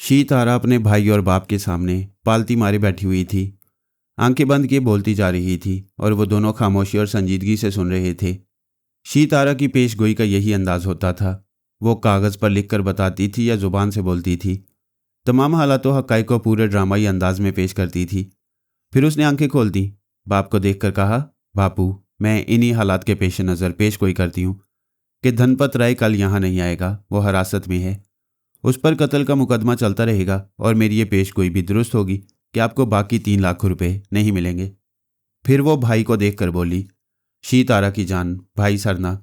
She तारा अपने भाई और बाप के सामने पालती मारे बैठी हुई थी। आंखें बंद किए बोलती जा रही थी और वो दोनों खामोशी और संजीदगी से सुन रहे थे। शी तारा की पेशगोई का यही अंदाज होता था। वो कागज़ पर लिखकर बताती थी या जुबान से बोलती थी। तमाम हालातों हक़ाइक़ को पूरे ड्रामाई अंदाज में पेश करती थी। फिर उसने आंखें खोल दी, बाप को देखकर कहा, बापू, मैं इन्हीं हालात के पेश नज़र पेशगोई करती हूँ कि धनपत राय कल यहाँ नहीं आएगा। वो हिरासत में है। उस पर कत्ल का मुकदमा चलता रहेगा और मेरी ये पेशगोई भी दुरुस्त होगी कि आपको बाकी 3 लाख रुपए नहीं मिलेंगे। फिर वो भाई को देखकर बोली, शी तारा की जान, भाई सरना,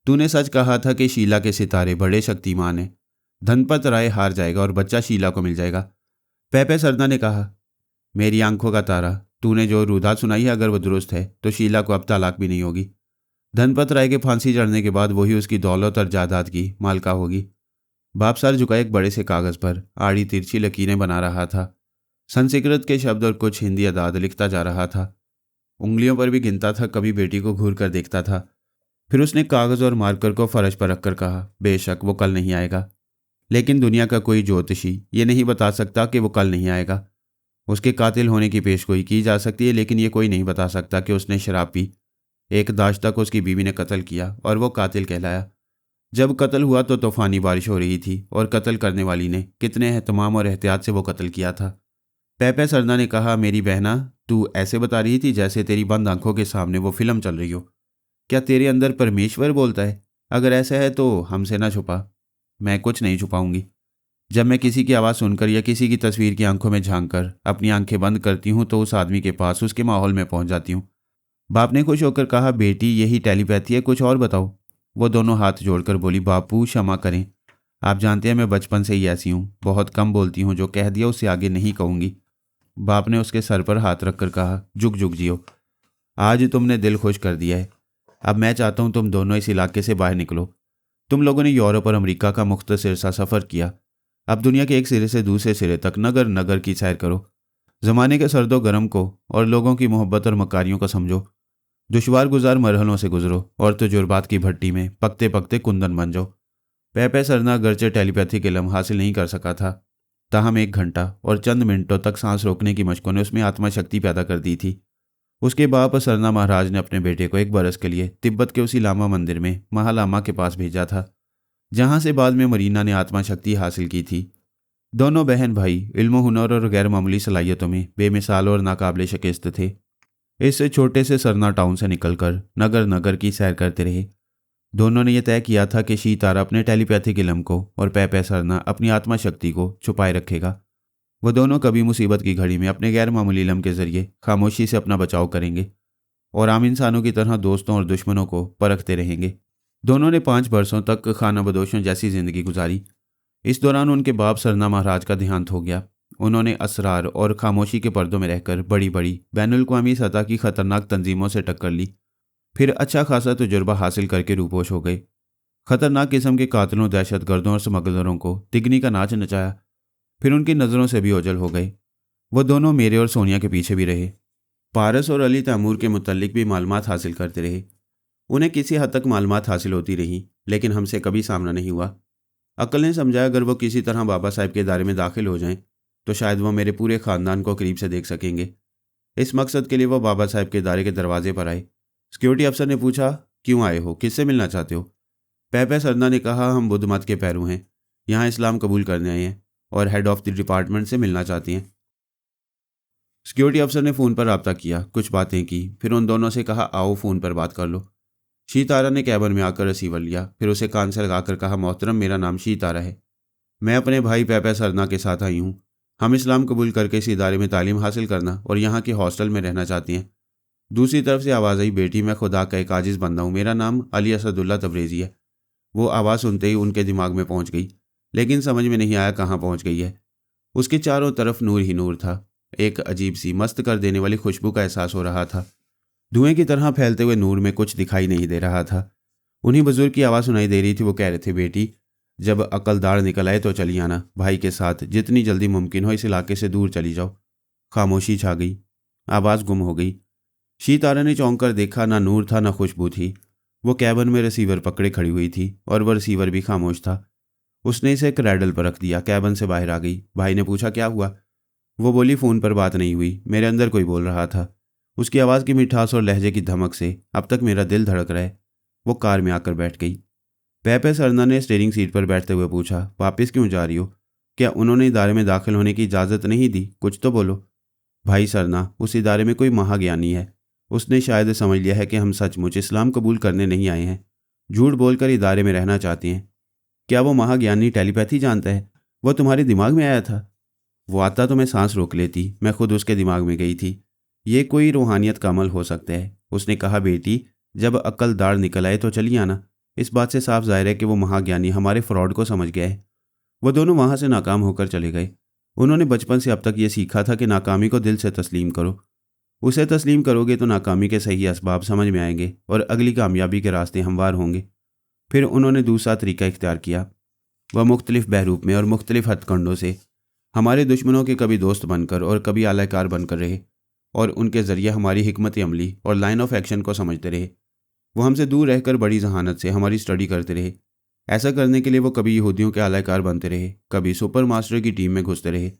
तूने सच कहा था कि शीला के सितारे बड़े शक्तिमान हैं। धनपत राय हार जाएगा और बच्चा शीला को मिल जाएगा। पेपे सरना ने कहा, मेरी आंखों का तारा, तूने जो रुधा सुनाई है अगर वो दुरुस्त है तो शीला को अब तलाक भी नहीं होगी। धनपत राय के फांसी चढ़ने के बाद वही उसकी दौलत और जायदाद की मालका होगी। बाप सर झुकाए एक बड़े से कागज पर आड़ी तिरछी लकीरें बना रहा था। संस्कृत के शब्द और कुछ हिंदी अदाद लिखता जा रहा था। उंगलियों पर भी गिनता था, कभी बेटी को घूर कर देखता था। फिर उसने कागज और मार्कर को फर्श पर रखकर कहा, बेशक वो कल नहीं आएगा, लेकिन दुनिया का कोई ज्योतिषी ये नहीं बता सकता कि वो कल नहीं आएगा। उसके कातिल होने की पेशगोई की जा सकती है, लेकिन ये कोई नहीं बता सकता कि उसने शराब पी, एक दाश्ता को उसकी बीवी ने कत्ल किया और वो कातिल कहलाया। जब कत्ल हुआ तो तूफानी बारिश हो रही थी और कत्ल करने वाली ने कितने एहतमाम और एहतियात से वो कत्ल किया था। पेपे सरना ने कहा, मेरी बहना, तू ऐसे बता रही थी जैसे तेरी बंद आंखों के सामने वो फिल्म चल रही हो। क्या तेरे अंदर परमेश्वर बोलता है? अगर ऐसा है तो हमसे ना छुपा। मैं कुछ नहीं छुपाऊंगी। जब मैं किसी की आवाज़ सुनकर या किसी की तस्वीर की आंखों में झांक कर अपनी आंखें बंद करती हूँ तो उस आदमी के पास उसके माहौल में पहुँच जाती हूँ। बाप ने खुश होकर कहा, बेटी, यही टेलीपैथी है, कुछ और बताओ। वो दोनों हाथ जोड़कर बोली, बापू क्षमा करें, आप जानते हैं मैं बचपन से ही ऐसी हूँ, बहुत कम बोलती हूँ, जो कह दिया उससे आगे नहीं कहूँगी। बाप ने उसके सर पर हाथ रखकर कहा, जुग जुग जियो, आज तुमने दिल खुश कर दिया है। अब मैं चाहता हूँ तुम दोनों इस इलाके से बाहर निकलो। तुम लोगों ने यूरोप और अमेरिका का मुख्तसर सा सफ़र किया। अब दुनिया के एक सिरे से दूसरे सिरे तक नगर नगर की सैर करो। ज़माने के सर्दो गर्म को और लोगों की मोहब्बत और मकारियों को समझो। दुश्वार गुजार मरहलों से गुजरो और तजुर्बात की भट्टी में पकते पकते कुंदन बन जाओ। पेपे सरना गरचे टेलीपैथी के इल्म हासिल नहीं कर सका था, ताहम 1 घंटा और चंद मिनटों तक सांस रोकने की मशकों ने उसमें आत्मा शक्ति पैदा कर दी थी। उसके बाप सरना महाराज ने अपने बेटे को 1 बरस के लिए तिब्बत के उसी लामा मंदिर में महालामा के पास भेजा था, जहाँ से बाद में मरीना ने आत्मा शक्ति हासिल की थी। दोनों बहन भाई इल्म हुनर और गैर मामूली सलाहियतों में बेमिसाल और नाकाबिले शिकस्त थे। इस छोटे से सरना टाउन से निकलकर नगर नगर की सैर करते रहे। दोनों ने यह तय किया था कि शी तारा अपने टेलीपैथिक इल्म को और पेपे सरना अपनी आत्मा शक्ति को छुपाए रखेगा। वो दोनों कभी मुसीबत की घड़ी में अपने गैर मामूली इल्म के जरिए खामोशी से अपना बचाव करेंगे और आम इंसानों की तरह दोस्तों और दुश्मनों को परखते रहेंगे। दोनों ने 5 बरसों तक खाना बदोशों जैसी जिंदगी गुजारी। इस दौरान उनके बाप सरना महाराज का देहांत हो गया। उन्होंने असरार और खामोशी के पर्दों में रहकर बड़ी बड़ी बैनुल-अक़वामी सतह की खतरनाक तंजीमों से टक्कर ली। फिर अच्छा खासा तजुर्बा हासिल करके रूपोश हो गए। खतरनाक किस्म के कातिलों, दहशतगर्दों और स्मगलरों को तिगनी का नाच नचाया। फिर उनकी नज़रों से भी ओझल हो गए। वो दोनों मेरे और सोनिया के पीछे भी रहे। पारस और अली तैमूर के मुतल्लिक भी मालूमात हासिल करते रहे। उन्हें किसी हद तक मालूमात हासिल होती रही, लेकिन हमसे कभी सामना नहीं हुआ। अक्ल ने समझा अगर वो किसी तरह बाबा साहब के दायरे में दाखिल हो जाएं तो शायद वो मेरे पूरे ख़ानदान को करीब से देख सकेंगे। इस मकसद के लिए वो बाबा साहब के दायरे के दरवाजे पर आए। सिक्योरिटी अफसर ने पूछा, क्यों आए हो, किससे मिलना चाहते हो? पेपे सरना ने कहा, हम बुद्ध मत के पैरू हैं, यहाँ इस्लाम कबूल करने आए हैं और हेड ऑफ द डिपार्टमेंट से मिलना चाहती हैं। सिक्योरिटी अफसर ने फ़ोन पर रब्ता किया, कुछ बातें की, फिर उन दोनों से कहा, आओ फ़ोन पर बात कर लो। शी तारा ने कैबिन में आकर रिसीवर लिया, फिर उसे कान से लगाकर कहा, मोहतरम, मेरा नाम शी तारा है, मैं अपने भाई पेपे सरना के साथ आई हूँ। हम इस्लाम कबूल करके इस इदारे में तालीम हासिल करना और यहाँ के हॉस्टल में रहना चाहती हैं। दूसरी तरफ से आवाज़ आई, बेटी, मैं खुदा का एक आजिज़ बंदा हूँ, मेरा नाम अली असदुल्ला तबरेज़ी है। वो आवाज़ सुनते ही उनके दिमाग में पहुँच गई, लेकिन समझ में नहीं आया कहाँ पहुँच गई है। उसके चारों तरफ नूर ही नूर था। एक अजीब सी मस्त कर देने वाली खुशबू का एहसास हो रहा था। धुएं की तरह फैलते हुए नूर में कुछ दिखाई नहीं दे रहा था। उन्हीं बुजुर्ग की आवाज़ सुनाई दे रही थी। वो कह रहे थे, बेटी, जब अकलदार निकल आए तो चली आना, भाई के साथ जितनी जल्दी मुमकिन हो इस इलाके से दूर चली जाओ। खामोशी छा गई, आवाज़ गुम हो गई। शी तारा ने चौंक कर देखा, ना नूर था ना खुशबू थी। वो कैबिन में रिसीवर पकड़े खड़ी हुई थी और वह रिसीवर भी खामोश था। उसने इसे क्रैडल पर रख दिया, कैबिन से बाहर आ गई। भाई ने पूछा क्या हुआ? वो बोली फ़ोन पर बात नहीं हुई, मेरे अंदर कोई बोल रहा था। उसकी आवाज़ की मिठास और लहजे की धमक से अब तक मेरा दिल धड़क रहा है। वो कार में आकर बैठ गई। पेपे सरना ने स्टीयरिंग सीट पर बैठते हुए पूछा, वापस क्यों जा रही हो? क्या उन्होंने इदारे में दाखिल होने की इजाज़त नहीं दी? कुछ तो बोलो। भाई सरना, उस इदारे में कोई महाज्ञानी है। उसने शायद समझ लिया है कि हम सचमुच इस्लाम कबूल करने नहीं आए हैं, झूठ बोलकर इदारे में रहना चाहते हैं। क्या वो महाज्ञानी टेलीपैथी जानता है? वो तुम्हारे दिमाग में आया था? वो आता तो मैं सांस रोक लेती, मैं खुद उसके दिमाग में गई थी। ये कोई रूहानियत का अमल हो सकता है। उसने कहा, बेटी जब अक्ल दाढ़ निकल आए तो चली आना। इस बात से साफ जाहिर है कि वो महाज्ञानी हमारे फ्रॉड को समझ गया है। वो दोनों वहाँ से नाकाम होकर चले गए। उन्होंने बचपन से अब तक ये सीखा था कि नाकामी को दिल से तस्लीम करो। उसे तस्लीम करोगे तो नाकामी के सही असबाब समझ में आएंगे और अगली कामयाबी के रास्ते हमवार होंगे। फिर उन्होंने दूसरा तरीका इख्तियार किया। वह मुख्तलिफ बहरूप में और मुख्तलिफ हथकंडों से हमारे दुश्मनों के कभी दोस्त बनकर और कभी आलाकार बनकर रहे और उनके ज़रिए हमारी हिकमत अमली और लाइन ऑफ एक्शन को समझते रहे। वो हमसे दूर रहकर बड़ी जहानत से हमारी स्टडी करते रहे। ऐसा करने के लिए वो कभी यहूदियों के आलाकार बनते रहे, कभी सुपर मास्टर की टीम में घुसते रहे।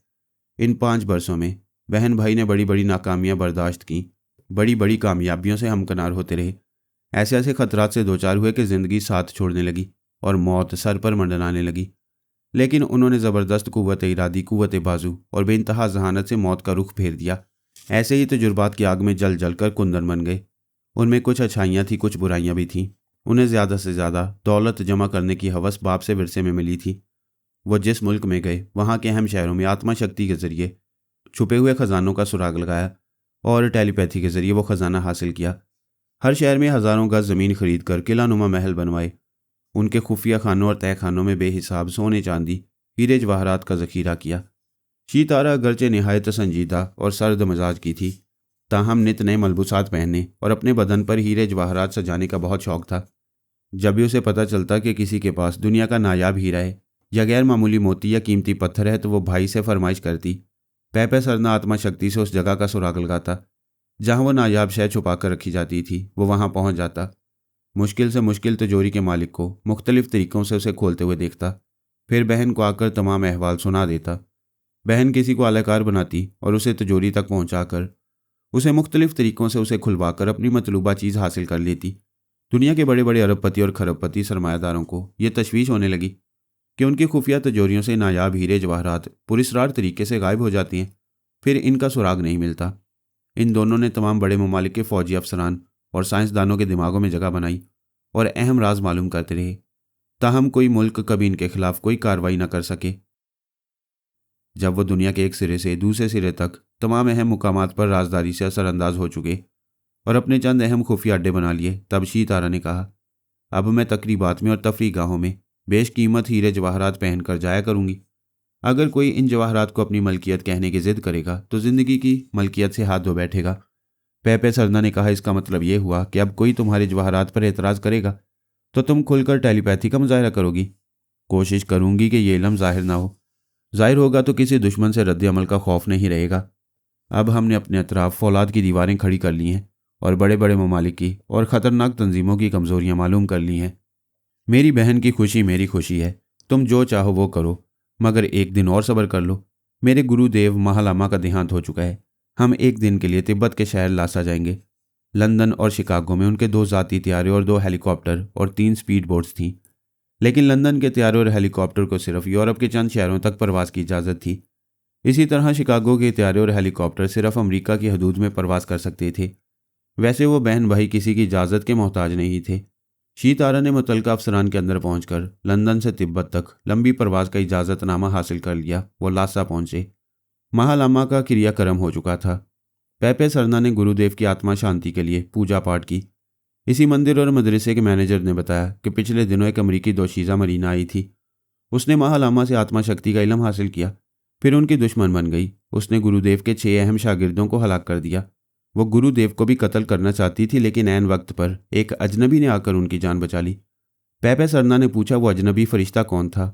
इन 5 बरसों में बहन भाई ने बड़ी बड़ी नाकामियां बर्दाश्त की, बड़ी बड़ी कामयाबियों से हमकनार होते रहे। ऐसे ऐसे खतरात से दो चार हुए कि ज़िंदगी साथ छोड़ने लगी और मौत सर पर मंडराने लगी। लेकिन उन्होंने ज़बरदस्त कुव्वत इरादी, कुव्वत बाजू और बेइंतहा जहानत से मौत का रुख फेर दिया। ऐसे ही तजुर्बात की आग में जल जल कर कुंदन बन गए। उनमें कुछ अच्छाइयाँ थी, कुछ बुराइयाँ भी थीं। उन्हें ज़्यादा से ज़्यादा दौलत जमा करने की हवस बाप से विरसे में मिली थी। वो जिस मुल्क में गए वहाँ के अहम शहरों में आत्मा शक्ति के ज़रिए छुपे हुए ख़जानों का सुराग लगाया और टेलीपैथी के ज़रिए वो ख़जाना हासिल किया। हर शहर में हज़ारों गज ज़मीन खरीद कर किला नुमा महल बनवाए। उनके खुफिया खानों और तय खानों में बेहिसाब सोने चांदी हीरे जवाहरात का ज़खीरा किया। शीतारा अगरचे नहायत संजीदा और सर्द मजाज की थी, ताहम नित नए मलबूसात पहनने और अपने बदन पर हीरे जवाहरात सजाने का बहुत शौक था। जब भी उसे पता चलता कि किसी के पास दुनिया का नायाब हीरा है या गैर मामूली मोती या कीमती पत्थर है तो वो भाई से फरमाइश करती। पेपे सरना आत्मा शक्ति से उस जगह का सुराग लगाता जहाँ वो नायाब शय छुपा कर रखी जाती थी। वो वहाँ पहुँच जाता, मुश्किल से मुश्किल तिजोरी के मालिक को मुख्तलिफ तरीक़ों से उसे खोलते हुए देखता, फिर बहन को आकर तमाम अहवाल सुना देता। बहन किसी को आलाकार बनाती और उसे तिजोरी तक पहुँचाकर उसे मुख्तलिफ तरीक़ों से उसे खुलवाकर अपनी मतलूबा चीज़ हासिल कर लेती। दुनिया के बड़े बड़े अरबपति और खरबपति सरमायादारों को ये तशवीश होने लगी कि उनकी खुफिया तिजोरियों से नायाब हीरे जवाहरात पुरस्रार तरीके से गायब हो जाती हैं, फिर इनका सुराग नहीं मिलता। इन दोनों ने तमाम बड़े ममालिक के फ़ौजी अफसरान और साइंसदानों के दिमागों में जगह बनाई और अहम राज मालूम करते रहे, ताहम कोई मुल्क कभी इनके खिलाफ कोई कार्रवाई न कर सके। जब वो दुनिया के एक सिरे से दूसरे सिरे तक तमाम अहम मुकामात पर राजदारी से असरअंदाज हो चुके और अपने चंद अहम खुफिया अड्डे बना लिए, तब शीतारा ने कहा, अब मैं तकरीबात में और तफरी गाहों में बेशकीमत हीरे जवाहरात पहन कर जाया करूंगी। अगर कोई इन जवाहरात को अपनी मलकियत कहने की जिद करेगा तो ज़िंदगी की मलकियत से हाथ धो बैठेगा। पेपे सरना ने कहा, इसका मतलब ये हुआ कि अब कोई तुम्हारे जवाहरात पर एतराज़ करेगा तो तुम खुलकर टेलीपैथी का मुजाहरा करोगी। कोशिश करूंगी कि ये इल्म जाहिर ना हो, जाहिर होगा तो किसी दुश्मन से रद्द अमल का खौफ नहीं रहेगा। अब हमने अपने अतराफ फौलाद की दीवारें खड़ी कर ली हैं और बड़े बड़े ममालिक की और ख़तरनाक तंजीमों की कमज़ोरियाँ मालूम कर ली हैं। मेरी बहन की खुशी मेरी खुशी है, तुम जो चाहो वो करो, मगर एक दिन और सब्र कर लो। मेरे गुरुदेव महालामा का देहांत हो चुका है। हम एक दिन के लिए तिब्बत के शहर लासा जाएंगे। लंदन और शिकागो में उनके 2 ज़ाती त्यारे और 2 हेलीकॉप्टर और 3 स्पीड बोट्स थीं, लेकिन लंदन के त्यारे और हेलीकॉप्टर को सिर्फ यूरोप के चंद शहरों तक परवास की इजाज़त थी। इसी तरह शिकागो के त्यारे और हेलीकॉप्टर सिर्फ अमेरिका की हदूद में परवास कर सकते थे। वैसे वो बहन भाई किसी की इजाज़त के मोहताज नहीं थे। शीतारा ने मुतलका अफसरान के अंदर पहुंचकर लंदन से तिब्बत तक लंबी परवाज़ का इजाज़तनामा हासिल कर लिया। वो लासा पहुंचे। महालामा का क्रियाक्रम हो चुका था। पेपे सरना ने गुरुदेव की आत्मा शांति के लिए पूजा पाठ की। इसी मंदिर और मदरसे के मैनेजर ने बताया कि पिछले दिनों एक अमरीकी दोशीज़ा मरीना आई थी। उसने महालामा से आत्मा शक्ति का इल्म हासिल किया, फिर उनकी दुश्मन बन गई। उसने गुरुदेव के 6 अहम शागिर्दों को हलाक कर दिया। वो गुरुदेव को भी कत्ल करना चाहती थी, लेकिन ऐन वक्त पर एक अजनबी ने आकर उनकी जान बचा ली। पेपे सरना ने पूछा, वो अजनबी फरिश्ता कौन था?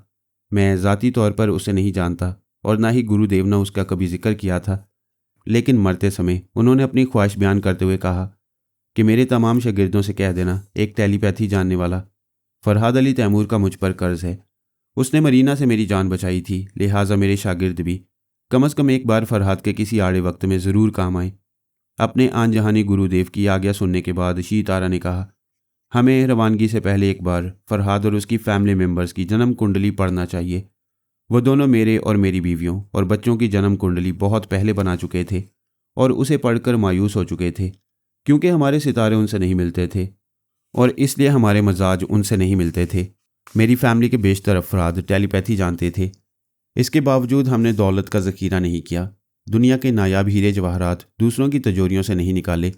मैं ज़ाती तौर पर उसे नहीं जानता और ना ही गुरुदेव ने उसका कभी जिक्र किया था, लेकिन मरते समय उन्होंने अपनी ख्वाहिश बयान करते हुए कहा कि मेरे तमाम शागिर्दों से कह देना, एक टेलीपैथी जानने वाला फरहाद अली तैमूर का मुझ पर कर्ज है। उसने मरीना से मेरी जान बचाई थी, लिहाजा मेरे शागिर्द भी कम से कम एक बार फरहाद के किसी आड़े वक्त में ज़रूर काम आए। अपने आन जहानी गुरुदेव की आज्ञा सुनने के बाद शीतारा ने कहा, हमें रवानगी से पहले एक बार फरहाद और उसकी फैमिली मेम्बर्स की जन्म कुंडली पढ़ना चाहिए। वो दोनों मेरे और मेरी बीवियों और बच्चों की जन्म कुंडली बहुत पहले बना चुके थे और उसे पढ़कर मायूस हो चुके थे, क्योंकि हमारे सितारे उनसे नहीं मिलते थे और इसलिए हमारे मजाज उनसे नहीं मिलते थे। मेरी फैमिली के बेशतर अफराद टेलीपैथी जानते थे। इसके बावजूद हमने दौलत का ज़ख़ीरा नहीं किया, दुनिया के नायाब हीरे जवाहरात दूसरों की तिजोरियों से नहीं निकाले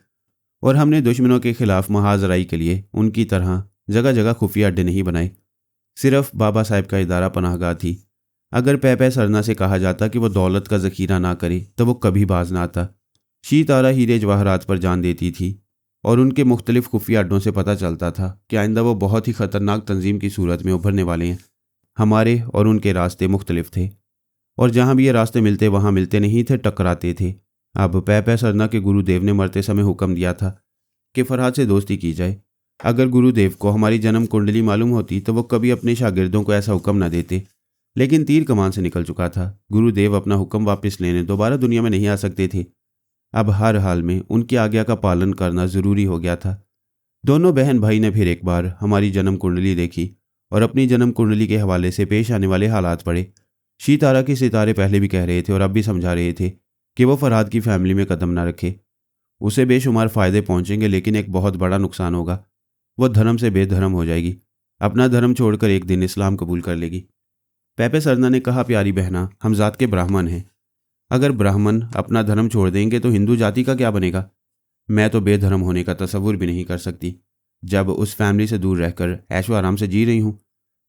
और हमने दुश्मनों के खिलाफ महाजराई के लिए उनकी तरह जगह जगह खुफिया अड्डे नहीं बनाए। सिर्फ बाबा साहब का इदारा पनाहगाह थी। अगर पैपै सरना से कहा जाता कि वो दौलत का ज़ख़ीरा ना करे तो वो कभी बाज ना आता। शीतारा हीरे जवाहरात पर जान देती थी और उनके मुख्तलिफ खुफिया अड्डों से पता चलता था कि आइंदा वो बहुत ही ख़तरनाक तंजीम की सूरत में उभरने वाले हैं। हमारे और उनके रास्ते मुख्तलिफ थे और जहाँ भी ये रास्ते मिलते वहाँ मिलते नहीं थे, टकराते थे। अब पैपै सरना के गुरुदेव ने मरते समय हुक्म दिया था कि फरहाद से दोस्ती की जाए। अगर गुरुदेव को हमारी जन्म कुंडली मालूम होती तो वो कभी अपने शागिर्दों को ऐसा हुक्म न देते, लेकिन तीर कमान से निकल चुका था। गुरुदेव अपना हुक्म वापस लेने दोबारा दुनिया में नहीं आ सकते थे। अब हर हाल में उनकी आज्ञा का पालन करना ज़रूरी हो गया था। दोनों बहन भाई ने फिर एक बार हमारी जन्म कुंडली देखी और अपनी जन्म कुंडली के हवाले से पेश आने वाले हालात पढ़े। शीतारा के सितारे पहले भी कह रहे थे और अब भी समझा रहे थे कि वो फरहाद की फैमिली में कदम ना रखे। उसे बेशुमार फ़ायदे पहुंचेंगे, लेकिन एक बहुत बड़ा नुकसान होगा। वो धर्म से बेधर्म हो जाएगी, अपना धर्म छोड़कर एक दिन इस्लाम कबूल कर लेगी। पैपै सरना ने कहा, प्यारी बहना, हम जात के ब्राह्मण हैं। अगर ब्राह्मण अपना धर्म छोड़ देंगे तो हिंदू जाति का क्या बनेगा? मैं तो बेधर्म होने का तसव्वुर भी नहीं कर सकती। जब उस फैमिली से दूर रहकर ऐशो आराम से जी रही हूँ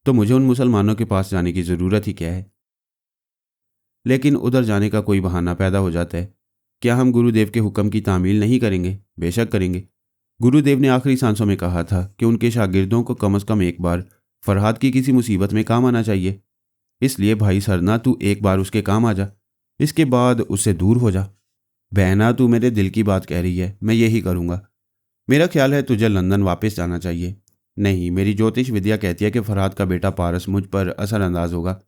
तो मुझे उन मुसलमानों के पास जाने की ज़रूरत ही क्या है? लेकिन उधर जाने का कोई बहाना पैदा हो जाता है। क्या हम गुरुदेव के हुक्म की तामील नहीं करेंगे? बेशक करेंगे। गुरुदेव ने आखिरी सांसों में कहा था कि उनके शागिर्दों को कम से कम एक बार फरहाद की किसी मुसीबत में काम आना चाहिए। इसलिए भाई सरना, तू एक बार उसके काम आ जा, इसके बाद उससे दूर हो जा। बहना, तू मेरे दिल की बात कह रही है, मैं यही करूँगा। मेरा ख्याल है तुझे लंदन वापस जाना चाहिए। नहीं, मेरी ज्योतिष विद्या कहती है कि फरहाद का बेटा पारस मुझ पर असरअंदाज होगा।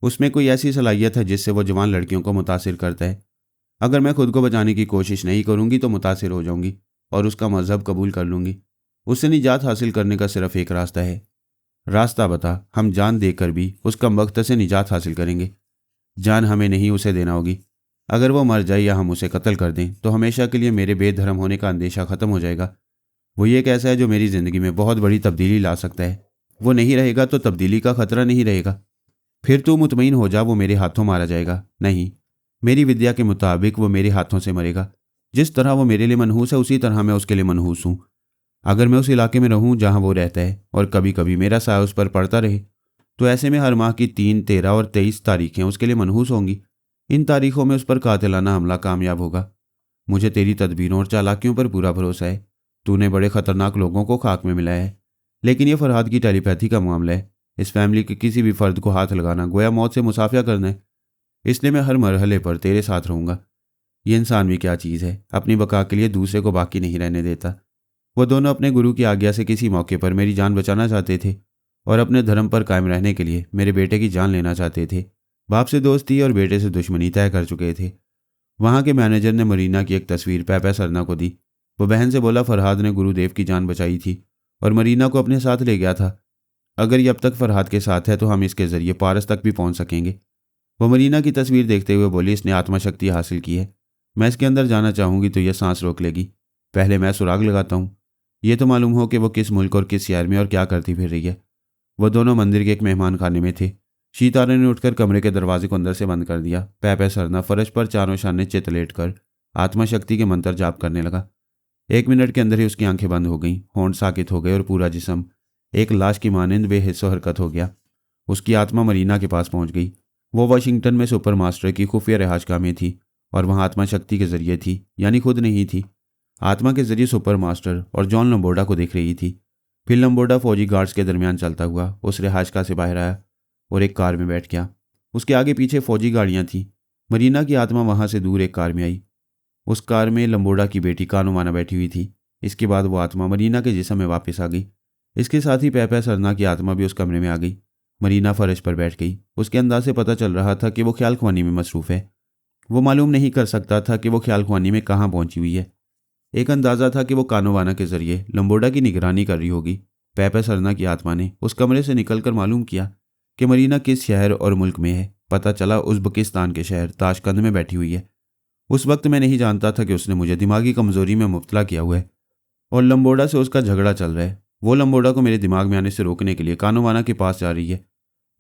उसमें कोई ऐसी सलाहियत है जिससे वो जवान लड़कियों को मुतासिर करता है। अगर मैं खुद को बचाने की कोशिश नहीं करूँगी तो मुतासिर हो जाऊँगी और उसका मजहब कबूल कर लूँगी। उससे निजात हासिल करने का सिर्फ एक रास्ता है। रास्ता बता। हम जान देकर भी उस कमबख्त से निजात हासिल करेंगे। जान हमें नहीं, उसे देना होगी। अगर वो मर जाए या हम उसे कत्ल कर दें तो हमेशा के लिए मेरे बेधर्म होने का अंदेशा ख़त्म हो जाएगा। वो ये कैसा है जो मेरी ज़िंदगी में बहुत बड़ी तब्दीली ला सकता है। वो नहीं रहेगा तो तब्दीली का ख़तरा नहीं रहेगा। फिर तू मुतमईन हो जा, वो मेरे हाथों मारा जाएगा। नहीं, मेरी विद्या के मुताबिक वो मेरे हाथों से मरेगा। जिस तरह वो मेरे लिए मनहूस है उसी तरह मैं उसके लिए मनहूस हूँ। अगर मैं उस इलाके में रहूँ जहाँ वो रहता है और कभी कभी मेरा साया उस पर पड़ता रहे तो ऐसे में हर माह की 3, 13 और 23 तारीखें उसके लिए मनहूस होंगी। इन तारीखों में उस पर कातिलाना हमला कामयाब होगा। मुझे तेरी तदबीरों और चालाकियों पर पूरा भरोसा है। तूने बड़े ख़तरनाक लोगों को खाक में मिलाया है, लेकिन यह फरहाद की टेलीपैथी का मामला है। इस फैमिली के किसी भी फर्द को हाथ लगाना गोया मौत से मुसाफिया करना है। इसलिए मैं हर मरहले पर तेरे साथ रहूँगा। ये इंसान भी क्या चीज़ है, अपनी बका के लिए दूसरे को बाकी नहीं रहने देता। वो दोनों अपने गुरु की आज्ञा से किसी मौके पर मेरी जान बचाना चाहते थे और अपने धर्म पर कायम रहने के लिए मेरे बेटे की जान लेना चाहते थे। बाप से दोस्ती और बेटे से दुश्मनी तय कर चुके थे। वहाँ के मैनेजर ने मरीना की एक तस्वीर पैपै सरना को दी। वो बहन से बोला, फरहाद ने गुरुदेव की जान बचाई थी और मरीना को अपने साथ ले गया था। अगर ये अब तक फरहाद के साथ है तो हम इसके ज़रिए पारस तक भी पहुँच सकेंगे। वो मरीना की तस्वीर देखते हुए बोली, इसने आत्मा शक्ति हासिल की है। मैं इसके अंदर जाना चाहूँगी तो यह सांस रोक लेगी। पहले मैं सुराग लगाता हूँ। ये तो मालूम हो कि वो किस मुल्क और किस शहर में और क्या करती फिर रही है। वो दोनों मंदिर के एक मेहमान खाने में थे। शीतारा ने उठकर कमरे के दरवाजे को अंदर से बंद कर दिया। पैपै सरना फर्श पर चारों शाने चित लेट कर आत्मा शक्ति के मंत्र जाप करने लगा। 1 मिनट के अंदर ही उसकी आंखें बंद हो गईं, होंठ साकित हो गए और पूरा जिस्म एक लाश की मानिंद बेहिस्सो हरकत हो गया। उसकी आत्मा मरीना के पास पहुंच गई। वो वाशिंगटन में सुपर मास्टर की खुफिया रिहाइशगाह में थी और वहां आत्मा शक्ति के जरिए थी, यानी खुद नहीं थी। आत्मा के जरिए सुपर मास्टर और जॉन लंबोर्डा को देख रही थी। फिर लंबोर्डा फौजी गार्ड्स के दरमियान चलता हुआ उस रिहाइशगाह से बाहर आया और एक कार में बैठ गया। उसके आगे पीछे फौजी गाड़ियां थीं। मरीना की आत्मा वहां से दूर एक कार में आई। उस कार में लंबोर्डा की बेटी कानुमाना बैठी हुई थी। इसके बाद वो आत्मा मरीना के जिस्म में वापस आ गई। इसके साथ ही पैपै सरना की आत्मा भी उस कमरे में आ गई। मरीना फर्श पर बैठ गई। उसके अंदाज से पता चल रहा था कि वो ख्याल ख्वानी में मसरूफ़ है। वो मालूम नहीं कर सकता था कि वो ख्याल ख्वानी में कहाँ पहुंची हुई है। एक अंदाज़ा था कि वो कानोवाना के जरिए लंबोडा की निगरानी कर रही होगी। पेपे सरना की आत्मा ने उस कमरे से निकलकर मालूम किया कि मरीना किस शहर और मुल्क में है। पता चला उज़्बेकिस्तान के शहर ताशकंद में बैठी हुई है। उस वक्त मैं नहीं जानता था कि उसने मुझे दिमागी कमज़ोरी में मुब्तला किया हुआ है और लंबोडा से उसका झगड़ा चल रहा है। वो लंबोडा को मेरे दिमाग में आने से रोकने के लिए कानोवाना के पास जा रही है।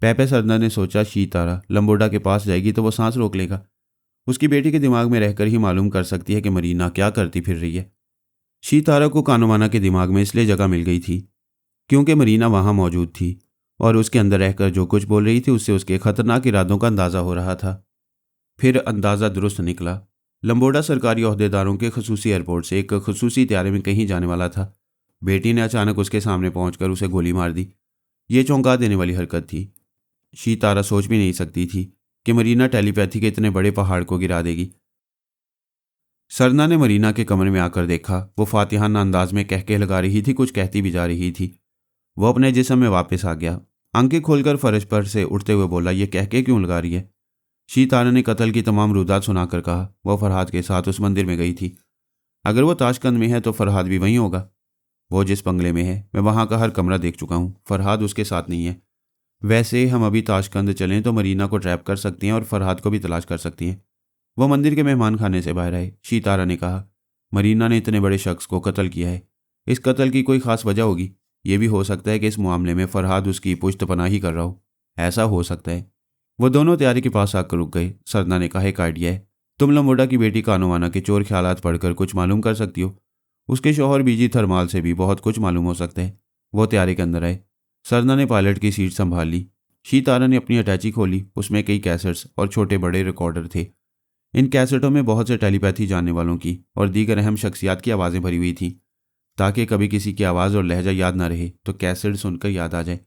पेपे सरना ने सोचा, शीतारा लंबोडा के पास जाएगी तो वो सांस रोक लेगा। उसकी बेटी के दिमाग में रहकर ही मालूम कर सकती है कि मरीना क्या करती फिर रही है। शीतारा को कानोवाना के दिमाग में इसलिए जगह मिल गई थी क्योंकि मरीना वहां मौजूद थी और उसके अंदर रहकर जो कुछ बोल रही थी उससे उसके खतरनाक इरादों का अंदाज़ा हो रहा था। फिर अंदाज़ा दुरुस्त निकला। लंबोडा सरकारी ओहदेदारों के खसूसी एयरपोर्ट से एक खसूसी त्यारे में कहीं जाने वाला था। बेटी ने अचानक उसके सामने पहुंचकर उसे गोली मार दी। ये चौंका देने वाली हरकत थी। शीतारा सोच भी नहीं सकती थी कि मरीना टेलीपैथी के इतने बड़े पहाड़ को गिरा देगी। सरना ने मरीना के कमरे में आकर देखा। वो फातिहाना अंदाज में कहके लगा रही थी, कुछ कहती भी जा रही थी। वो अपने जिस्म में वापस आ गया। आंखें खोलकर फर्श पर से उठते हुए बोला, ये कहके क्यों लगा रही है? शीतारा ने कत्ल की तमाम रुदात सुनाकर कहा। वह फरहाद के साथ उस मंदिर में गई थी। अगर वो ताशकंद में है तो फरहाद भी वहीं होगा। वो जिस बंगले में है मैं वहाँ का हर कमरा देख चुका हूँ। फरहाद उसके साथ नहीं है। वैसे हम अभी ताशकंद चलें तो मरीना को ट्रैप कर सकती हैं और फरहाद को भी तलाश कर सकती हैं। वो मंदिर के मेहमान खाने से बाहर आए। शीतारा ने कहा, मरीना ने इतने बड़े शख्स को कत्ल किया है। इस कत्ल की कोई खास वजह होगी। ये भी हो सकता है कि इस मामले में फरहाद उसकी पुश्तपनाही कर रहा हो। ऐसा हो सकता है। वो दोनों तैयारी के पास आकर रुक गए। सरना ने कहा, एक आइडिया है। तुम लंबोडा की बेटी कानोवाना के चोर ख्यालात पढ़कर कुछ मालूम कर सकती हो। उसके शौहर बीजी थरमाल से भी बहुत कुछ मालूम हो सकता है। वो तैयारी के अंदर आए। सरना ने पायलट की सीट संभाल ली। शीतारा ने अपनी अटैची खोली। उसमें कई कैसेट्स और छोटे बड़े रिकॉर्डर थे। इन कैसेटों में बहुत से टेलीपैथी जानने वालों की और दीगर अहम शख्सियात की आवाज़ें भरी हुई थीं, ताकि कभी किसी की आवाज़ और लहजा याद ना रहे तो कैसेट सुनकर याद आ जाए।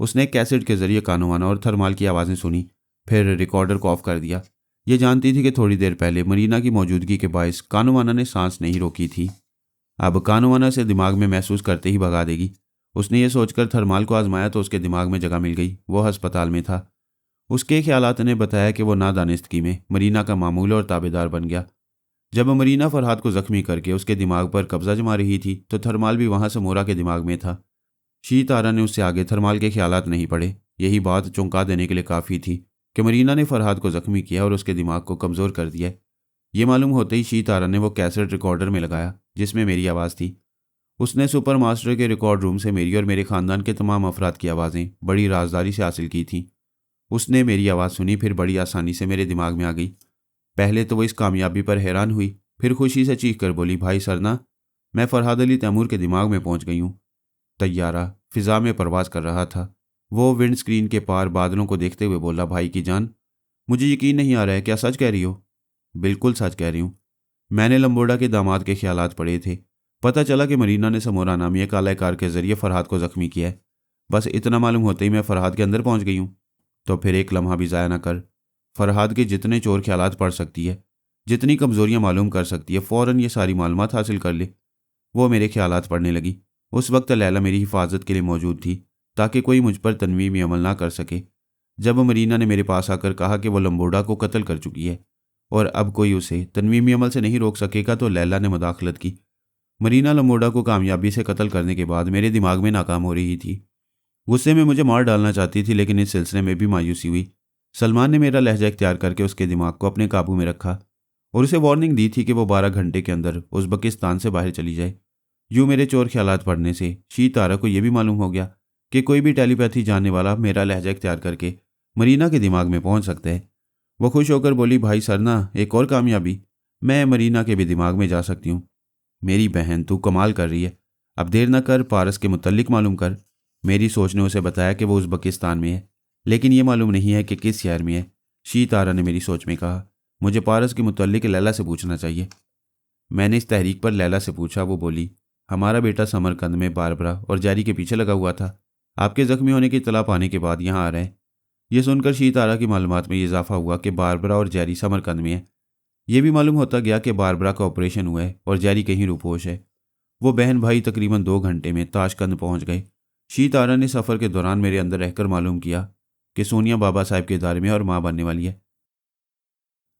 उसने एक कैसेट के जरिए कानोवाना और थरमाल की आवाज़ें सुनी, फिर रिकॉर्डर को ऑफ कर दिया। ये जानती थी कि थोड़ी देर पहले मरीना की मौजूदगी के बायस कानोवाना ने सांस नहीं रोकी थी। अब कानोवाना से दिमाग में महसूस करते ही भगा देगी। उसने ये सोचकर थरमाल को आजमाया तो उसके दिमाग में जगह मिल गई। वो अस्पताल में था। उसके ख्यालात ने बताया कि वो नादानिस्तगी में मरीना का मामूल और ताबेदार बन गया। जब मरीना फरहाद को जख्मी करके उसके दिमाग पर कब्जा जमा रही थी तो थरमाल भी वहां समोरा के दिमाग में था। शीतारा ने उससे आगे थरमाल के ख्यालात नहीं पढ़े। यही बात चौंका देने के लिए काफ़ी थी कि मरीना ने फरहाद को जख्मी किया और उसके दिमाग को कमज़ोर कर दिया। ये मालूम होते ही शीतारा ने वो कैसेट रिकॉर्डर में लगाया जिसमें मेरी आवाज़ थी। उसने सुपर मास्टर के रिकॉर्ड रूम से मेरी और मेरे ख़ानदान के तमाम अफराद की आवाज़ें बड़ी राजदारी से हासिल की थीं। उसने मेरी आवाज़ सुनी, फिर बड़ी आसानी से मेरे दिमाग में आ गई। पहले तो वो इस कामयाबी पर हैरान हुई, फिर खुशी से चीख कर बोली, भाई सरना, मैं फरहाद अली तैमूर के दिमाग में पहुंच गई हूँ। तैयारा फिजा में परवाज कर रहा था। वो विंड स्क्रीन के पार बादलों को देखते हुए बोला, भाई की जान, मुझे यकीन नहीं आ रहा है, क्या सच कह रही हो? बिल्कुल सच कह रही हूँ। मैंने लंबोडा के दामाद के ख्यालात पढ़े थे। पता चला कि मरीना ने समोरा नामी एक आलाकार के जरिए फरहाद को जख्मी किया है। बस इतना मालूम होते ही मैं फरहाद के अंदर पहुंच गई हूँ। तो फिर एक लम्हा भी ज़ाया ना कर। फरहाद के जितने चोर ख्यालात पढ़ सकती है, जितनी कमज़ोरियाँ मालूम कर सकती है, फ़ौरन ये सारी मालूमात हासिल कर ले। वो मेरे ख्यालात पढ़ने लगी। उस वक्त लैला मेरी हिफाजत के लिए मौजूद थी ताकि कोई मुझ पर तनवीमी अमल ना कर सके। जब मरीना ने मेरे पास आकर कहा कि वो लंबोडा को कत्ल कर चुकी है और अब कोई उसे तनवीमी अमल से नहीं रोक सकेगा, तो लैला ने मुदाखलत की। मरीना लंबोडा को कामयाबी से कत्ल करने के बाद मेरे दिमाग में नाकाम हो रही थी। गुस्से में मुझे मार डालना चाहती थी, लेकिन इस सिलसिले में भी मायूसी हुई। सलमान ने मेरा लहजा इख्तियार करके उसके दिमाग को अपने काबू में रखा और उसे वार्निंग दी थी कि वो 12 घंटे के अंदर उज़्बेकिस्तान से बाहर चली जाए। यूँ मेरे चोर ख्यालात पढ़ने से शीतारा को यह भी मालूम हो गया कि कोई भी टेलीपैथी जानने वाला मेरा लहजा इख्तियार करके मरीना के दिमाग में पहुंच सकता है। वो खुश होकर बोली, भाई सरना, एक और कामयाबी, मैं मरीना के भी दिमाग में जा सकती हूँ। मेरी बहन, तू कमाल कर रही है। अब देर न कर, पारस के मुतल्लिक मालूम कर। मेरी सोच ने उसे बताया कि वो उज़्बेकिस्तान में है, लेकिन ये मालूम नहीं है कि किस शहर में है। शीतारा ने मेरी सोच में कहा, मुझे पारस के मुतल्लिक लैला से पूछना चाहिए। मैंने इस तहरीक पर लैला से पूछा। वो बोली, हमारा बेटा समरकंद में बारबरा और जैरी के पीछे लगा हुआ था। आपके ज़ख्मी होने की इत्तला पाने के बाद यहाँ आ रहे हैं। ये सुनकर शीतारा की मालूमात में इजाफा हुआ कि बारबरा और जैरी समरकंद में है। ये भी मालूम होता गया कि बारबरा का ऑपरेशन हुआ है और जैरी कहीं रूपोश है। वो बहन भाई तकरीबन 2 घंटे में ताशकंद पहुँच गए। शीतारा ने सफ़र के दौरान मेरे अंदर रहकर मालूम किया कि सोनिया बाबा साहब के इदारे में और माँ बनने वाली है।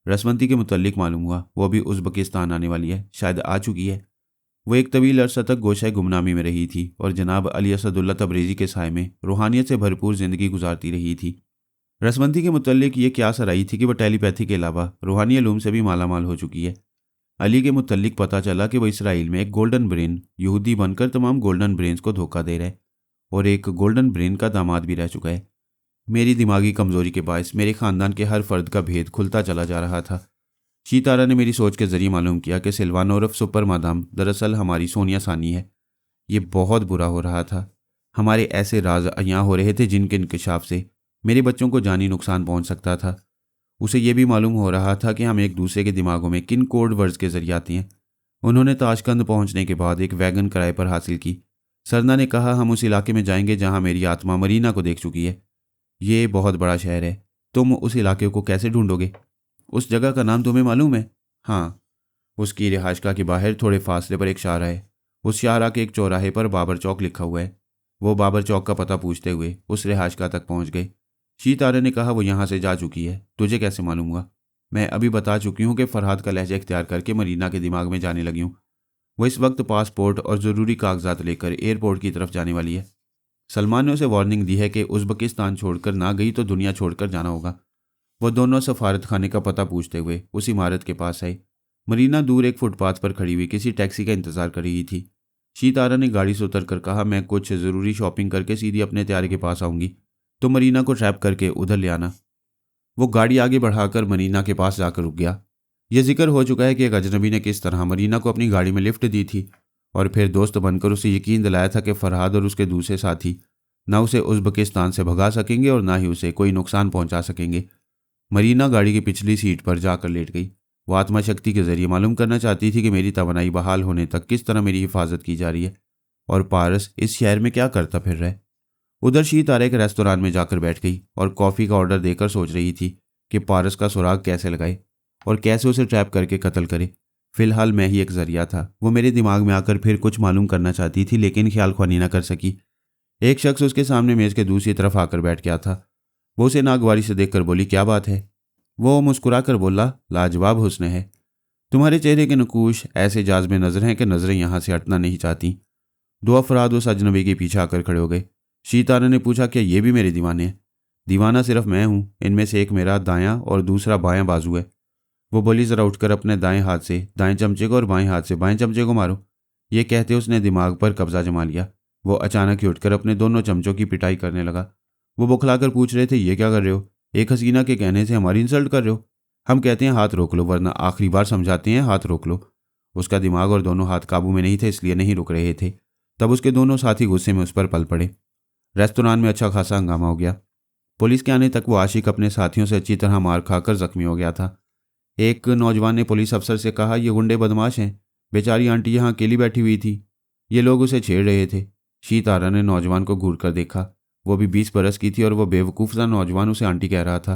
रसवंती के मुतल्लिक मालूम हुआ वो अभी उज़्बेकिस्तान आने वाली है, शायद आ चुकी है। वो एक तवील अरसा तक गोशाए गुमनामी में रही थी और जनाब अली असदुल्ला तबरेज़ी के साय में रूहानियत से भरपूर ज़िंदगी गुजारती रही थी। रसवंती के मुतल्लिक ये क्या सराई थी कि वह टेलीपैथी के अलावा रूहानी इल्म से भी मालामाल हो चुकी है। अली के मुतल्लिक पता चला कि वह इसराइल में एक गोल्डन ब्रेन यहूदी बनकर तमाम गोल्डन ब्रेन्स को धोखा दे रहा है और एक गोल्डन ब्रेन का दामाद भी रह चुका है। मेरी दिमागी कमज़ोरी के बायस मेरे ख़ानदान के हर फर्द का भेद खुलता चला जा रहा था। शीतारा ने मेरी सोच के जरिए मालूम किया कि सिल्वाना उर्फ सुपर मादाम दरअसल हमारी सोनिया सानी है। ये बहुत बुरा हो रहा था। हमारे ऐसे राज अयां हो रहे थे जिनके इंकशाफ से मेरे बच्चों को जानी नुकसान पहुंच सकता था। उसे यह भी मालूम हो रहा था कि हम एक दूसरे के दिमागों में किन कोड वर्ड्स के जरिए आते हैं। उन्होंने ताशकंद पहुंचने के बाद एक वैगन किराए पर हासिल की। सरना ने कहा, हम उस इलाके में जाएंगे जहां मेरी आत्मा मरीना को देख चुकी है। ये बहुत बड़ा शहर है, तुम उस इलाके को कैसे ढूंढोगे? उस जगह का नाम तुम्हें मालूम है? हाँ, उसकी रिहायशगाह के बाहर थोड़े फासले पर एक शाहरा है। उस शाहरा के एक चौराहे पर बाबर चौक लिखा हुआ है। वो बाबर चौक का पता पूछते हुए उस रिहायशगाह तक पहुंच गए। शीतारा ने कहा, वो यहाँ से जा चुकी है। तुझे कैसे मालूम हुआ? मैं अभी बता चुकी हूँ कि फरहाद का लहजा इख्तियार करके मरीना के दिमाग में जाने लगी हूँ। वो इस वक्त पासपोर्ट और ज़रूरी कागजात लेकर एयरपोर्ट की तरफ जाने वाली है। सलमान ने उसे वार्निंग दी है कि उज़्बेकिस्तान छोड़कर ना गई तो दुनिया छोड़कर जाना होगा। वो दोनों सफारत खाने का पता पूछते हुए उस इमारत के पास आए। मरीना दूर एक फुटपाथ पर खड़ी हुई किसी टैक्सी का इंतजार कर रही थी। शीतारा ने गाड़ी से उतर कर कहा, मैं कुछ ज़रूरी शॉपिंग करके सीधी अपने त्यारे के पास आऊँगी, तो मरीना को ट्रैप करके उधर ले आना। वो गाड़ी आगे बढ़ाकर मरीना के पास जाकर रुक गया। यह जिक्र हो चुका है कि एक अजनबी ने किस तरह मरीना को अपनी गाड़ी में लिफ्ट दी थी और फिर दोस्त बनकर उसे यकीन दिलाया था कि फरहाद और उसके दूसरे साथी ना उसे उज़्बेकिस्तान से भगा सकेंगे और ना ही उसे कोई नुकसान पहुंचा सकेंगे। मरीना गाड़ी की पिछली सीट पर जाकर लेट गई। वो आत्मा शक्ति के जरिए मालूम करना चाहती थी कि मेरी तवानाई बहाल होने तक किस तरह मेरी हिफाजत की जा रही है और पारस इस शहर में क्या करता फिर रहा है। उधर शीतारा एक रेस्तोरां में जाकर बैठ गई और कॉफ़ी का ऑर्डर देकर सोच रही थी कि पारस का सुराग कैसे लगाए और कैसे उसे ट्रैप करके कत्ल करे। फिलहाल मैं ही एक जरिया था। वो मेरे दिमाग में आकर फिर कुछ मालूम करना चाहती थी लेकिन ख्याल ख्वानी न कर सकी। एक शख्स उसके सामने मेज़ के दूसरी तरफ आकर बैठ गया था। वो उसे नागवारी से देखकर बोली, क्या बात है? वो मुस्कुरा कर बोला, लाजवाब हुस्न है। तुम्हारे चेहरे के नकूश ऐसे जाज़बे नज़र हैं कि नज़रें यहाँ से हटना नहीं चाहती। दो अफराद उस अजनबी के पीछे आकर खड़े हो गए। शीतारा ने पूछा, क्या ये भी मेरे दीवाने हैं? दीवाना सिर्फ मैं हूँ, इनमें से एक मेरा दायां और दूसरा बायां बाजू है। वो बोली, ज़रा उठकर अपने दाएं हाथ से दाएं चमचे को और बाएं हाथ से बाएं चमचे को मारो। ये कहते उसने दिमाग पर कब्जा जमा लिया। वो अचानक ही उठकर अपने दोनों चमचों की पिटाई करने लगा। वो बौखलाकर पूछ रहे थे, ये क्या कर रहे हो? एक हसीना के कहने से हमारी इंसल्ट कर रहे हो? हम कहते हैं हाथ रोक लो, वरना आखिरी बार समझाते हैं, हाथ रोक लो। उसका दिमाग और दोनों हाथ काबू में नहीं थे, इसलिए नहीं रुक रहे थे। तब उसके दोनों साथी गुस्से में उस पर पल पड़े। रेस्तोरां में अच्छा खासा हंगामा हो गया। पुलिस के आने तक वो आशिक अपने साथियों से अच्छी तरह मार खाकर जख्मी हो गया था। एक नौजवान ने पुलिस अफसर से कहा, ये गुंडे बदमाश हैं, बेचारी आंटी यहाँ अकेली बैठी हुई थी, ये लोग उसे छेड़ रहे थे। शीतारा ने नौजवान को घूर कर देखा। वो भी 20 बरस की थी और वो बेवकूफ़ सा नौजवान उसे आंटी कह रहा था।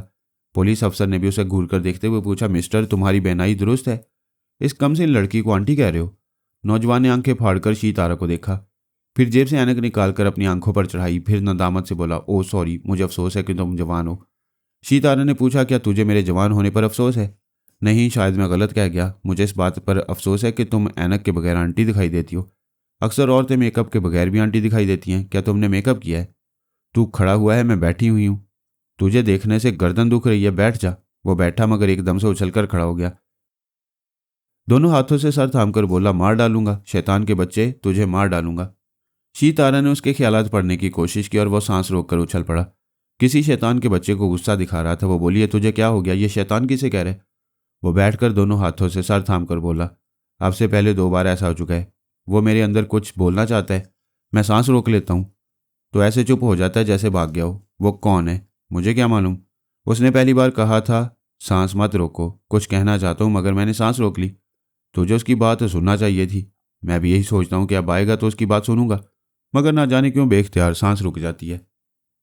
पुलिस अफसर ने भी उसे घूर कर देखते हुए पूछा, मिस्टर, तुम्हारी बहनाई दुरुस्त है? इस कमसिन लड़की को आंटी कह रहे हो? नौजवान ने आंखें फाड़कर शीतारा को देखा, फिर जेब से ऐनक निकालकर अपनी आंखों पर चढ़ाई, फिर नदामत से बोला, ओह सॉरी, मुझे अफसोस है कि तुम जवान हो। शीतारा ने पूछा, क्या तुझे मेरे जवान होने पर अफसोस है? नहीं, शायद मैं गलत कह गया। मुझे इस बात पर अफसोस है कि तुम ऐनक के बगैर आंटी दिखाई देती हो। अक्सर औरतें मेकअप के बगैर भी आंटी दिखाई देती हैं। क्या तुमने मेकअप किया है? तू खड़ा हुआ है, मैं बैठी हुई हूँ। तुझे देखने से गर्दन दुख रही है, बैठ जा। वो बैठा मगर एकदम से उछलकर खड़ा हो गया। दोनों हाथों से सर थामकर बोला, मार डालूंगा, शैतान के बच्चे, तुझे मार डालूंगा। शीतारा ने उसके ख्यालात पढ़ने की कोशिश की और वह सांस रोककर उछल पड़ा। किसी शैतान के बच्चे को गुस्सा दिखा रहा था। वो बोली, ये तुझे क्या हो गया? ये शैतान किसे कह रहे? वो बैठकर दोनों हाथों से सर थामकर बोला, अब से पहले 2 बार ऐसा हो चुका है। वो मेरे अंदर कुछ बोलना चाहता है, मैं सांस रोक लेता हूँ तो ऐसे चुप हो जाता है जैसे भाग गया हो। वो कौन है? मुझे क्या मालूम। उसने पहली बार कहा था, सांस मत रोको, कुछ कहना चाहता हूँ, मगर मैंने सांस रोक ली। तुझे उसकी बात सुनना चाहिए थी। मैं भी यही सोचता हूँ कि अब आएगा तो उसकी बात सुनूंगा, मगर ना जाने क्यों बेख्तियार सांस रुक जाती है।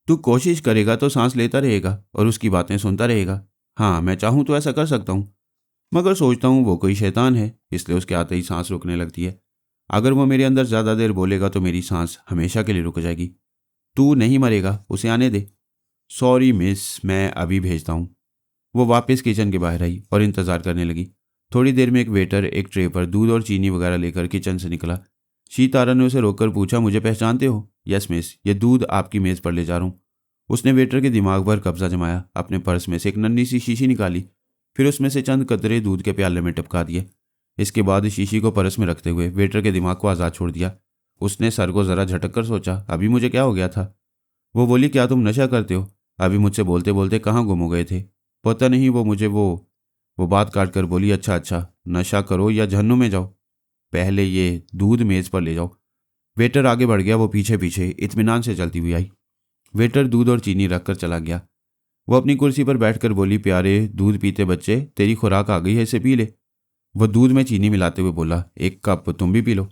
तू कोशिश करेगा तो सांस लेता रहेगा और उसकी बातें सुनता रहेगा। हाँ, मैं चाहूँ तो ऐसा कर सकता हूँ, मगर सोचता हूँ वो कोई शैतान है, इसलिए उसके आते ही सांस रुकने लगती है। अगर वो मेरे अंदर ज़्यादा देर बोलेगा तो मेरी सांस हमेशा के लिए रुक जाएगी। तू नहीं मरेगा, उसे आने दे। सॉरी मिस, मैं अभी भेजता हूँ। वो वापस किचन के बाहर आई और इंतज़ार करने लगी। थोड़ी देर में एक वेटर एक ट्रे पर दूध और चीनी वगैरह लेकर किचन से निकला। शीतारा ने उसे रोककर पूछा, मुझे पहचानते हो? यस मिस, ये दूध आपकी मेज़ पर ले जा रहा हूँ। उसने वेटर के दिमाग पर कब्जा जमाया, अपने पर्स में से एक नन्ही सी शीशी निकाली, फिर उसमें से चंद कतरे दूध के प्याले में टपका दिए। इसके बाद शीशी को पर्स में रखते हुए वेटर के दिमाग को आज़ाद छोड़ दिया। उसने सर को ज़रा झटक कर सोचा, अभी मुझे क्या हो गया था? वो बोली, क्या तुम नशा करते हो? अभी मुझसे बोलते बोलते कहाँ गुम हो गए थे? पता नहीं, वो मुझे वो बात काट कर बोली, अच्छा अच्छा, नशा करो या जहन्नुम में जाओ, पहले ये दूध मेज़ पर ले जाओ। वेटर आगे बढ़ गया, वो पीछे पीछे इत्मीनान से चलती हुई आई। वेटर दूध और चीनी रखकर चला गया। वो अपनी कुर्सी पर बैठकर बोली, प्यारे दूध पीते बच्चे, तेरी खुराक आ गई है, इसे पी ले। वह दूध में चीनी मिलाते हुए बोला, एक कप तुम भी पी लो।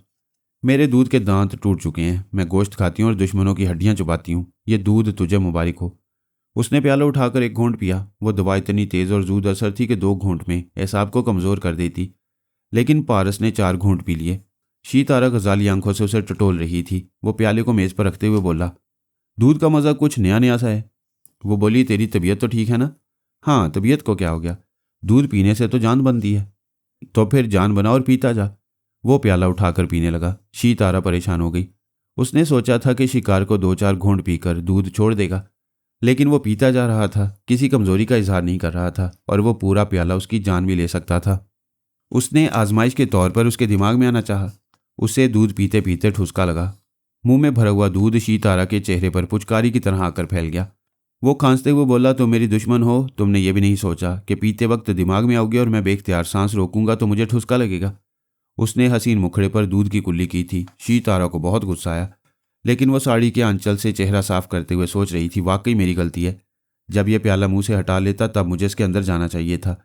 मेरे दूध के दांत टूट चुके हैं, मैं गोश्त खाती हूँ और दुश्मनों की हड्डियाँ चुबाती हूँ, ये दूध तुझे मुबारक हो। उसने प्याला उठाकर एक घूंट पिया। वो दवा इतनी तेज और जूद असर थी कि 2 घूंट में एसाब को कमज़ोर कर देती, लेकिन पारस ने 4 घूंट पी लिए। शीतारा गजाली आंखों से उसे टटोल रही थी। वो प्याले को मेज़ पर रखते हुए बोला, दूध का मज़ा कुछ नया नया सा है। वो बोली, तेरी तबीयत तो ठीक है ना? हाँ, तबीयत को क्या हो गया, दूध पीने से तो जान बनती है। तो फिर जान बना और पीता जा। वो प्याला उठाकर पीने लगा। शीतारा परेशान हो गई। उसने सोचा था कि शिकार को 2-4 घूंट पीकर दूध छोड़ देगा, लेकिन वो पीता जा रहा था, किसी कमजोरी का इजहार नहीं कर रहा था, और वो पूरा प्याला उसकी जान भी ले सकता था। उसने आजमाइश के तौर पर उसके दिमाग में आना चाहा। उसे दूध पीते पीते ठुसका लगा। मुंह में भरा हुआ दूध शीतारा के चेहरे पर पुचकारी की तरह आकर फैल गया। वो खांसते हुए बोला, तुम मेरी दुश्मन हो? तुमने ये भी नहीं सोचा कि पीते वक्त दिमाग में आओगे और मैं बेख्तियार सांस रोकूंगा तो मुझे ठुसका लगेगा। उसने हसीन मुखड़े पर दूध की कुल्ली की थी। शीतारा को बहुत गुस्सा आया, लेकिन वो साड़ी के आंचल से चेहरा साफ करते हुए सोच रही थी, वाकई मेरी गलती है। जब यह प्याला मुंह से हटा लेता तब मुझे इसके अंदर जाना चाहिए था।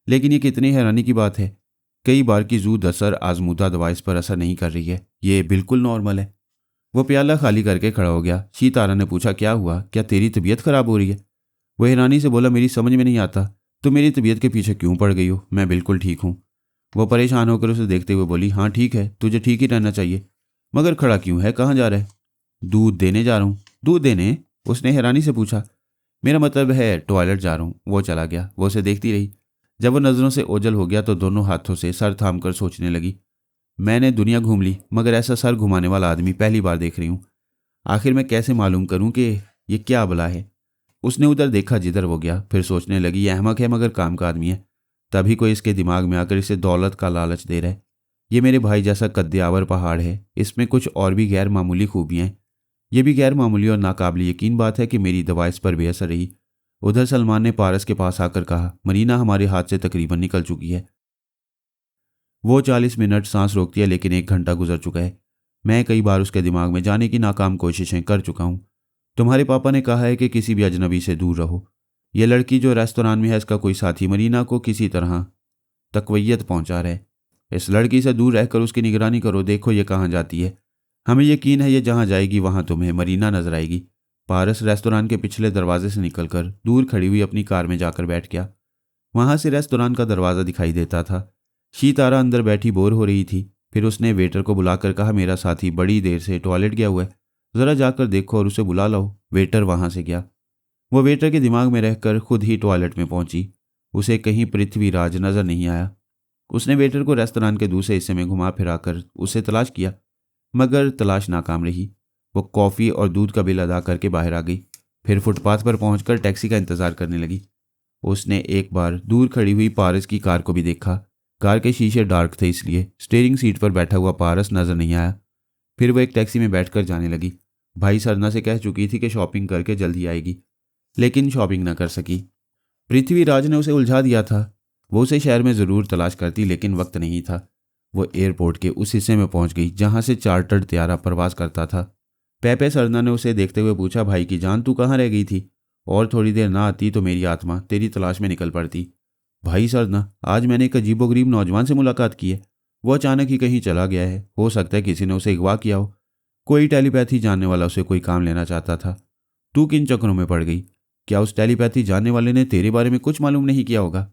लेकिन ये कितनी हैरानी की बात है, कई बार की जूद असर आजमूदा दवा इस पर असर नहीं कर रही है, ये बिल्कुल नॉर्मल है। वो प्याला खाली करके खड़ा हो गया। शीतारा ने पूछा, क्या हुआ, क्या तेरी तबीयत खराब हो रही है? वो हैरानी से बोला, मेरी समझ में नहीं आता, तुम मेरी तबीयत के पीछे क्यों पड़ गई हो? मैं बिल्कुल ठीक हूँ। वो परेशान होकर उसे देखते हुए बोली, हाँ ठीक है, तुझे ठीक ही रहना चाहिए, मगर खड़ा क्यों है, कहाँ जा रहा है? दूध देने जा रहा हूँ। दूध देने? उसने हैरानी से पूछा। मेरा मतलब है टॉयलेट जा रहा हूँ। वो चला गया। वो उसे देखती रही। जब वो नज़रों से ओझल हो गया तो दोनों हाथों से सर थाम कर सोचने लगी, मैंने दुनिया घूम ली, मगर ऐसा सर घुमाने वाला आदमी पहली बार देख रही हूँ। आखिर मैं कैसे मालूम करूँ कि ये क्या बला है? उसने उधर देखा जिधर वो गया, फिर सोचने लगी, यह अहमक है मगर काम का आदमी है। तभी कोई इसके दिमाग में आकर इसे दौलत का लालच दे रहा है। ये मेरे भाई जैसा कद्दावर पहाड़ है, इसमें कुछ और भी गैर मामूली खूबियाँ हैं। ये भी गैर मामूली और नाकाबिल यकीन बात है कि मेरी दवा इस पर बेअसर रही। उधर सलमान ने पारस के पास आकर कहा, मरीना हमारे हाथ से तकरीबन निकल चुकी है। वो 40 मिनट सांस रोकती है, लेकिन 1 घंटा गुजर चुका है। मैं कई बार उसके दिमाग में जाने की नाकाम कोशिशें कर चुका हूँ। तुम्हारे पापा ने कहा है कि किसी भी अजनबी से दूर रहो। यह लड़की जो रेस्तोरां में है, इसका कोई साथी मरीना को किसी तरह तकवीयत पहुंचा रहे। इस लड़की से दूर रहकर उसकी निगरानी करो, देखो ये कहाँ जाती है। हमें यकीन है ये जहाँ जाएगी वहाँ तुम्हें मरीना नजर आएगी। पारस रेस्तोरां के पिछले दरवाजे से निकलकर दूर खड़ी हुई अपनी कार में जाकर बैठ गया। वहां से रेस्तोरां का दरवाज़ा दिखाई देता था। शीतारा अंदर बैठी बोर हो रही थी। फिर उसने वेटर को बुलाकर कहा, मेरा साथी बड़ी देर से टॉयलेट गया हुआ है, ज़रा जाकर देखो और उसे बुला लाओ। वेटर वहां से गया। वो वेटर के दिमाग में रहकर खुद ही टॉयलेट में पहुंची। उसे कहीं पृथ्वीराज नजर नहीं आया। उसने वेटर को रेस्तोरां के दूसरे हिस्से में घुमा फिराकर उसे तलाश किया, मगर तलाश नाकाम रही। वो कॉफ़ी और दूध का बिल अदा करके बाहर आ गई। फिर फुटपाथ पर पहुंचकर टैक्सी का इंतज़ार करने लगी। उसने एक बार दूर खड़ी हुई पारस की कार को भी देखा। कार के शीशे डार्क थे, इसलिए स्टीयरिंग सीट पर बैठा हुआ पारस नजर नहीं आया। फिर वो एक टैक्सी में बैठकर जाने लगी। भाई सरना से कह चुकी थी कि शॉपिंग करके जल्दी आएगी, लेकिन शॉपिंग न कर सकी। पृथ्वीराज ने उसे उलझा दिया था। वो उसे शहर में ज़रूर तलाश करती, लेकिन वक्त नहीं था। वो एयरपोर्ट के उस हिस्से में पहुंच गई जहां से चार्टर्ड त्यारा परवाज करता था। पेपे सरना ने उसे देखते हुए पूछा, भाई की जान, तू कहाँ रह गई थी? और थोड़ी देर ना आती तो मेरी आत्मा तेरी तलाश में निकल पड़ती। भाई सरना, आज मैंने एक अजीबोगरीब नौजवान से मुलाकात की है। वो अचानक ही कहीं चला गया है। हो सकता है किसी ने उसे अगवा किया हो। कोई टेलीपैथी जानने वाला उसे कोई काम लेना चाहता था। तू किन चक्करों में पड़ गई? क्या उस टेलीपैथी जानने वाले ने तेरे बारे में कुछ मालूम नहीं किया होगा?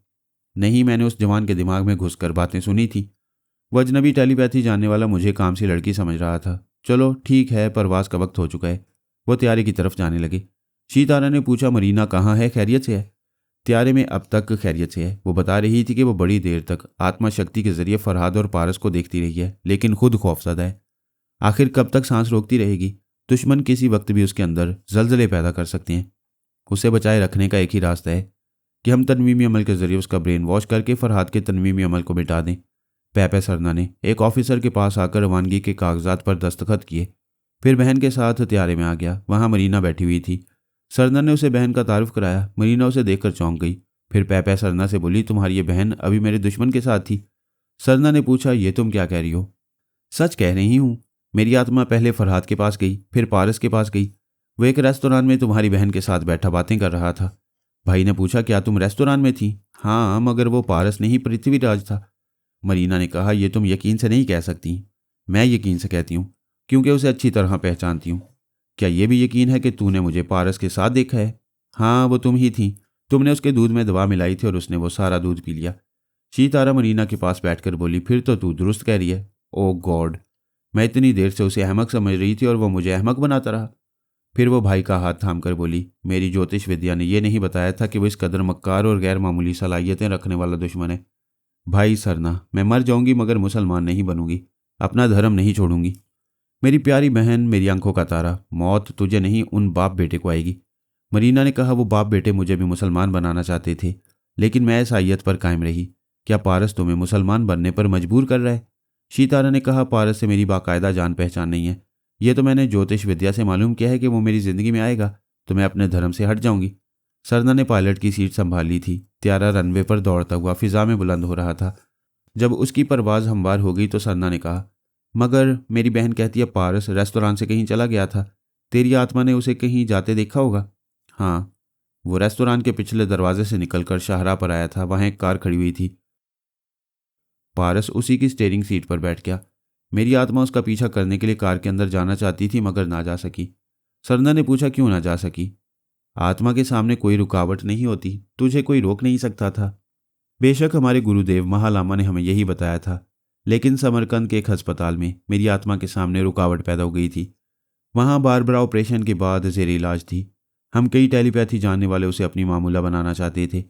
नहीं, मैंने उस जवान के दिमाग में घुसकर बातें सुनी थी। वो अजनबी टेलीपैथी जानने वाला मुझे काम सी लड़की समझ रहा था। चलो ठीक है, परवाज का वक्त हो चुका है। वो तैयारी की तरफ जाने लगे। शीतारा ने पूछा, मरीना कहाँ है, खैरियत से है? त्यारे में अब तक खैरियत से है। वो बता रही थी कि वो बड़ी देर तक आत्मा शक्ति के जरिए फरहाद और पारस को देखती रही है, लेकिन खुद खौफजदा है। आखिर कब तक सांस रोकती रहेगी? दुश्मन किसी वक्त भी उसके अंदर जलजले पैदा कर सकते हैं। उसे बचाए रखने का एक ही रास्ता है कि हम तनवीमी अमल के जरिए उसका ब्रेन वॉश करके फरहाद के तनवीमी अमल को मिटा दें। पैपे सरना ने एक ऑफिसर के पास आकर रवानगी के कागजात पर दस्तखत किए, फिर बहन के साथ त्यारे में आ गया। वहाँ मरीना बैठी हुई थी। सरना ने उसे बहन का तारुफ कराया। मरीना उसे देखकर चौंक गई। फिर पैपे सरना से बोली, तुम्हारी ये बहन अभी मेरे दुश्मन के साथ थी? सरना ने पूछा, ये तुम क्या कह रही हो? सच कह रही हूँ। मेरी आत्मा पहले फरहाद के पास गई, फिर पारस के पास गई। वो एक रेस्तोरां में तुम्हारी बहन के साथ बैठा बातें कर रहा था। भाई ने पूछा, क्या तुम रेस्तोरां में थी? हाँ, मगर वो पारस नहीं पृथ्वीराज था। मरीना ने कहा, यह तुम यकीन से नहीं कह सकती। मैं यकीन से कहती हूँ, क्योंकि उसे अच्छी तरह पहचानती हूँ। क्या यह भी यकीन है कि तूने मुझे पारस के साथ देखा है? हाँ, वो तुम ही थी। तुमने उसके दूध में दवा मिलाई थी और उसने वो सारा दूध पी लिया। शीतारा मरीना के पास बैठकर बोली, फिर तो तू दुरुस्त कह रही है। ओ गॉड, मैं इतनी देर से उसे अहमक समझ रही थी और वो मुझे अहमक बनाता रहा। फिर वो भाई का हाथ थामकर बोली, मेरी ज्योतिष विद्या ने यह नहीं बताया था कि वो इस कदर मक्कार और गैर मामूली सलाहियतें रखने वाला दुश्मन है। भाई सरना, मैं मर जाऊंगी मगर मुसलमान नहीं बनूंगी, अपना धर्म नहीं छोड़ूंगी। मेरी प्यारी बहन, मेरी आंखों का तारा, मौत तुझे नहीं उन बाप बेटे को आएगी। मरीना ने कहा, वो बाप बेटे मुझे भी मुसलमान बनाना चाहते थे, लेकिन मैं ईसाईयत पर कायम रही। क्या पारस तुम्हें मुसलमान बनने पर मजबूर कर रहा है? शीतारा ने कहा, पारस से मेरी बाकायदा जान पहचान नहीं है। यह तो मैंने ज्योतिष विद्या से मालूम किया है कि वो मेरी जिंदगी में आएगा तो मैं अपने धर्म से हट जाऊंगी। सरना ने पायलट की सीट संभाल ली थी। त्यारा रनवे पर दौड़ता हुआ फिजा में बुलंद हो रहा था। जब उसकी परवाज हमवार हो गई तो सरना ने कहा, मगर मेरी बहन कहती है पारस रेस्तोरां से कहीं चला गया था। तेरी आत्मा ने उसे कहीं जाते देखा होगा? हाँ, वो रेस्तोरां के पिछले दरवाजे से निकलकर शाहराह पर आया था। वहां एक कार खड़ी हुई थी। पारस उसी की स्टीयरिंग सीट पर बैठ गया। मेरी आत्मा उसका पीछा करने के लिए कार के अंदर जाना चाहती थी मगर ना जा सकी। सरना ने पूछा, क्यों ना जा सकी? आत्मा के सामने कोई रुकावट नहीं होती, तुझे कोई रोक नहीं सकता था। बेशक हमारे गुरुदेव महालामा ने हमें यही बताया था, लेकिन समरकंद के एक अस्पताल में मेरी आत्मा के सामने रुकावट पैदा हो गई थी। वहां बारबरा ऑपरेशन के बाद जेर इलाज थी। हम कई टेलीपैथी जानने वाले उसे अपनी मामूला बनाना चाहते थे,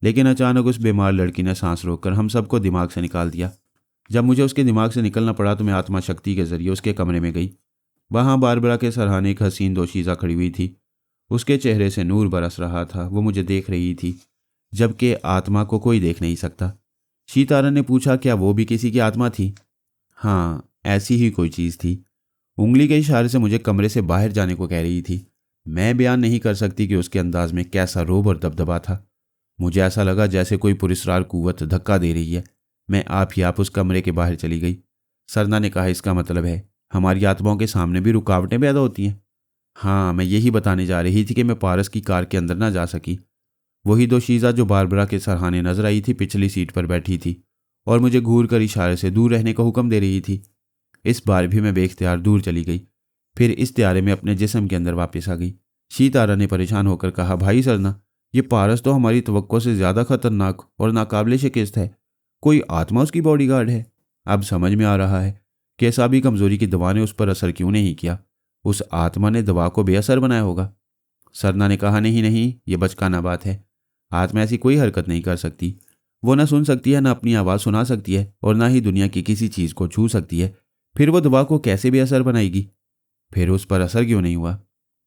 लेकिन अचानक उस बीमार लड़की ने सांस रोककर हम सबको दिमाग से निकाल दिया। जब मुझे उसके दिमाग से निकलना पड़ा तो मैं आत्मा शक्ति के जरिए उसके कमरे में गई। वहां बारबरा के सरहाने एक हसीन दोशीज़ा खड़ी हुई थी। उसके चेहरे से नूर बरस रहा था। वो मुझे देख रही थी, जबकि आत्मा को कोई देख नहीं सकता। शीतारा ने पूछा, क्या वो भी किसी की आत्मा थी? हाँ, ऐसी ही कोई चीज़ थी। उंगली के इशारे से मुझे कमरे से बाहर जाने को कह रही थी। मैं बयान नहीं कर सकती कि उसके अंदाज में कैसा रोब और दबदबा था। मुझे ऐसा लगा जैसे कोई पुरस्कार कुव्वत धक्का दे रही है। मैं आप ही आप उस कमरे के बाहर चली गई। सरना ने कहा, इसका मतलब है हमारी आत्माओं के सामने भी रुकावटें पैदा होती हैं? हाँ, मैं यही बताने जा रही थी कि मैं पारस की कार के अंदर ना जा सकी। वही दोशीज़ा जो बारबरा के सरहाने नजर आई थी पिछली सीट पर बैठी थी और मुझे घूर कर इशारे से दूर रहने का हुक्म दे रही थी। इस बार भी मैं बेख्तियार दूर चली गई, फिर इस त्यारे में अपने जिस्म के अंदर वापस आ गई। शीतारा ने परेशान होकर कहा, भाई सरना, ये पारस तो हमारी तवक्को से ज़्यादा खतरनाक और नाकाबिले शिकस्त है। कोई आत्मा उसकी बॉडीगार्ड है। अब समझ में आ रहा है कि एसाबी कमजोरी की दवा ने उस पर असर क्यों नहीं किया। उस आत्मा ने दवा को बेअसर बनाया होगा। सरना ने कहा, नहीं नहीं, ये बचकाना बात है। आत्मा ऐसी कोई हरकत नहीं कर सकती। वो ना सुन सकती है, ना अपनी आवाज़ सुना सकती है और ना ही दुनिया की किसी चीज़ को छू सकती है। फिर वो दवा को कैसे बेअसर बनाएगी? फिर उस पर असर क्यों नहीं हुआ?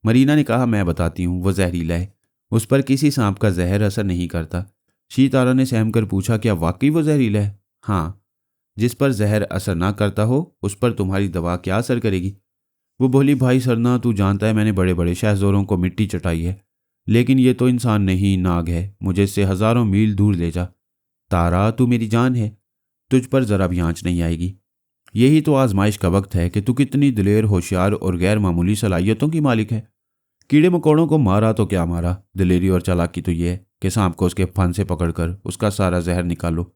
मरीना ने कहा, मैं बताती हूँ, वो जहरीला है। उस पर किसी सांप का जहर असर नहीं करता। शीतारा ने सहम कर पूछा, क्या वाकई वो जहरीला है? हाँ, जिस पर जहर असर ना करता हो उस पर तुम्हारी दवा क्या असर करेगी? वो बोली, भाई सरना, तू जानता है मैंने बड़े बड़े शहज़ोरों को मिट्टी चटाई है, लेकिन ये तो इंसान नहीं, नाग है। मुझे इससे हज़ारों मील दूर ले जा। तारा, तू मेरी जान है, तुझ पर ज़रा भी आँच नहीं आएगी। यही तो आजमाइश का वक्त है कि तू कितनी दिलेर, होशियार और गैर मामूली सलाहियतों की मालिक है। कीड़े मकोड़ों को मारा तो क्या मारा, दिलेरी और चालाकी तो ये है कि सांप को उसके फन से पकड़कर उसका सारा जहर निकालो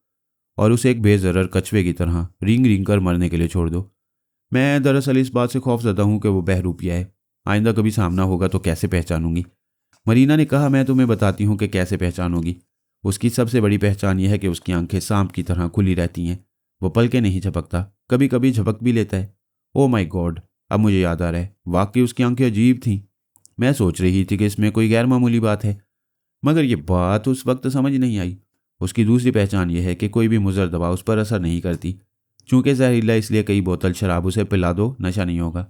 और उसे एक बेजरर कछुए की तरह रींग रींग कर मरने के लिए छोड़ दो। मैं दरअसल इस बात से खौफजदा हूँ कि वो बहरूपिया है। आइंदा कभी सामना होगा तो कैसे पहचानूंगी? मरीना ने कहा, मैं तुम्हें बताती हूँ कि कैसे पहचानोगी। उसकी सबसे बड़ी पहचान यह है कि उसकी आंखें सांप की तरह खुली रहती हैं। वो पलके नहीं झपकता, कभी कभी झपक भी लेता है। ओ माय गॉड, अब मुझे याद आ रहा है, वाकई उसकी आंखें अजीब थीं। मैं सोच रही थी कि इसमें कोई गैर मामूली बात है, मगर ये बात उस वक्त समझ नहीं आई। उसकी दूसरी पहचान यह है कि कोई भी मुज़र दवा उस पर असर नहीं करती। चूंकि जहरीला, इसलिए कई बोतल शराब उसे पिला दो, नशा नहीं होगा।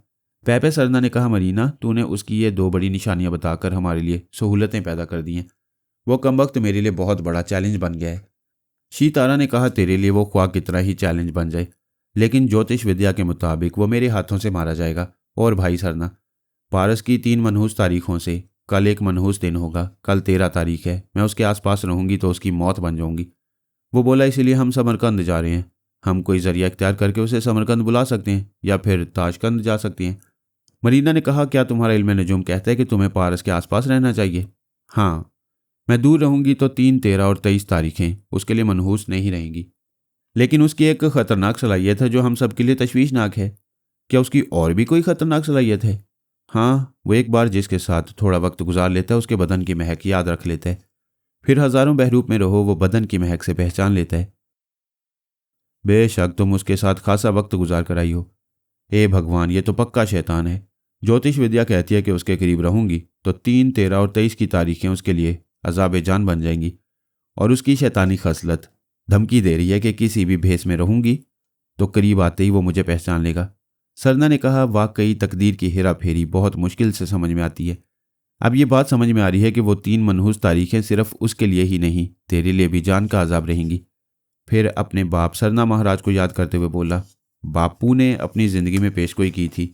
पेपे सरना ने कहा, मरीना, तूने उसकी ये 2 बड़ी निशानियां बताकर हमारे लिए सहूलतें पैदा कर दी हैं। वो कमबख्त मेरे लिए बहुत बड़ा चैलेंज बन गया है। शीतारा ने कहा, तेरे लिए वो ख्वाह कितना ही चैलेंज बन जाए, लेकिन ज्योतिष विद्या के मुताबिक वो मेरे हाथों से मारा जाएगा। और भाई सरना, पारस की 3 मनहूस तारीखों से कल एक मनहूस दिन होगा। कल 13 तारीख है। मैं उसके आसपास रहूंगी तो उसकी मौत बन जाऊंगी। वो बोला, इसीलिए हम समरकंद जा रहे हैं। हम कोई जरिया इख्तियार करके उसे समरकंद बुला सकते हैं या फिर ताशकंद जा सकते हैं। मरीना ने कहा, क्या तुम्हारा इल्म नजूम कहता है कि तुम्हें पारस के आसपास रहना चाहिए? हाँ, मैं दूर रहूंगी तो 3, 13 और 23 तारीखें उसके लिए मनहूस नहीं रहेंगी। लेकिन उसकी एक खतरनाक सलाहियत है जो हम सब के लिए तशवीशनाक है। क्या उसकी और भी कोई खतरनाक सलाहियत है? हाँ, वो एक बार जिसके साथ थोड़ा वक्त गुजार लेता है उसके बदन की महक याद रख लेता है। फिर हजारों बहरूप में रहो, वो बदन की महक से पहचान लेता है। बेशक तुम उसके साथ खासा वक्त गुजार कर आई हो। ए भगवान, ये तो पक्का शैतान है। ज्योतिष विद्या कहती है कि उसके करीब रहूंगी तो 3, 13 और 23 की तारीखें उसके लिए अजाब जान बन जाएंगी। और उसकी शैतानी खसलत धमकी दे रही है कि किसी भी भेस में रहूंगी तो करीब आते ही वो मुझे पहचान लेगा। सरना ने कहा, वाकई तकदीर की हेरा फेरी बहुत मुश्किल से समझ में आती है। अब ये बात समझ में आ रही है कि वो 3 मनहूस तारीखें सिर्फ उसके लिए ही नहीं, तेरे लिए भी जान का अजाब रहेंगी। फिर अपने बाप सरना महाराज को याद करते हुए बोला, बापू ने अपनी ज़िंदगी में पेशगोई की थी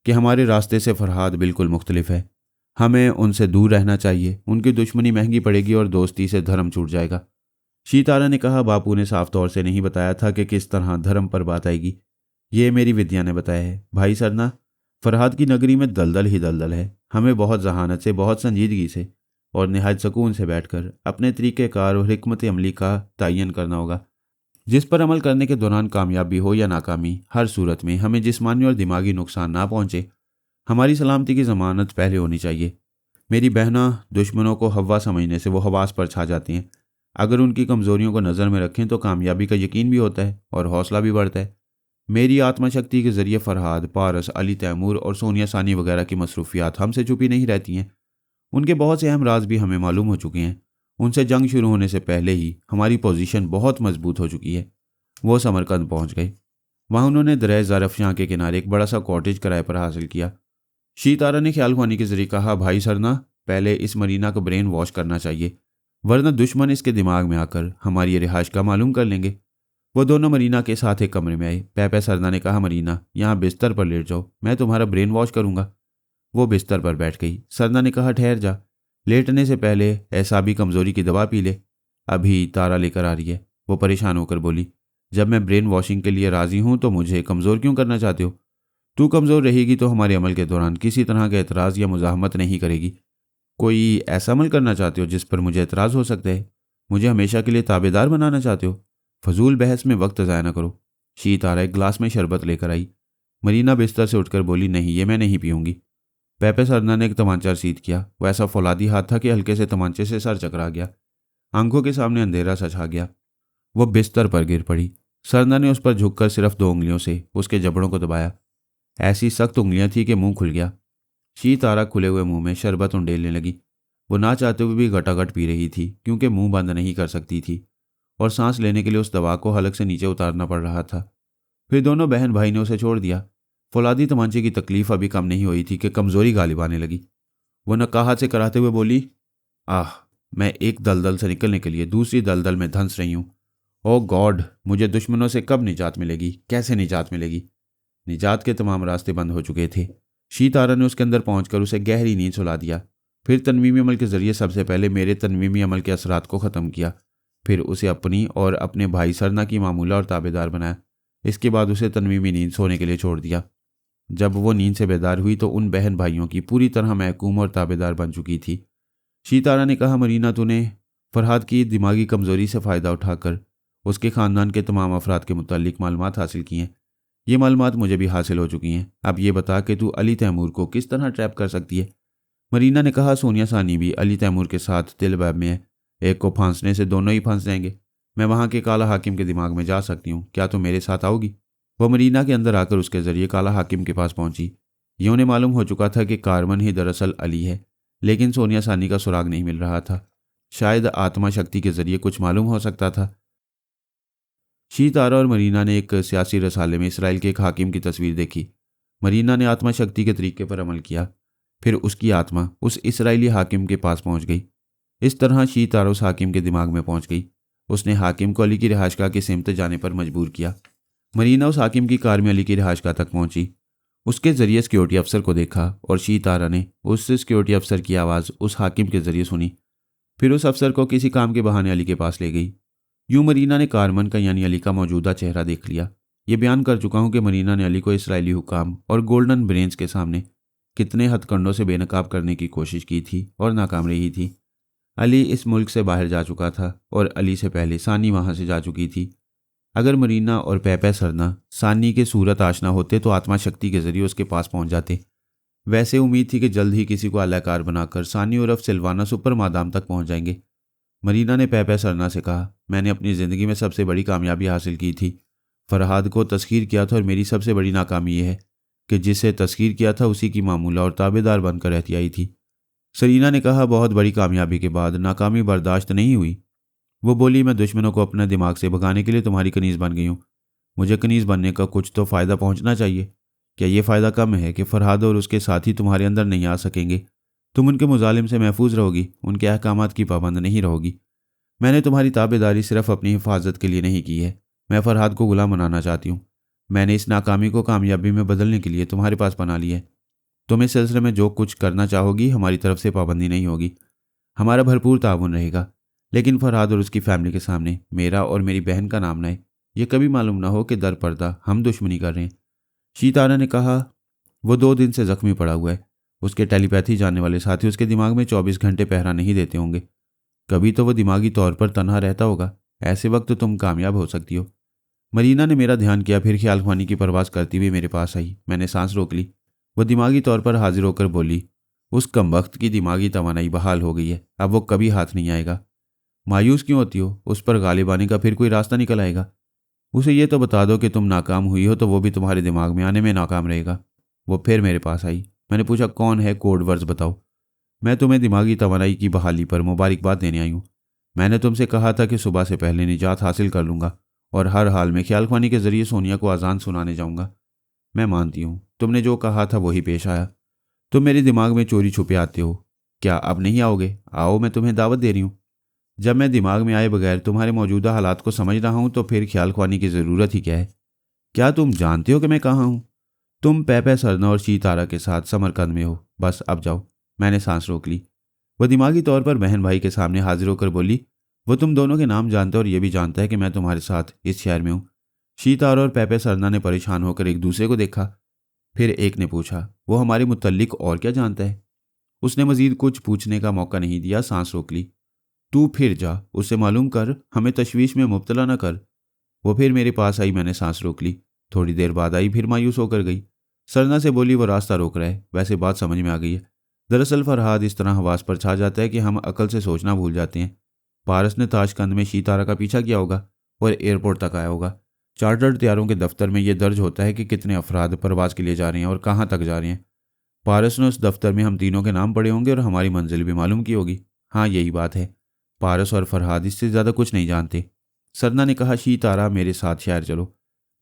कि हमारे रास्ते से फरहाद बिल्कुल मुख्तलिफ है। हमें उनसे दूर रहना चाहिए। उनकी दुश्मनी महंगी पड़ेगी और दोस्ती से धर्म छूट जाएगा। शीतारा ने कहा, बापू ने साफ तौर से नहीं बताया था कि किस तरह धर्म पर बात आएगी। ये मेरी विद्या ने बताया है। भाई सरना, फरहाद की नगरी में दलदल ही दलदल है। हमें बहुत जहानत से, बहुत संजीदगी से और निहायत सुकून से बैठकर अपने तरीक़ेकार और हिकमत अमली का तयन करना होगा, जिस पर अमल करने के दौरान कामयाबी हो या नाकामी, हर सूरत में हमें जिस्मानी और दिमागी नुकसान ना पहुंचे। हमारी सलामती की ज़मानत पहले होनी चाहिए। मेरी बहना, दुश्मनों को हवा समझने से वो हवास पर छा जाती हैं। अगर उनकी कमज़ोरियों को नज़र में रखें तो कामयाबी का यकीन भी होता है और हौसला भी बढ़ता है। मेरी आत्मशक्ति के ज़रिए फरहाद, पारस, अली तैमूर और सोनिया सानी वगैरह की मसरूफियात हमसे छुपी नहीं रहती हैं। उनके बहुत से अहम राज भी हमें मालूम हो चुके हैं। उनसे जंग शुरू होने से पहले ही हमारी पोजीशन बहुत मजबूत हो चुकी है। वो समरकंद पहुंच गए। वहां उन्होंने दरिया ज़रफ़शां के किनारे एक बड़ा सा कॉटेज किराए पर हासिल किया। शीतारा ने ख्याल खुआनी के जरिए कहा, भाई सरना, पहले इस मरीना को ब्रेन वॉश करना चाहिए, वरना दुश्मन इसके दिमाग में आकर हमारी रिहाइश का मालूम कर लेंगे। वो दोनों मरीना के साथ एक कमरे में आए। पेपे सरना ने कहा, मरीना, यहाँ बिस्तर पर लेट जाओ, मैं तुम्हारा ब्रेन वॉश करूंगा। वो बिस्तर पर बैठ गई। सरना ने कहा, ठहर जा, लेटने से पहले ऐसाबी कमज़ोरी की दवा पी ले, अभी तारा लेकर आ रही है। वो परेशान होकर बोली, जब मैं ब्रेन वॉशिंग के लिए राज़ी हूँ तो मुझे कमज़ोर क्यों करना चाहते हो? तू कमज़ोर रहेगी तो हमारे अमल के दौरान किसी तरह का एतराज़ या मुज़ाहमत नहीं करेगी। कोई ऐसा अमल करना चाहते हो जिस पर मुझे एतराज़ हो सकता है? मुझे हमेशा के लिए ताबेदार बनाना चाहते हो? फजूल बहस में वक्त ज़ाया न करो। शीतारा एक गिलास में शरबत लेकर आई। मरीना बिस्तर से उठकर बोली, नहीं, ये मैं नहीं पीऊँगी। पेपे सरना ने एक तमांचा रसीद किया। वो ऐसा फौलादी हाथ था कि हल्के से तमांचे से सर चकरा गया। आंखों के सामने अंधेरा सा छा गया। वो बिस्तर पर गिर पड़ी। सरना ने उस पर झुककर सिर्फ 2 उंगलियों से उसके जबड़ों को दबाया। ऐसी सख्त उंगलियां थी कि मुंह खुल गया। शीतारा खुले हुए मुंह में शरबत उंडेलने लगी। वो ना चाहते हुए भी घटाघट पी रही थी क्योंकि मुंह बंद नहीं कर सकती थी और सांस लेने के लिए उस दवा को हलक से नीचे उतारना पड़ रहा था। फिर दोनों बहन भाई ने उसे छोड़ दिया। फौलादी तमांचे की तकलीफ अभी कम नहीं हुई थी कि कमज़ोरी गालिब आने लगी। वो नकाहत से कराते हुए बोली, आह, मैं एक दलदल से निकलने के लिए दूसरी दलदल में धंस रही हूँ। ओ गॉड, मुझे दुश्मनों से कब निजात मिलेगी? कैसे निजात मिलेगी? निजात के तमाम रास्ते बंद हो चुके थे। शीतारा ने उसके अंदर पहुंचकर उसे गहरी नींद सुला दिया। फिर तनवीमी अमल के जरिए सबसे पहले मेरे तनवीमी अमल के असरात को ख़त्म किया। फिर उसे अपनी और अपने भाई सरना की मामूला और ताबेदार बनाया। इसके बाद उसे तनवीमी नींद सोने के लिए छोड़ दिया। जब वो नींद से बेदार हुई तो उन बहन भाइयों की पूरी तरह महकूम और ताबेदार बन चुकी थी। शीतारा ने कहा, मरीना, तूने फरहाद की दिमागी कमज़ोरी से फ़ायदा उठाकर उसके ख़ानदान के तमाम अफराद के मुतालिक मालूमात हासिल की हैं। ये मालूमात मुझे भी हासिल हो चुकी हैं। अब ये बता कि तू अली तैमूर को किस तरह ट्रैप कर सकती है? मरीना ने कहा, सोनिया सानी भी अली तैमूर के साथ तिलबैब में है। एक को फांसने से दोनों ही फंस जाएंगे। मैं वहाँ के काला हाकिम के दिमाग में जा सकती हूँ। क्या तुम मेरे साथ आओगी? वह मरीना के अंदर आकर उसके ज़रिए काला हाकिम के पास पहुंची। ये उन्हें मालूम हो चुका था कि कार्बन ही दरअसल अली है, लेकिन सोनिया सानी का सुराग नहीं मिल रहा था। शायद आत्मा शक्ति के जरिए कुछ मालूम हो सकता था। शीतारा और मरीना ने एक सियासी रसाले में इसराइल के एक हाकिम की तस्वीर देखी। मरीना ने आत्मा शक्ति के तरीके पर अमल किया, फिर उसकी आत्मा उस इसराइली हाकिम के पास पहुंच गई। इस तरह शीतारा उस हाकिम के दिमाग में पहुंच गई। उसने हाकिम को अली की रिहाइशगाह की सिमत जाने पर मजबूर किया। मरीना उस हाकिम की कार में अली की रिहाइशगाह तक पहुंची। उसके जरिए सिक्योरिटी अफसर को देखा और शीतारा ने उस सिक्योरिटी अफसर की आवाज़ उस हाकिम के जरिए सुनी। फिर उस अफसर को किसी काम के बहाने अली के पास ले गई। यूं मरीना ने कारमन का यानी अली का मौजूदा चेहरा देख लिया। ये बयान कर चुका हूं कि मरीना ने अली को इसराइली हुकाम और गोल्डन ब्रेन्स के सामने कितने हथकंडों से बेनकाब करने की कोशिश की थी और नाकाम रही थी। अली इस मुल्क से बाहर जा चुका था और अली से पहले सानी वहां से जा चुकी थी। अगर मरीना और पैपै सरना सानी के सूरत आशना होते तो आत्मा शक्ति के जरिए उसके पास पहुंच जाते। वैसे उम्मीद थी कि जल्द ही किसी को आलाकार बनाकर सानी उर्फ सिल्वाना सुपर मादाम तक पहुंच जाएंगे। मरीना ने पैपै सरना से कहा, मैंने अपनी ज़िंदगी में सबसे बड़ी कामयाबी हासिल की थी। फरहाद को तस्खीर किया था और मेरी सबसे बड़ी नाकामी यह है कि जिसे तस्खीर किया था उसी की मामूला और ताबेदार बनकर रहती आई थी। सरीना ने कहा, बहुत बड़ी कामयाबी के बाद नाकामी बर्दाश्त नहीं हुई। वो बोली, मैं दुश्मनों को अपने दिमाग से भगाने के लिए तुम्हारी कनीज़ बन गई हूँ। मुझे कनीज़ बनने का कुछ तो फ़ायदा पहुँचना चाहिए। क्या ये फ़ायदा कम है कि फरहाद और उसके साथी तुम्हारे अंदर नहीं आ सकेंगे? तुम उनके मुजालिम से महफूज रहोगी, उनके अहकामात की पाबंद नहीं रहोगी। मैंने तुम्हारी ताबेदारी सिर्फ अपनी हिफाजत के लिए नहीं की है। मैं फरहाद को गुलाम बनाना चाहती हूँ। मैंने इस नाकामी को कामयाबी में बदलने के लिए तुम्हारे पास बना ली है। तुम इस सिलसिले में जो कुछ करना चाहोगी हमारी तरफ से पाबंदी नहीं होगी। हमारा भरपूर ताउन रहेगा। लेकिन फरहाद और उसकी फैमिली के सामने मेरा और मेरी बहन का नाम न आए। ये कभी मालूम ना हो कि दर पर्दा हम दुश्मनी कर रहे हैं। शीतारा ने कहा, वो 2 दिन से जख्मी पड़ा हुआ है। उसके टेलीपैथी जानने वाले साथी उसके दिमाग में 24 घंटे पहरा नहीं देते होंगे। कभी तो वो दिमागी तौर पर तन्हा रहता होगा। ऐसे वक्त तुम कामयाब हो सकती हो। मरीना ने मेरा ध्यान किया, फिर ख्याल ख्वानी की परवास करती हुई मेरे पास आई। मैंने सांस रोक ली। वो दिमागी तौर पर हाजिर होकर बोली, उस कमबख्त की दिमागी तवानाई बहाल हो गई है, अब वो कभी हाथ नहीं आएगा। मायूस क्यों होती हो? उस पर गालिब आने का फिर कोई रास्ता निकल आएगा। उसे ये तो बता दो कि तुम नाकाम हुई हो तो वो भी तुम्हारे दिमाग में आने में नाकाम रहेगा। वो फिर मेरे पास आई। मैंने पूछा, कौन है? कोड वर्ड्स बताओ। मैं तुम्हें दिमागी तवानाई की बहाली पर मुबारकबाद देने आई हूँ। मैंने तुमसे कहा था कि सुबह से पहले निजात हासिल कर लूँगा और हर हाल में ख्याल ख्वानी के जरिए सोनिया को आज़ान सुनाने जाऊँगा। मैं मानती हूँ तुमने जो कहा था वही पेश आया। तुम मेरे दिमाग में चोरी छुपे आते हो। क्या अब नहीं आओगे? आओ, मैं तुम्हें दावत दे रही हूँ। जब मैं दिमाग में आए बगैर तुम्हारे मौजूदा हालात को समझ रहा हूँ तो फिर ख्याल ख्वानी की ज़रूरत ही क्या है? क्या तुम जानते हो कि मैं कहाँ हूँ? तुम पैपै सरना और शीतारा के साथ समरकंद में हो। बस अब जाओ। मैंने सांस रोक ली। वह दिमागी तौर पर बहन भाई के सामने हाजिर होकर बोली, वो तुम दोनों के नाम जानता है और ये भी जानता है कि मैं तुम्हारे साथ इस शहर में हूँ। शीतारा और पैपै सरना ने परेशान होकर एक दूसरे को देखा। फिर एक ने पूछा, वो हमारे मुतल्लिक और क्या जानता है? उसने मजीद कुछ पूछने का मौका नहीं दिया, सांस रोक ली। तू फिर जा, उससे मालूम कर, हमें तशवीश में मुब्तला न कर। वो फिर मेरे पास आई। मैंने सांस रोक ली। थोड़ी देर बाद आई, फिर मायूस होकर गई। सरना से बोली, वो रास्ता रोक रहा है। वैसे बात समझ में आ गई है। दरअसल फरहाद इस तरह हवास पर छा जाता है कि हम अकल से सोचना भूल जाते हैं। पारस ने ताशकंद में शीतारा का पीछा किया होगा और एयरपोर्ट तक आया होगा। चार्टर्ड तैयारों के दफ्तर में यह दर्ज होता है कि कितने अफराद परवाज के लिए जा रहे हैं और कहाँ तक जा रहे हैं। पारस ने उस दफ्तर में हम तीनों के नाम पढ़े होंगे और हमारी मंजिल भी मालूम की होगी। हाँ, यही बात है। पारस और फरहाद इससे ज़्यादा कुछ नहीं जानते। सरना ने कहा, शीतारा मेरे साथ शहर चलो।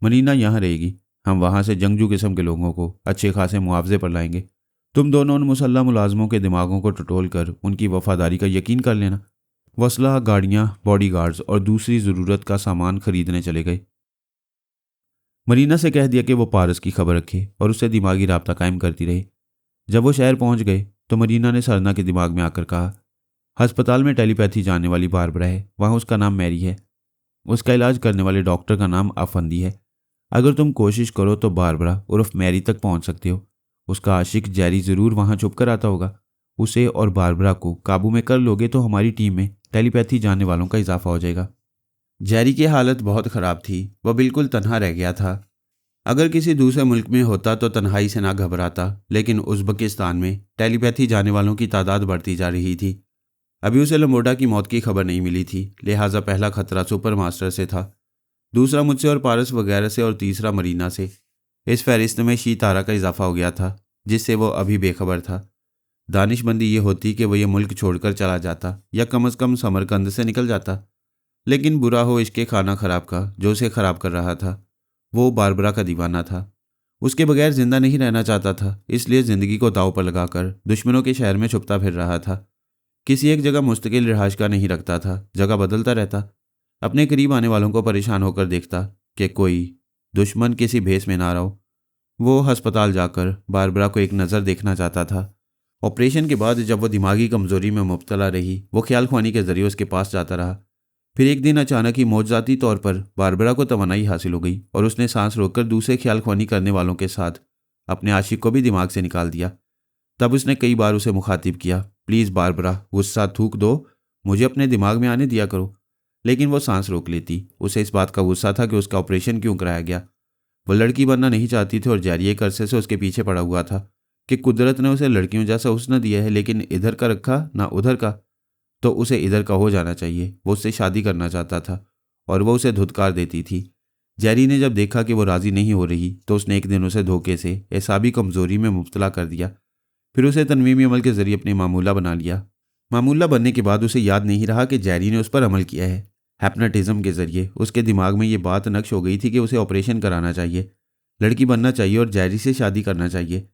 मरीना यहाँ रहेगी। हम वहाँ से जंगजू किस्म के लोगों को अच्छे खासे मुआवजे पर लाएंगे। तुम दोनों उन मुसल्लह मुलाजमों के दिमागों को टटोल कर उनकी वफादारी का यकीन कर लेना। वसला, गाड़ियाँ, बॉडीगार्ड्स और दूसरी ज़रूरत का सामान खरीदने चले गए। मरीना से कह दिया कि वो पारस की खबर रखे और उससे दिमागी राब्ता कायम करती रहे। जब वो शहर पहुंच गए तो मरीना ने सरना के दिमाग में आकर कहा, अस्पताल में टेलीपैथी जानने वाली बारबरा है। वहाँ उसका नाम मैरी है। उसका इलाज करने वाले डॉक्टर का नाम अफंदी है। अगर तुम कोशिश करो तो बारबरा उर्फ मैरी तक पहुंच सकते हो। उसका आशिक जैरी ज़रूर वहाँ छुप कर आता होगा। उसे और बारबरा को काबू में कर लोगे तो हमारी टीम में टेलीपैथी जानने वालों का इजाफा हो जाएगा। जैरी की हालत बहुत ख़राब थी। वह बिल्कुल तन्हा रह गया था। अगर किसी दूसरे मुल्क में होता तो तन्हाई से ना घबराता, लेकिन उज़्बेकिस्तान में टेलीपैथी जानने वालों की तादाद बढ़ती जा रही थी। अभी उसे लंबोडा की मौत की खबर नहीं मिली थी, लिहाजा पहला खतरा सुपर मास्टर से था, दूसरा मुझसे और पारस वगैरह से, और तीसरा मरीना से। इस फहरिस्त में शीतारा का इजाफा हो गया था। जिससे वो अभी बेखबर था। दानिशमंदी ये होती कि वो ये मुल्क छोड़कर चला जाता या कम से कम समरकंद से निकल जाता। लेकिन बुरा हो इश्क़े खाना खराब का जो उसे खराब कर रहा था। वो बारबरा का दीवाना था, उसके बगैर जिंदा नहीं रहना चाहता था, इसलिए ज़िंदगी को दांव पर लगाकर दुश्मनों के शहर में छुपता फिर रहा था। किसी एक जगह मुस्तकिल रिहाइश का नहीं रखता था, जगह बदलता रहता। अपने करीब आने वालों को परेशान होकर देखता कि कोई दुश्मन किसी भेस में ना रहो। वो अस्पताल जाकर बारबरा को एक नज़र देखना चाहता था। ऑपरेशन के बाद जब वो दिमागी कमज़ोरी में मुब्तला रही, वो ख्याल ख्वानी के ज़रिए उसके पास जाता रहा। फिर एक दिन अचानक ही मौजज़ाती तौर पर बारबरा को तवानाई हासिल हो गई और उसने सांस रोककर दूसरे ख्याल ख्वानी करने वालों के साथ अपने आशिक को भी दिमाग से निकाल दिया। तब उसने कई बार उसे मुखातिब किया, प्लीज़ बारबरा, गुस्सा थूक दो, मुझे अपने दिमाग में आने दिया करो। लेकिन वो सांस रोक लेती। उसे इस बात का गुस्सा था कि उसका ऑपरेशन क्यों कराया गया। वो लड़की बनना नहीं चाहती थी और जारी एक अरसे से उसके पीछे पड़ा हुआ था कि कुदरत ने उसे लड़कियों जैसा हुस्न दिया है, लेकिन इधर का रखा ना उधर का, तो उसे इधर का हो जाना चाहिए। वो उससे शादी करना चाहता था और वो उसे धुतकार देती थी। जेरी ने जब देखा कि वो राज़ी नहीं हो रही तो उसने एक दिन उसे धोखे से एसाबी कमज़ोरी में मुब्तला कर दिया। फिर उसे तनवीमी अमल के ज़रिए अपनी मामूला बना लिया। मामूला बनने के बाद उसे याद नहीं रहा कि जेरी ने उस पर अमल किया है। हैप्नोटिज्म के ज़रिए उसके दिमाग में ये बात नक्श हो गई थी कि उसे ऑपरेशन कराना चाहिए, लड़की बनना चाहिए और जेरी से शादी करना चाहिए।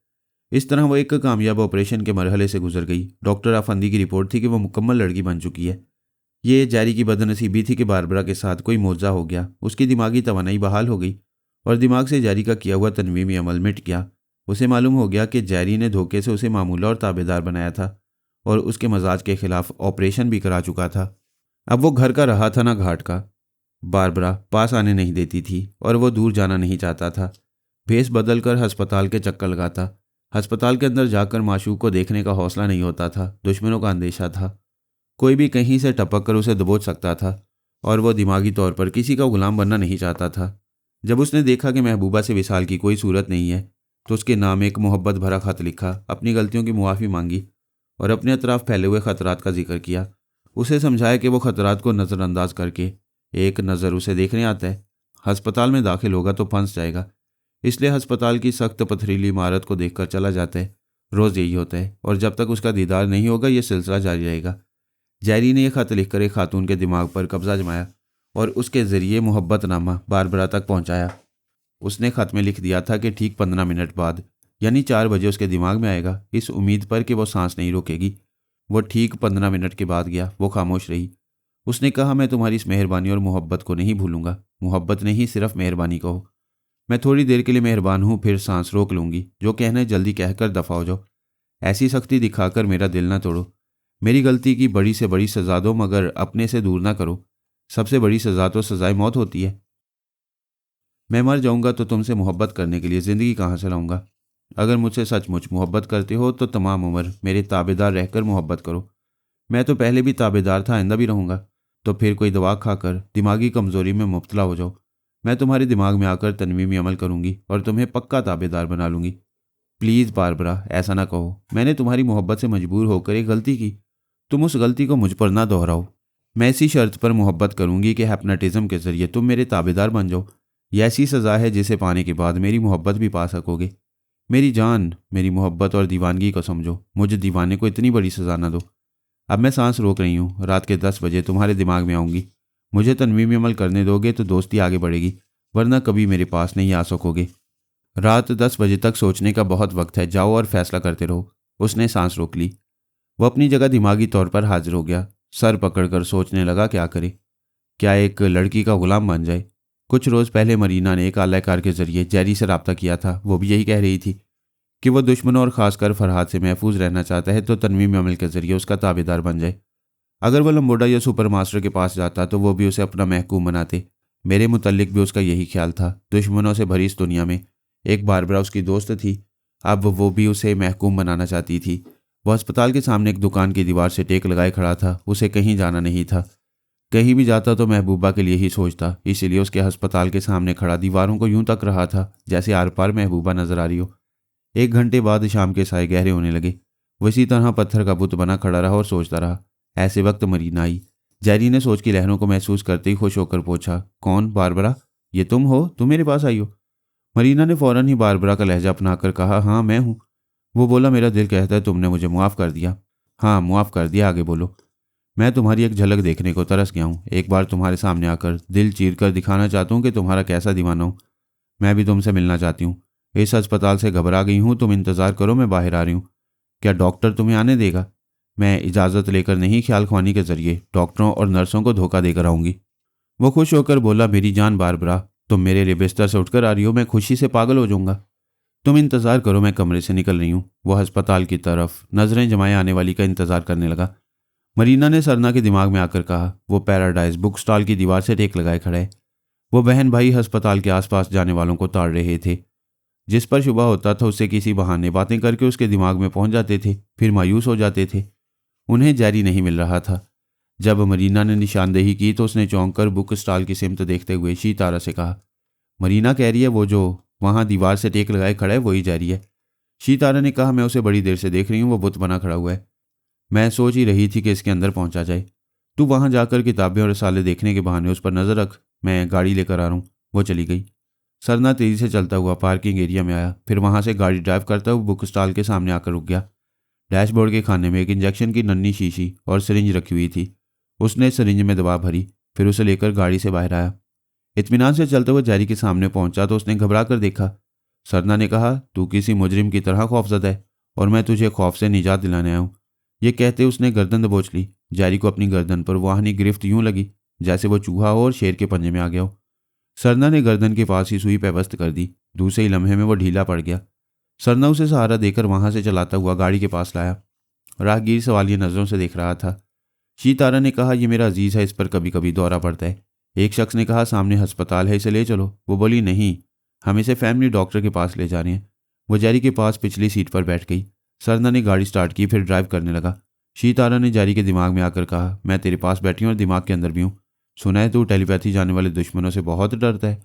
इस तरह वो एक कामयाब ऑपरेशन के मरहले से गुजर गई। डॉक्टर आफंदी की रिपोर्ट थी कि वो मुकम्मल लड़की बन चुकी है। ये जेरी की बदनसीबी थी कि बारबरा के साथ कोई मौजा हो गया। उसकी दिमागी तवानाई बहाल हो गई और दिमाग से जेरी का किया हुआ तनवीमी अमल मिट गया। उसे मालूम हो गया कि जेरी ने धोखे से उसे मामूला और ताबेदार बनाया था और उसके मजाज के खिलाफ ऑपरेशन भी करा चुका था। अब वो घर का रहा था ना घाट का। बारबरा पास आने नहीं देती थी और वो दूर जाना नहीं चाहता था। भेस बदल कर अस्पताल के चक्कर लगाता। अस्पताल के अंदर जाकर माशूक को देखने का हौसला नहीं होता था। दुश्मनों का अंदेशा था, कोई भी कहीं से टपक कर उसे दबोच सकता था और वो दिमागी तौर पर किसी का गुलाम बनना नहीं चाहता था। जब उसने देखा कि महबूबा से विसाल की कोई सूरत नहीं है तो उसके नाम एक मोहब्बत भरा खत लिखा, अपनी गलतियों की मुआफ़ी मांगी और अपने अतराफ फैले हुए खतरात का जिक्र किया। उसे समझाया कि वो खतरात को नज़रअंदाज करके एक नज़र उसे देखने आता है। अस्पताल में दाखिल होगा तो फंस जाएगा, इसलिए अस्पताल की सख्त पथरीली इमारत को देखकर चला जाता है। रोज़ यही होता है और जब तक उसका दीदार नहीं होगा ये सिलसिला जारी रहेगा। जेरी ने यह खत लिखकर एक खातून के दिमाग पर कब्जा जमाया और उसके ज़रिए मोहब्बतनामा बारबरा तक पहुंचाया। उसने खत में लिख दिया था कि ठीक 15 मिनट बाद यानी 4 बजे उसके दिमाग में आएगा, इस उम्मीद पर कि वो सांस नहीं रोकेगी। वो ठीक 15 मिनट के बाद गया। वो खामोश रही। उसने कहा, मैं तुम्हारी इस मेहरबानी और मोहब्बत को नहीं भूलूंगा। मोहब्बत नहीं, सिर्फ मेहरबानी कहो। मैं थोड़ी देर के लिए मेहरबान हूँ, फिर सांस रोक लूंगी। जो कहना है जल्दी कहकर दफा हो जाओ। ऐसी सख्ती दिखाकर मेरा दिल ना तोड़ो। मेरी गलती की बड़ी से बड़ी सजा दो, मगर अपने से दूर ना करो। सबसे बड़ी सजा तो सजाए मौत होती है। मैं मर जाऊंगा तो तुमसे मोहब्बत करने के लिए ज़िंदगी कहाँ से लाऊंगा। अगर मुझसे सचमुच मोहब्बत करते हो तो तमाम उम्र मेरे ताबेदार रहकर मोहब्बत करो। मैं तो पहले भी ताबेदार था, आइंदा भी रहूँगा। तो फिर कोई दवा खाकर दिमागी कमज़ोरी में मुब्तला हो जाओ। मैं तुम्हारे दिमाग में आकर तनवीमी अमल करूँगी और तुम्हें पक्का ताबेदार बना लूँगी। प्लीज़ बारबरा, ऐसा ना कहो। मैंने तुम्हारी मोहब्बत से मजबूर होकर एक गलती की। तुम उस गलती को मुझ पर ना दोहराओ। मैं इसी शर्त पर मोहब्बत करूँगी कि हैप्नोटिज्म के ज़रिए तुम मेरे ताबेदार बन जाओ। यह ऐसी सज़ा है जिसे पाने के बाद मेरी मोहब्बत भी पा सकोगे। मेरी जान, मेरी मोहब्बत और दीवानगी को समझो। मुझे दीवाने को इतनी बड़ी सज़ा ना दो। अब मैं सांस रोक रही हूँ। रात के 10 बजे तुम्हारे दिमाग में आऊँगी। मुझे तनवीमी अमल करने दोगे तो दोस्ती आगे बढ़ेगी, वरना कभी मेरे पास नहीं आ सकोगे। रात 10 बजे तक सोचने का बहुत वक्त है। जाओ और फैसला करते रहो। उसने सांस रोक ली। वो अपनी जगह दिमागी तौर पर हाजिर हो गया। सर पकड़कर सोचने लगा, क्या करे। क्या एक लड़की का गुलाम बन जाए। कुछ रोज़ पहले मरीना ने एक आलाकार के ज़रिए जेरी से रब्ता किया था। वो भी यही कह रही थी कि वो दुश्मनों और ख़ासकर फरहाद से महफूज रहना चाहता है तो तनवीमी अमल के ज़रिए उसका ताबेदार बन जाए। अगर वो लम्बोडा या सुपर मास्टर के पास जाता तो वो भी उसे अपना महकूम बनाते। मेरे मुतल्लिक भी उसका यही ख्याल था। दुश्मनों से भरी इस दुनिया में एक बारबरा उसकी दोस्त थी। अब वो भी उसे महकूम बनाना चाहती थी। वो अस्पताल के सामने एक दुकान की दीवार से टेक लगाए खड़ा था। उसे कहीं जाना नहीं था। कहीं भी जाता तो महबूबा के लिए ही सोचता। इसीलिए उसके अस्पताल के सामने खड़ा दीवारों को यूं तक रहा था जैसे आर पार महबूबा नजर आ रही हो। 1 घंटे बाद शाम के साए गहरे होने लगे। वो इसी तरह पत्थर का बुत बना खड़ा रहा और सोचता रहा। ऐसे वक्त मरीना आई। जेरी ने सोच की लहरों को महसूस करते ही खुश होकर पूछा, कौन बारबरा? ये तुम हो? तुम मेरे पास आई हो? मरीना ने फौरन ही बारबरा का लहजा अपनाकर कहा, हाँ मैं हूँ। वो बोला, मेरा दिल कहता है तुमने मुझे मुआफ़ कर दिया। हाँ, मुआफ़ कर दिया, आगे बोलो। मैं तुम्हारी एक झलक देखने को तरस गया हूँ। एक बार तुम्हारे सामने आकर दिल चीर कर दिखाना चाहता हूँ कि तुम्हारा कैसा दीवाना हूँ। मैं भी तुमसे मिलना चाहती हूँ। इस अस्पताल से घबरा गई हूँ, तुम इंतज़ार करो, मैं बाहर आ रही हूँ। क्या डॉक्टर तुम्हें आने देगा? मैं इजाज़त लेकर नहीं, ख्याल ख्वानी के ज़रिए डॉक्टरों और नर्सों को धोखा देकर आऊँगी। वो खुश होकर बोला, मेरी जान बारबरा, तुम मेरे लिए बिस्तर से उठकर आ रही हो, मैं खुशी से पागल हो जाऊँगा। तुम इंतज़ार करो, मैं कमरे से निकल रही हूँ। वो अस्पताल की तरफ नज़रें जमाए आने वाली का इंतज़ार करने लगा। मरीना ने सरना के दिमाग में आकर कहा, वो पैराडाइज बुक स्टॉल की दीवार से टेक लगाए खड़ा है। वो बहन भाई अस्पताल के आसपास जाने वालों को ताड़ रहे थे। जिस पर शुबा होता था उससे किसी बहाने बातें करके उसके दिमाग में पहुंच जाते थे, फिर मायूस हो जाते थे। उन्हें जारी नहीं मिल रहा था। जब मरीना ने निशानदेही की तो उसने चौंक कर बुक स्टॉल की सिमत देखते हुए शीतारा से कहा, मरीना कह रही है वो जो वहां दीवार से टेक लगाए खड़ा है वही जा रही है। शीतारा ने कहा, मैं उसे बड़ी देर से देख रही हूँ, वो बुत बना खड़ा हुआ है। मैं सोच ही रही थी कि इसके अंदर पहुंचा जाए। तू वहां जाकर किताबें और रसाले देखने के बहाने उस पर नजर रख, मैं गाड़ी लेकर आ रहा हूँ। वो चली गई। सरना तेजी से चलता हुआ पार्किंग एरिया में आया, फिर वहां से गाड़ी ड्राइव करता हुआ बुक स्टॉल के सामने आकर रुक गया। डैशबोर्ड के खाने में एक इंजेक्शन की नन्ही शीशी और सिरिंज रखी हुई थी। उसने सिरिंज में दवा भरी, फिर उसे लेकर गाड़ी से बाहर आया। इत्मीनान से चलते हुए जैरी के सामने पहुंचा तो उसने घबरा कर देखा। सरना ने कहा, तू किसी मुजरिम की तरह खौफजदा है और मैं तुझे खौफ से निजात दिलाने आया हूँ। ये कहते उसने गर्दन दबोच ली। जैरी को अपनी गर्दन पर वाहनी गिरफ्त यूं लगी जैसे वो चूहा हो और शेर के पंजे में आ गया हो। सरना ने गर्दन के पास ही सुई पेवस्त कर दी। दूसरे ही लम्हे में वो ढीला पड़ गया। सरना उसे सहारा देकर वहां से चलाता हुआ गाड़ी के पास लाया। राहगीर सवालिया नजरों से देख रहा था। शीतारा ने कहा, यह मेरा अजीज है, इस पर कभी कभी दौरा पड़ता है। एक शख्स ने कहा, सामने अस्पताल है, इसे ले चलो। वो बोली, नहीं, हम इसे फैमिली डॉक्टर के पास ले जा रहे हैं। वो जैरी के पास पिछली सीट पर बैठ गई। सरना ने गाड़ी स्टार्ट की, फिर ड्राइव करने लगा। शीतारा ने जैरी के दिमाग में आकर कहा, मैं तेरे पास बैठी हूँ और दिमाग के अंदर भी हूँ। सुना है तू टेलीपैथी जाने वाले दुश्मनों से बहुत डरता है।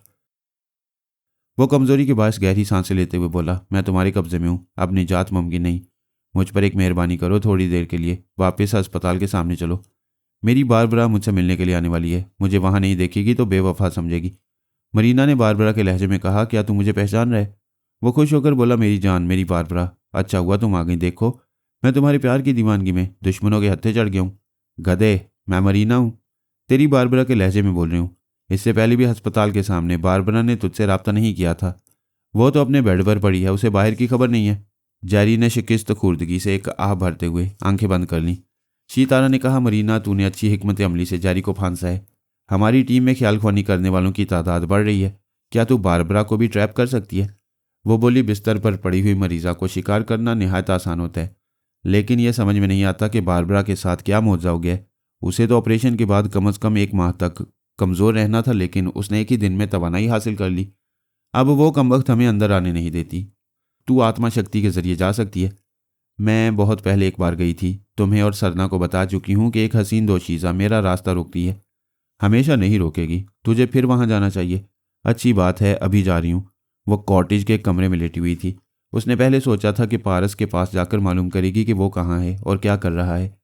वो कमजोरी के बायस गहरी सांसें लेते हुए बोला, मैं तुम्हारे कब्जे में हूँ, अब निजात मुमकिन नहीं। मुझ पर एक मेहरबानी करो, थोड़ी देर के लिए वापस अस्पताल के सामने चलो। मेरी बारबरा मुझसे मिलने के लिए आने वाली है, मुझे वहां नहीं देखेगी तो बेवफा समझेगी। मरीना ने बारबरा के लहजे में कहा, क्या तू मुझे पहचान रहा है? वो खुश होकर बोला, मेरी जान, मेरी बारबरा, अच्छा हुआ तुम आ गई। देखो, मैं तुम्हारे प्यार की दीवानगी में दुश्मनों के हत्थे चढ़ गया हूँ। गधे, मैं मरीना हूँ, तेरी बारबरा के लहजे में बोल रही हूँ। इससे पहले भी अस्पताल के सामने बारबरा ने तुझसे रब्ता नहीं किया था। वो तो अपने बेड पर पड़ी है, उसे बाहर की खबर नहीं है। जैरी ने शिकस्त खुर्दगी से एक आह भरते हुए आंखें बंद कर लीं। शीतारा ने कहा, मरीना, तूने अच्छी हिकमत अमली से जैरी को फांसा है। हमारी टीम में ख्याल ख्वानी करने वालों की तादाद बढ़ रही है। क्या तू बारबरा को भी ट्रैप कर सकती है? वो बोली, बिस्तर पर पड़ी हुई मरीजा को शिकार करना निहायत आसान होता है, लेकिन यह समझ में नहीं आता कि बारबरा के साथ क्या मौजूद हो गया। उसे तो ऑपरेशन के बाद कम से कम 1 माह तक कमज़ोर रहना था, लेकिन उसने एक ही दिन में तवानाई हासिल कर ली। अब वो कमबख्त हमें अंदर आने नहीं देती। तू आत्मा शक्ति के जरिए जा सकती है। मैं बहुत पहले एक बार गई थी, तुम्हें और सरना को बता चुकी हूँ कि एक हसीन दोशीज़ा मेरा रास्ता रोकती है, हमेशा नहीं रोकेगी। तुझे फिर वहाँ जाना चाहिए। अच्छी बात है, अभी जा रही हूँ। वो कॉटेज के कमरे में लेटी हुई थी। उसने पहले सोचा था कि पारस के पास जाकर मालूम करेगी कि वो कहाँ है और क्या कर रहा है।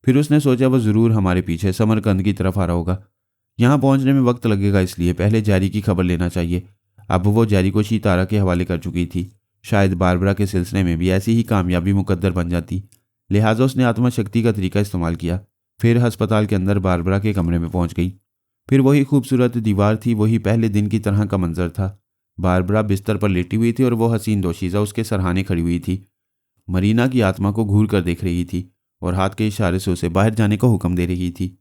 फिर उसने सोचा वो ज़रूर हमारे पीछे समरकंद की तरफ आ रहा होगा। यहाँ पहुँचने में वक्त लगेगा, इसलिए पहले जैरी की खबर लेना चाहिए। अब वो जैरी को शीतारा के हवाले कर चुकी थी। शायद बारबरा के सिलसिले में भी ऐसी ही कामयाबी मुकद्दर बन जाती, लिहाजा उसने आत्मशक्ति का तरीका इस्तेमाल किया। फिर अस्पताल के अंदर बारबरा के कमरे में पहुंच गई। फिर वही खूबसूरत दीवार थी, वही पहले दिन की तरह का मंजर था। बारबरा बिस्तर पर लेटी हुई थी और वो हसीन दोशीज़ा उसके सरहाने खड़ी हुई थी। मरीना की आत्मा को घूर कर देख रही थी और हाथ के इशारे से उसे बाहर जाने का हुक्म दे रही थी।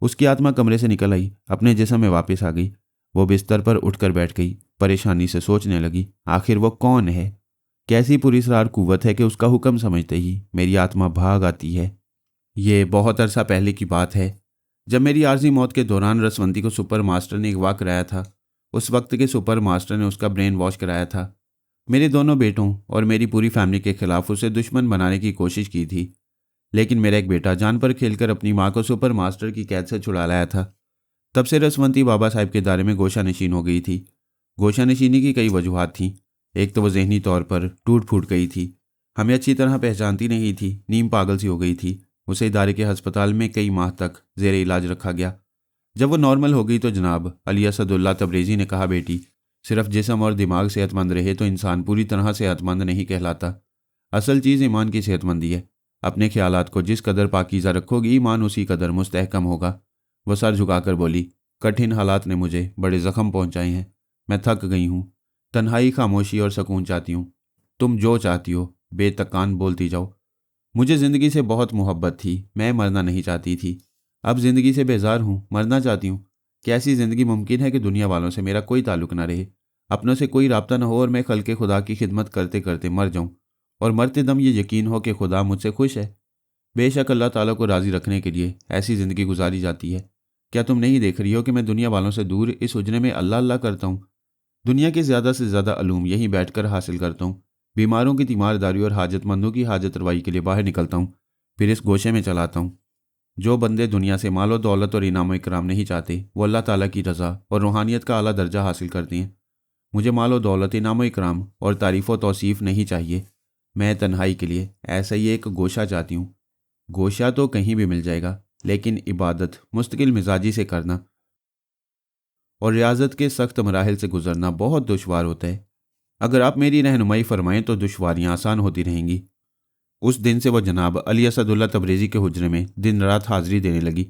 उसकी आत्मा कमरे से निकल आई, अपने जिस्म में वापस आ गई। वो बिस्तर पर उठकर बैठ गई, परेशानी से सोचने लगी, आखिर वो कौन है? कैसी पुरस्रार कुव्वत है कि उसका हुक्म समझते ही मेरी आत्मा भाग आती है। ये बहुत अरसा पहले की बात है, जब मेरी आर्जी मौत के दौरान रसवंती को सुपर मास्टर ने अगवा कराया था। उस वक्त के सुपर मास्टर ने उसका ब्रेन वॉश कराया था। मेरे दोनों बेटों और मेरी पूरी फैमिली के खिलाफ उसे दुश्मन बनाने की कोशिश की थी, लेकिन मेरा एक बेटा जान पर खेलकर अपनी माँ को सुपर मास्टर की कैद से छुड़ा लाया था। तब से रसवंती बाबा साहब के दायरे में गोशा नशीन हो गई थी। गोशा नशीनी की कई वजूहात थीं। एक तो वो जहनी तौर पर टूट फूट गई थी, हमें अच्छी तरह पहचानती नहीं थी, नीम पागल सी हो गई थी। उसे इदारे के अस्पताल में कई माह तक जेर इलाज रखा गया। जब वो नॉर्मल हो गई तो जनाब अली असदुल्ला तबरेज़ी ने कहा, बेटी, सिर्फ जिस्म और दिमाग सेहतमंद रहे तो इंसान पूरी तरह सेहतमंद नहीं कहलाता। असल चीज़ ईमान की सेहतमंदी है। अपने ख्यालात को जिस कदर पाकीज़ा रखोगी, ईमान उसी कदर मुस्तहकम होगा। वह सर झुकाकर बोली, कठिन हालात ने मुझे बड़े ज़ख्म पहुँचाए हैं। मैं थक गई हूँ। तन्हाई, खामोशी और सुकून चाहती हूँ। तुम जो चाहती हो बेतकान बोलती जाओ। मुझे ज़िंदगी से बहुत मोहब्बत थी, मैं मरना नहीं चाहती थी। अब ज़िंदगी से बेजार हूँ, मरना चाहती हूँ। कैसी ज़िंदगी मुमकिन है कि दुनिया वालों से मेरा कोई ताल्लुक ना रहे, अपनों से कोई राब्ता न हो और मैं खल्के खुदा की खिदमत करते करते मर जाऊँ और मरते दम ये यकीन हो कि खुदा मुझसे खुश है। बेशक अल्लाह ताला को राज़ी रखने के लिए ऐसी ज़िंदगी गुजारी जाती है। क्या तुम नहीं देख रही हो कि मैं दुनिया वालों से दूर इस उजरे में अल्लाह अल्लाह करता हूँ? दुनिया के ज़्यादा से ज़्यादा अलूम यहीं बैठकर हासिल करता हूँ। बीमारों की तीमारदारी और हाजतमंदों की हाजत रवाई के लिए बाहर निकलता हूँ, फिर इस गोशे में चलाता हूँ। जो बंदे दुनिया से मालो दौलत और इनाम इकराम नहीं चाहते, वो अल्लाह ताला की रज़ा और रूहानियत का आला दर्जा हासिल करते हैं। मुझे मालो दौलत, इनाम इकराम और तारीफ़ व तौसीफ़ नहीं चाहिए। मैं तन्हाई के लिए ऐसा ही एक गोशा चाहती हूँ। गोशा तो कहीं भी मिल जाएगा, लेकिन इबादत मुस्तकिल मिजाजी से करना और रियाजत के सख्त मराहिल से गुजरना बहुत दुश्वार होता है। अगर आप मेरी रहनुमाई फरमाएं तो दुश्वारियाँ आसान होती रहेंगी। उस दिन से वह जनाब अली असदुल्ला तबरेज़ी के हुजरे में दिन रात हाजिरी देने लगी।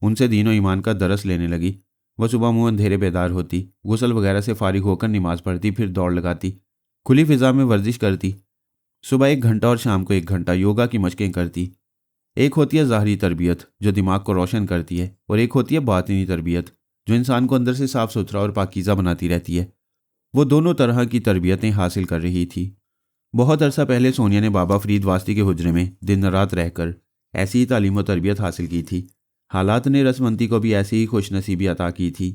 उनसे दीन व ईमान का दरस लेने लगी। वह सुबह मुँह अंधेरे बेदार होती, गुसल वगैरह से फारिग होकर नमाज पढ़ती, फिर दौड़ लगाती, खुली फिजा में वर्जिश करती। सुबह 1 घंटा और शाम को 1 घंटा योगा की मशकें करती। एक होती है ज़ाहरी तरबियत जो दिमाग को रोशन करती है, और एक होती है बातिनी तरबियत जो इंसान को अंदर से साफ सुथरा और पाकीज़ा बनाती रहती है। वो दोनों तरह की तरबियतें हासिल कर रही थी। बहुत अरसा पहले सोनिया ने बाबा फरीद वास्ती के हुजरे में दिन रात रहकर ऐसी ही तालीम व तरबियत हासिल की थी। हालात ने रसवंती को भी ऐसी ही खुशनसीबी अता की थी।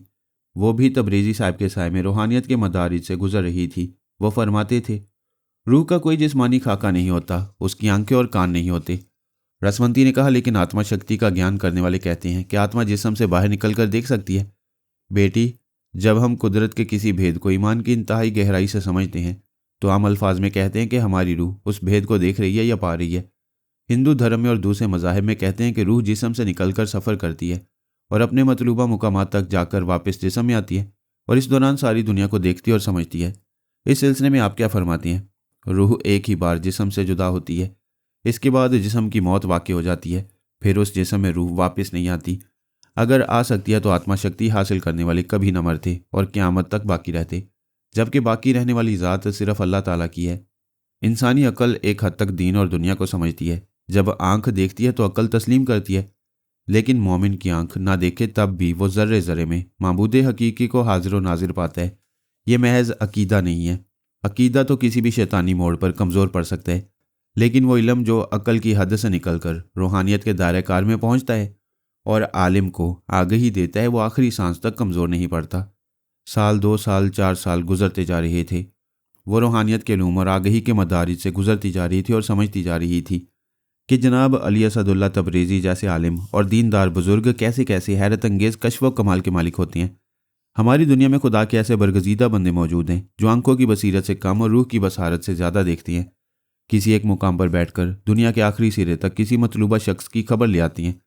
वो भी तबरेज़ी साहब के साय में रूहानियत के मदारिज से गुजर रही थी। वो फरमाते थे, रूह का कोई जिस्मानी खाका नहीं होता, उसकी आंखें और कान नहीं होते। रसवंती ने कहा, लेकिन आत्मा शक्ति का ज्ञान करने वाले कहते हैं कि आत्मा जिस्म से बाहर निकल कर देख सकती है। बेटी, जब हम कुदरत के किसी भेद को ईमान की इंतहाई गहराई से समझते हैं तो आम अल्फाज में कहते हैं कि हमारी रूह उस भेद को देख रही है या पा रही है। हिंदू धर्म में और दूसरे मज़ाहिब में कहते हैं कि रूह जिस्म से निकलकर सफ़र करती है और अपने मतलूबा मुकामात तक जाकर वापस जिस्म में आती है और इस दौरान सारी दुनिया को देखती और समझती है। इस सिलसिले में आप क्या फरमाती हैं? रूह एक ही बार जिस्म से जुदा होती है, इसके बाद जिस्म की मौत वाक़ई हो जाती है, फिर उस जिस्म में रूह वापस नहीं आती। अगर आ सकती है तो आत्मा शक्ति हासिल करने वाले कभी न मरते और क़यामत तक बाकी रहते, जबकि बाकी रहने वाली ज़ात सिर्फ अल्लाह ताला की है। इंसानी अक्ल एक हद तक दीन और दुनिया को समझती है। जब आंख देखती है तो अक्ल तस्लीम करती है, लेकिन मोमिन की आंख ना देखे तब भी वो ज़र्रे ज़र्रे में माबूद हकीकी को हाजिर व नाजिर पाता है। ये महज अकीदा नहीं है। अकीदा तो किसी भी शैतानी मोड़ पर कमज़ोर पड़ सकता है, लेकिन वो इल्म जो अक्ल की हद से निकल कर रूहानियत के दायरे कार में पहुँचता है और आलिम को आगही देता है, वो आखिरी सांस तक कमज़ोर नहीं पड़ता। साल, 2 साल, 4 साल गुजरते जा रहे थे। वो रूहानियत के इल्म और आगही के मदारिज से गुजरती जा रही थी और समझती जा रही थी कि जनाब अली असदुल्ला तबरेज़ी जैसे आलिम और दीनदार बुजुर्ग कैसे कैसे हैरत अंगेज़ कश्फ व कमाल के मालिक होते हैं। हमारी दुनिया में खुदा के ऐसे बरगजीदा बंदे मौजूद हैं जो आंखों की बसीरत से कम और रूह की बसारत से ज़्यादा देखती हैं। किसी एक मुकाम पर बैठकर दुनिया के आखिरी सिरे तक किसी मतलूबा शख्स की खबर ले आती हैं।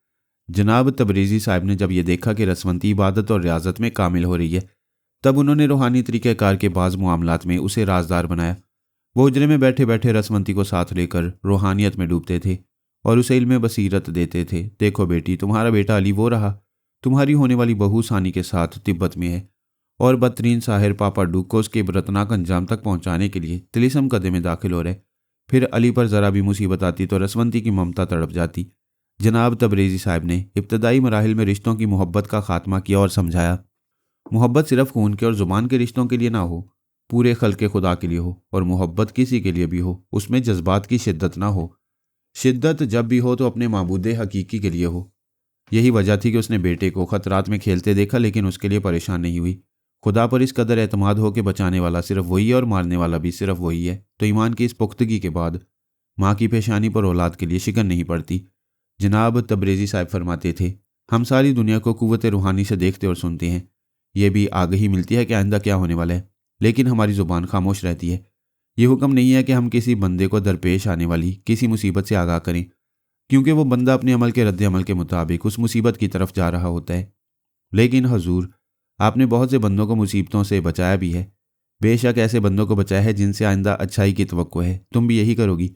जनाब तबरेज़ी साहब ने जब ये देखा कि रसवंती इबादत और रियाजत में कामिल हो रही है, तब उन्होंने रूहानी तरीक़ेकार के बाज़ मामलात में उसे राजदार बनाया। वो हुजरे में बैठे बैठे रसवंती को साथ लेकर रूहानियत में डूबते थे और उसे इल्म बसीरत देते थे। देखो बेटी, तुम्हारा बेटा अली वो रहा, तुम्हारी होने वाली बहू सानी के साथ तिब्बत में है और बदतरीन साहिर पापा डूक को उसके बरतनाक अंजाम तक पहुंचाने के लिए तिलिस्म कदे में दाखिल हो रहे। फिर अली पर ज़रा भी मुसीबत आती तो रसवंती की ममता तड़प जाती। जनाब तबरेज़ी साहब ने इब्तदाई मराहिल में रिश्तों की मोहब्बत का खात्मा किया और समझाया, मोहब्बत सिर्फ खून के और ज़ुबान के रिश्तों के लिए ना हो, पूरे खल्के खुदा के लिए हो, और मोहब्बत किसी के लिए भी हो उसमें जज्बात की शिद्दत ना हो। शिद्दत जब भी हो तो अपने माबूद हकीकी के लिए हो। यही वजह थी कि उसने बेटे को खतरात में खेलते देखा, लेकिन उसके लिए परेशान नहीं हुई। खुदा पर इस कदर एतमाद हो कि बचाने वाला सिर्फ वही है और मारने वाला भी सिर्फ वही है, तो ईमान की इस पुख्तगी के बाद माँ की पेशानी पर औलाद के लिए शिकन नहीं पड़ती। जनाब तबरेज़ी साहब फरमाते थे, हम सारी दुनिया को कुव्वत रूहानी से देखते और सुनते हैं। यह भी आगही मिलती है कि आइंदा क्या होने वाला है, लेकिन हमारी ज़ुबान खामोश रहती है। ये हुक्म नहीं है कि हम किसी बंदे को दरपेश आने वाली किसी मुसीबत से आगाह करें, क्योंकि वो बंदा अपने अमल के रद्द अमल के मुताबिक उस मुसीबत की तरफ जा रहा होता है। लेकिन हजूर, आपने बहुत से बंदों को मुसीबतों से बचाया भी है। बेशक ऐसे बंदों को बचाया है जिनसे आइंदा अच्छाई की तवक्को है। तुम भी यही करोगी।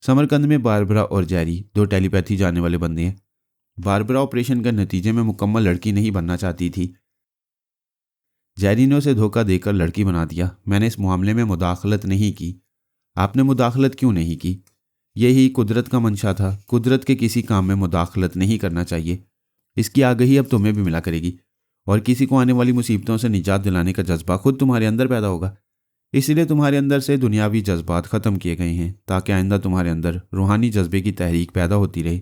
समरकंद में बारबरा और जैरी दो टेलीपैथी जानने वाले बंदे हैं। बारबरा ऑपरेशन के नतीजे में मुकम्मल लड़की नहीं बनना चाहती थी। जैरी ने उसे धोखा देकर लड़की बना दिया। मैंने इस मामले में मुदाखलत नहीं की। आपने मुदाखलत क्यों नहीं की? यही कुदरत का मंशा था। कुदरत के किसी काम में मुदाखलत नहीं करना चाहिए। इसकी आगाही अब तुम्हें भी मिला करेगी और किसी को आने वाली मुसीबतों से निजात दिलाने का जज्बा खुद तुम्हारे अंदर पैदा होगा। इसलिए तुम्हारे अंदर से दुनियावी जज्बात ख़त्म किए गए हैं ताकि आइंदा तुम्हारे अंदर रूहानी जज्बे की तहरीक पैदा होती रहे।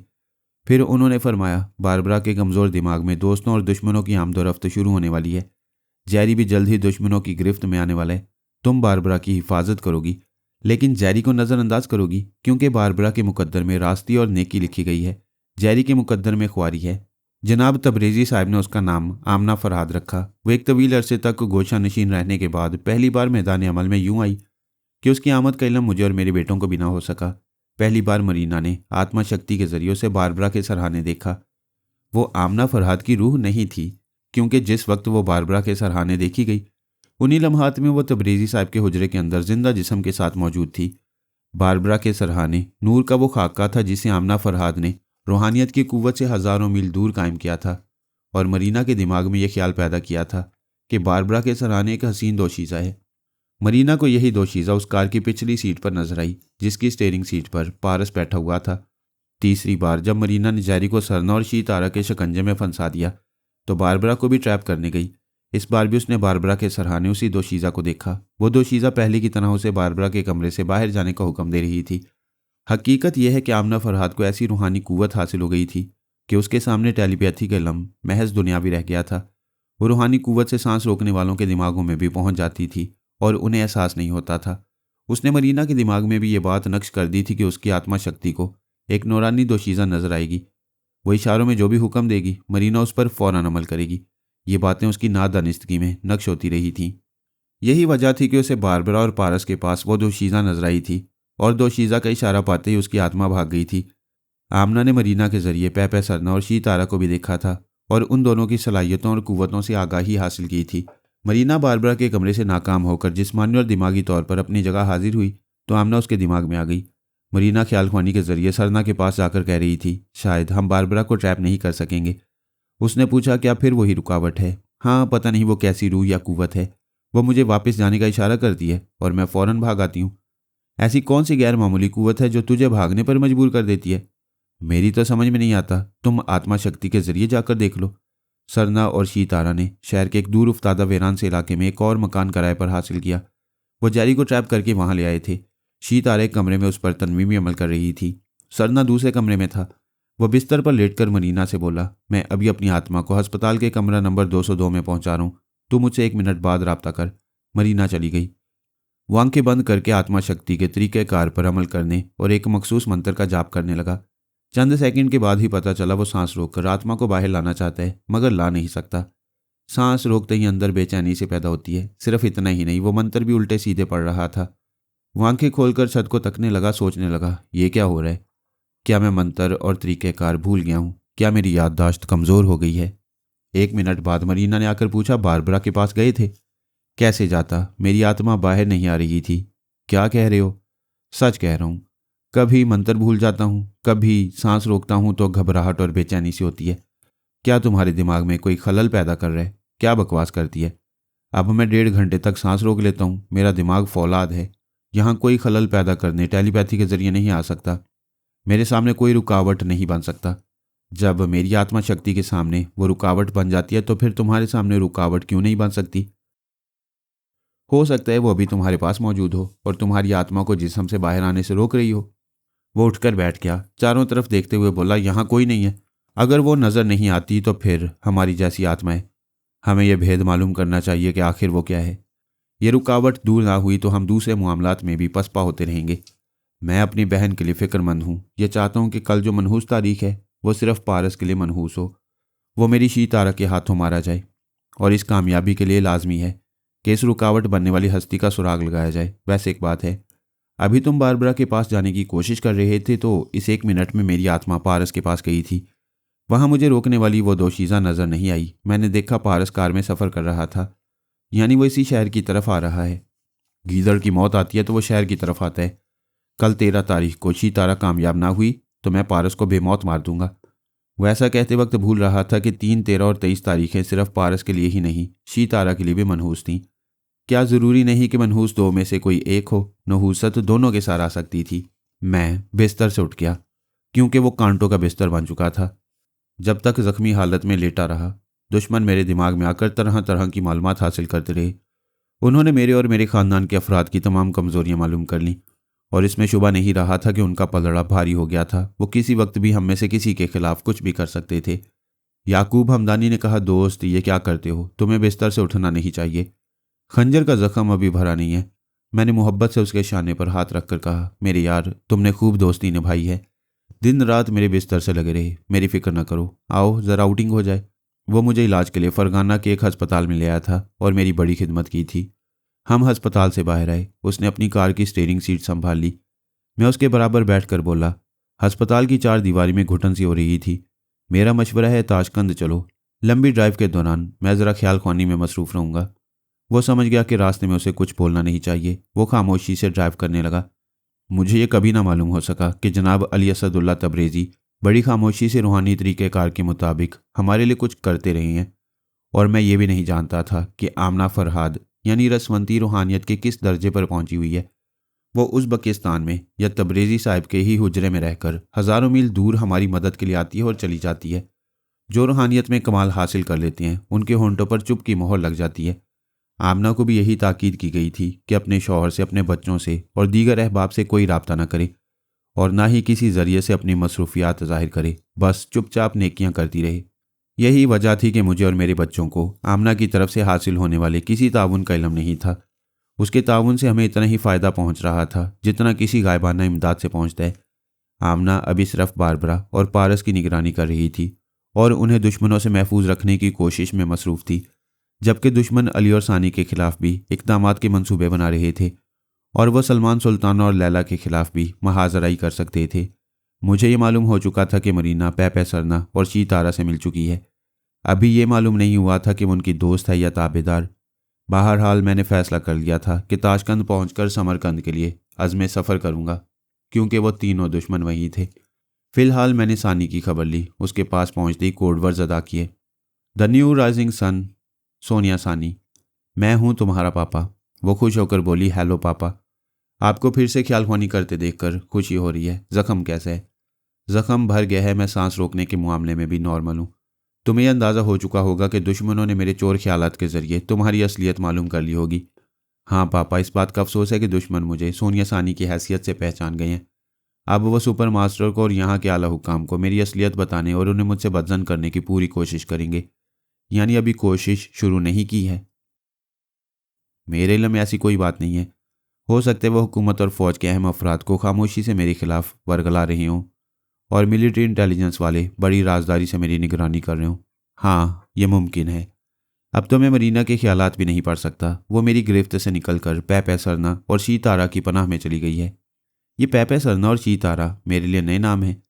फिर उन्होंने फरमाया, बारबरा के कमज़ोर दिमाग में दोस्तों और दुश्मनों की आमदोरफ्त शुरू होने वाली है। जैरी भी जल्द ही दुश्मनों की गिरफ्त में आने वाला है। तुम बारबरा की हिफाजत करोगी लेकिन जैरी को नज़रअंदाज करोगी, क्योंकि बारबरा के मुकद्दर में रास्ती और नेकी लिखी गई है। जैरी के मुकद्दर में ख्वारी है। जनाब तबरेज़ी साहब ने उसका नाम आमना फरहाद रखा। वो एक तवील अरसे तक गोशा नशीन रहने के बाद पहली बार मैदान अमल में यूं आई कि उसकी आमद का इल्म मुझे और मेरे बेटों को भी ना हो सका। पहली बार मरीना ने आत्मा शक्ति के जरिए उसे बारबरा के सरहाने देखा। वो आमना फरहाद की रूह नहीं थी, क्योंकि जिस वक्त वो बारबरा के सरहाने देखी गई उन्हीं लम्हात में वो तबरेज़ी साहब के हुजरे के अंदर जिंदा जिस्म के साथ मौजूद थी। बारबरा के सरहाने नूर का वो खाका था जिसे आमना फरहाद ने रूहानियत की कुव्वत से हज़ारों मील दूर कायम किया था। और मरीना के दिमाग में यह ख्याल पैदा किया था कि बारबरा के सरहाने एक हसीन दोशीज़ा है। मरीना को यही दोशीज़ा उस कार की पिछली सीट पर नजर आई जिसकी स्टीयरिंग सीट पर पारस बैठा हुआ था। तीसरी बार जब मरीना ने जैरी को सरना और शी तारा के शिकंजे में फंसा दिया तो बारबरा को भी ट्रैप करने गई। इस बार भी उसने बारबरा के सरहाने उसी दोशीज़ा को देखा। वो दोशीज़ा पहले की तरह उसे बारबरा के कमरे से बाहर जाने का हुक्म दे रही थी। हकीकत यह है कि आमना फरहाद को ऐसी रूहानी कुव्वत हासिल हो गई थी कि उसके सामने टेलीपैथी का इल्म महज दुनियावी रह गया था। वो रूहानी कुव्वत से सांस रोकने वालों के दिमागों में भी पहुंच जाती थी और उन्हें एहसास नहीं होता था। उसने मरीना के दिमाग में भी ये बात नक्श कर दी थी कि उसकी आत्मा शक्ति को एक नूरानी दोशीज़ा नजर आएगी। वो इशारों में जो भी हुक्म देगी मरीना उस पर फौरन अमल करेगी। ये बातें उसकी नादानिस्तगी में नक्श होती रही थीं। यही वजह थी कि उसे बारबरा और पारस के पास वो दोशीज़ा नजर आई थी और दोशीज़ा का इशारा पाते ही उसकी आत्मा भाग गई थी। आमना ने मरीना के जरिए पैपै सरना और शी तारा को भी देखा था और उन दोनों की सलाहियतों और कुव्वतों से आगाही हासिल की थी। मरीना बारबरा के कमरे से नाकाम होकर जिस्मानी और दिमागी तौर पर अपनी जगह हाजिर हुई तो आमना उसके दिमाग में आ गई। मरीना ख्याल ख्वानी के जरिए सरना के पास जाकर कह रही थी, शायद हम बारबरा को ट्रैप नहीं कर सकेंगे। उसने पूछा, क्या फिर वही रुकावट है? हाँ, पता नहीं वो कैसी रूह या कुव्वत है। वो मुझे वापस जाने का इशारा करती है और मैं फ़ौरन भाग आती हूँ। ऐसी कौन सी गैर मामूली कुव्वत है जो तुझे भागने पर मजबूर कर देती है? मेरी तो समझ में नहीं आता। तुम आत्मा शक्ति के जरिए जाकर देख लो। सरना और शी तारा ने शहर के एक दूर उफ्तादा वीरान से इलाके में एक और मकान किराए पर हासिल किया। वो जैरी को ट्रैप करके वहां ले आए थे। शी तारा एक कमरे में उस पर तनवीमी अमल कर रही थी। सरना दूसरे कमरे में था। वह बिस्तर पर लेटकर मरीना से बोला, मैं अभी अपनी आत्मा को अस्पताल के कमरा नंबर 202 में पहुंचा रहा हूँ। तू मुझसे 1 मिनट बाद रब्ता कर। मरीना चली गई। वो आंखें बंद करके आत्मा शक्ति के तरीक़ेकार पर अमल करने और एक मखसूस मंत्र का जाप करने लगा। चंद सेकंड के बाद ही पता चला वो सांस रोककर आत्मा को बाहर लाना चाहता है मगर ला नहीं सकता। सांस रोकते ही अंदर बेचैनी से पैदा होती है। सिर्फ इतना ही नहीं, वो मंत्र भी उल्टे सीधे पड़ रहा था। वो आंखें खोलकर छत को तकने लगा, सोचने लगा, ये क्या हो रहा है? क्या मैं मंत्र और तरीक़ेकार भूल गया हूँ? क्या मेरी याददाश्त कमज़ोर हो गई है? 1 मिनट बाद मरीना ने आकर पूछा, बारबरा के पास गए थे? कैसे जाता, मेरी आत्मा बाहर नहीं आ रही थी। क्या कह रहे हो? सच कह रहा हूँ। कभी मंत्र भूल जाता हूँ, कभी सांस रोकता हूँ तो घबराहट और बेचैनी सी होती है। क्या तुम्हारे दिमाग में कोई खलल पैदा कर रहा है? क्या बकवास करती है? अब मैं 1.5 घंटे तक सांस रोक लेता हूँ। मेरा दिमाग फौलाद है। यहाँ कोई खलल पैदा करने टेलीपैथी के जरिए नहीं आ सकता। मेरे सामने कोई रुकावट नहीं बन सकता। जब मेरी आत्मा शक्ति के सामने वो रुकावट बन जाती है तो फिर तुम्हारे सामने रुकावट क्यों नहीं बन सकती? हो सकता है वो अभी तुम्हारे पास मौजूद हो और तुम्हारी आत्मा को जिस्म से बाहर आने से रोक रही हो। वो उठकर बैठ गया, चारों तरफ देखते हुए बोला, यहाँ कोई नहीं है। अगर वो नज़र नहीं आती तो फिर हमारी जैसी आत्मा है। हमें यह भेद मालूम करना चाहिए कि आखिर वो क्या है। ये रुकावट दूर ना हुई तो हम दूसरे मामलात में भी पसपा होते रहेंगे। मैं अपनी बहन के लिए फ़िक्रमंद हूँ। ये चाहता हूँ कि कल जो मनहूस तारीख है वो सिर्फ पारस के लिए मनहूस हो। वो मेरी शी तारा के हाथों मारा जाए और इस कामयाबी के लिए लाजमी है कि इस रुकावट बनने वाली हस्ती का सुराग लगाया जाए। वैसे एक बात है, अभी तुम बारबरा के पास जाने की कोशिश कर रहे थे तो इस 1 मिनट में मेरी आत्मा पारस के पास गई थी। वहाँ मुझे रोकने वाली वो दोशीज़ा नज़र नहीं आई। मैंने देखा पारस कार में सफ़र कर रहा था, यानी वो इसी शहर की तरफ आ रहा है। गीदड़ की मौत आती है तो वो शहर की तरफ आता है। कल 13 तारीख को शीतारा कामयाब ना हुई तो मैं पारस को बेमौत मार दूंगा। वह ऐसा कहते वक्त भूल रहा था कि 3, 13 और 23 तारीखें सिर्फ पारस के लिए ही नहीं, शीतारा के लिए भी मनहूस थीं। क्या ज़रूरी नहीं कि मनहूस दो में से कोई एक हो, नहूसत दोनों के साथ आ सकती थी। मैं बिस्तर से उठ गया क्योंकि वो कांटों का बिस्तर बन चुका था। जब तक जख्मी हालत में लेटा रहा, दुश्मन मेरे दिमाग में आकर तरह तरह की मालूमात हासिल करते रहे। उन्होंने मेरे और मेरे खानदान के अफराद की तमाम कमजोरियां मालूम कर लीं और इसमें शुबा नहीं रहा था कि उनका पलड़ा भारी हो गया था। वो किसी वक्त भी हम में से किसी के खिलाफ कुछ भी कर सकते थे। याकूब हमदानी ने कहा, दोस्त ये क्या करते हो, तुम्हें बिस्तर से उठना नहीं चाहिए। खंजर का जख्म अभी भरा नहीं है। मैंने मोहब्बत से उसके शाने पर हाथ रखकर कहा, मेरे यार तुमने खूब दोस्ती निभाई है, दिन रात मेरे बिस्तर से लगे रहे, मेरी फिक्र न करो, आओ ज़रा आउटिंग हो जाए। वो मुझे इलाज के लिए फरगाना के एक अस्पताल में ले आया था और मेरी बड़ी खिदमत की थी। हम अस्पताल से बाहर आए। उसने अपनी कार की स्टीयरिंग सीट संभाल ली। मैं उसके बराबर बैठकर बोला। अस्पताल की 4 दीवारी में घुटन सी हो रही थी। मेरा मशवरा है ताशकंद चलो, लंबी ड्राइव के दौरान मैं ज़रा ख्याल ख्वानी में मसरूफ़ रहूँगा। वो समझ गया कि रास्ते में उसे कुछ बोलना नहीं चाहिए। वो खामोशी से ड्राइव करने लगा। मुझे ये कभी ना मालूम हो सका कि जनाब अली असदुल्ला तबरेज़ी बड़ी खामोशी से रूहानी तरीक़ेकार के मुताबिक हमारे लिए कुछ करते रहे हैं, और मैं ये भी नहीं जानता था कि आमना फरहाद यानी रसवंती रूहानियत के किस दर्जे पर पहुंची हुई है। वो उज़्बेकिस्तान में या तबरेज़ी साहिब के ही हुजरे में रहकर हज़ारों मील दूर हमारी मदद के लिए आती है और चली जाती है। जो रूहानियत में कमाल हासिल कर लेते हैं उनके होंठों पर चुप की मोहर लग जाती है। आमना को भी यही ताकीद की गई थी कि अपने शौहर से, अपने बच्चों से और दीगर अहबाब से कोई राब्ता न करे और ना ही किसी ज़रिए से अपनी मसरूफियात ज़ाहिर करे, बस चुपचाप नेकियां करती रहे। यही वजह थी कि मुझे और मेरे बच्चों को आमना की तरफ से हासिल होने वाले किसी ताउन का इल्म नहीं था। उसके ताउन से हमें इतना ही फ़ायदा पहुंच रहा था जितना किसी गायबाना इमदाद से पहुंचता है। आमना अभी सिर्फ बारबरा और पारस की निगरानी कर रही थी और उन्हें दुश्मनों से महफूज रखने की कोशिश में मसरूफ़ थी, जबकि दुश्मन अली और सानी के खिलाफ भी इक़दामात के मंसूबे बना रहे थे और वह सलमान सुल्तान और लैला के खिलाफ भी महाजराई कर सकते थे। मुझे ये मालूम हो चुका था कि मरीना पैपे सरना और शीतारा से मिल चुकी है। अभी ये मालूम नहीं हुआ था कि वो उनकी दोस्त है या ताबेदार। बहरहाल मैंने फ़ैसला कर लिया था कि ताशकंद पहुंचकर समरकंद के लिए अज़्म सफ़र करूंगा, क्योंकि वो तीनों दुश्मन वहीं थे। फ़िलहाल मैंने सानी की खबर ली। उसके पास पहुंचते ही कोडवर्ड्स अदा किए। The new rising sun, Sonia Saani. मैं हूँ तुम्हारा पापा। वो खुश होकर बोली, हेलो पापा, आपको फिर से ख्यालख्वानी करते देखकर खुशी हो रही है। ज़ख्म कैसा है? ज़ख्म भर गया है, मैं सांस रोकने के मामले में भी नॉर्मल हूँ। तुम्हें यह अंदाज़ा हो चुका होगा कि दुश्मनों ने मेरे चोर ख्यालात के ज़रिए तुम्हारी असलियत मालूम कर ली होगी। हाँ पापा, इस बात का अफसोस है कि दुश्मन मुझे सोनिया सानी की हैसियत से पहचान गए हैं। अब वह सुपर मास्टर को और यहाँ के आला हुक्काम को मेरी असलियत बताने और उन्हें मुझसे बदजन करने की पूरी कोशिश करेंगे। यानी अभी कोशिश शुरू नहीं की है। मेरे इल्म में ऐसी कोई बात नहीं है। हो सकता है वह हुकूमत और फ़ौज के अहम अफराद को खामोशी से मेरे खिलाफ वर्गला रहे हों और मिलिट्री इंटेलिजेंस वाले बड़ी राजदारी से मेरी निगरानी कर रहे हों। हाँ, ये मुमकिन है। अब तो मैं मरीना के ख्यालात भी नहीं पढ़ सकता। वो मेरी गिरफ्त से निकलकर पैपे सरना और शीतारा की पनाह में चली गई है। ये पैपे सरना और शीतारा मेरे लिए नए नाम हैं।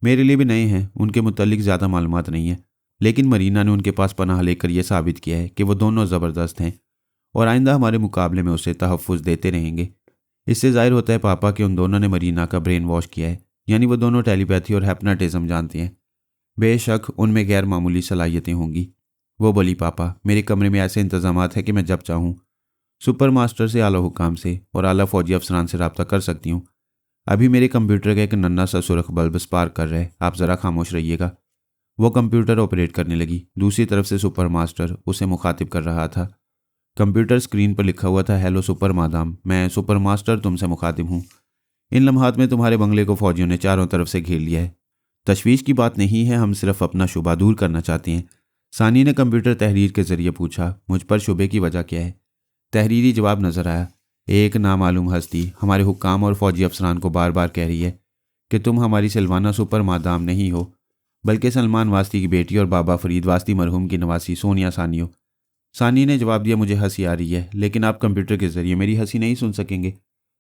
मेरे लिए भी नए हैं, उनके मुतल्लिक ज़्यादा मालूमात नहीं है, लेकिन मरीना ने उनके पास पनाह लेकर यह साबित किया है कि वो दोनों ज़बरदस्त हैं और आइंदा हमारे मुकाबले में उसे तहफ़्फ़ुज़ देते रहेंगे। इससे ज़ाहिर होता है पापा कि उन दोनों ने मरीना का ब्रेन वॉश किया है, यानी वो दोनों टेलीपैथी और हैप्नोटिज़म जानते हैं। बेशक उनमें गैर मामूली सलाहियतें होंगी। वो बोली, पापा मेरे कमरे में ऐसे इंतज़ामात हैं कि मैं जब चाहूँ सुपर मास्टर से, आला हुकाम से और आला फ़ौजी अफसरान से रब्ता कर सकती हूँ। अभी मेरे कंप्यूटर का एक नन्हा सा सुर्ख बल्ब स्पार्क कर रहा है, आप ज़रा खामोश रहिएगा। वो कंप्यूटर ऑपरेट करने लगी। दूसरी तरफ से सुपर मास्टर उसे मुखातिब कर रहा था। कंप्यूटर स्क्रीन पर लिखा हुआ था, हेलो सुपर मादाम, मैं सुपर मास्टर तुमसे मुखातिब हूँ। इन लम्हात में तुम्हारे बंगले को फ़ौजियों ने चारों तरफ से घेर लिया है। तशवीश की बात नहीं है, हम सिर्फ अपना शुबा दूर करना चाहते हैं। सानी ने कंप्यूटर तहरीर के ज़रिए पूछा, मुझ पर शुबे की वजह क्या है? तहरीरी जवाब नज़र आया। एक नामालूम हस्ती हमारे हुक्काम और फ़ौजी अफसरान को बार बार कह रही है कि तुम हमारी सिलवाना सुपर मादाम नहीं हो, बल्कि सलमान वास्ती की बेटी और बाबा फरीद वास्ती मरहूम की नवासी सोनिया सानी हो। सानी ने जवाब दिया, मुझे हंसी आ रही है, लेकिन आप कंप्यूटर के ज़रिए मेरी हंसी नहीं सुन सकेंगे।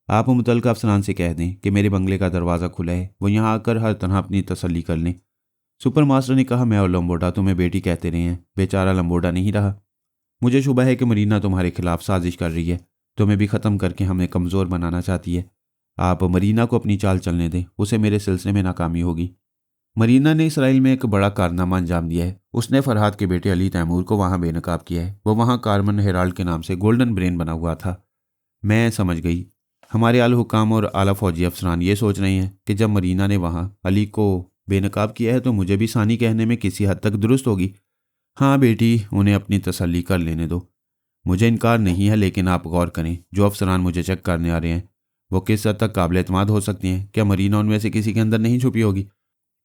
आप मुतल्लिक़ अफसरान से कह दें कि मेरे बंगले का दरवाज़ा खुला है, वो यहाँ आकर हर तरह अपनी तसल्ली कर लें। सुपर मास्टर ने कहा, मैं और लंबोडा तुम्हें बेटी कहते रहे हैं, बेचारा लंबोडा नहीं रहा। मुझे शुबा है कि मरीना तुम्हारे खिलाफ साजिश कर रही है, तुम्हें भी ख़त्म करके हमें कमज़ोर बनाना चाहती है। आप मरीना को अपनी चाल चलने दें, उसे मेरे सिलसिले में नाकामी होगी। मरीना ने इसराइल में एक बड़ा कारनामा अंजाम दिया है। उसने फरहाद के बेटे अली तैमूर को वहाँ बेनकाब किया है। वो वहाँ कारमन हेराल्ड के नाम से गोल्डन ब्रेन बना हुआ था। मैं समझ गई। हमारे आला हुकाम और आला फौजी अफसरान ये सोच रहे हैं कि जब मरीना ने वहाँ अली को बेनकाब किया है तो मुझे भी सानी कहने में किसी हद तक दुरुस्त होगी। हाँ बेटी, उन्हें अपनी तसल्ली कर लेने दो। मुझे इनकार नहीं है, लेकिन आप गौर करें, जो अफसरान मुझे चेक करने आ रहे हैं वो किस हद तक काबिल एतमाद हो सकती हैं। क्या मरीना उनमें से किसी के अंदर नहीं छुपी होगी?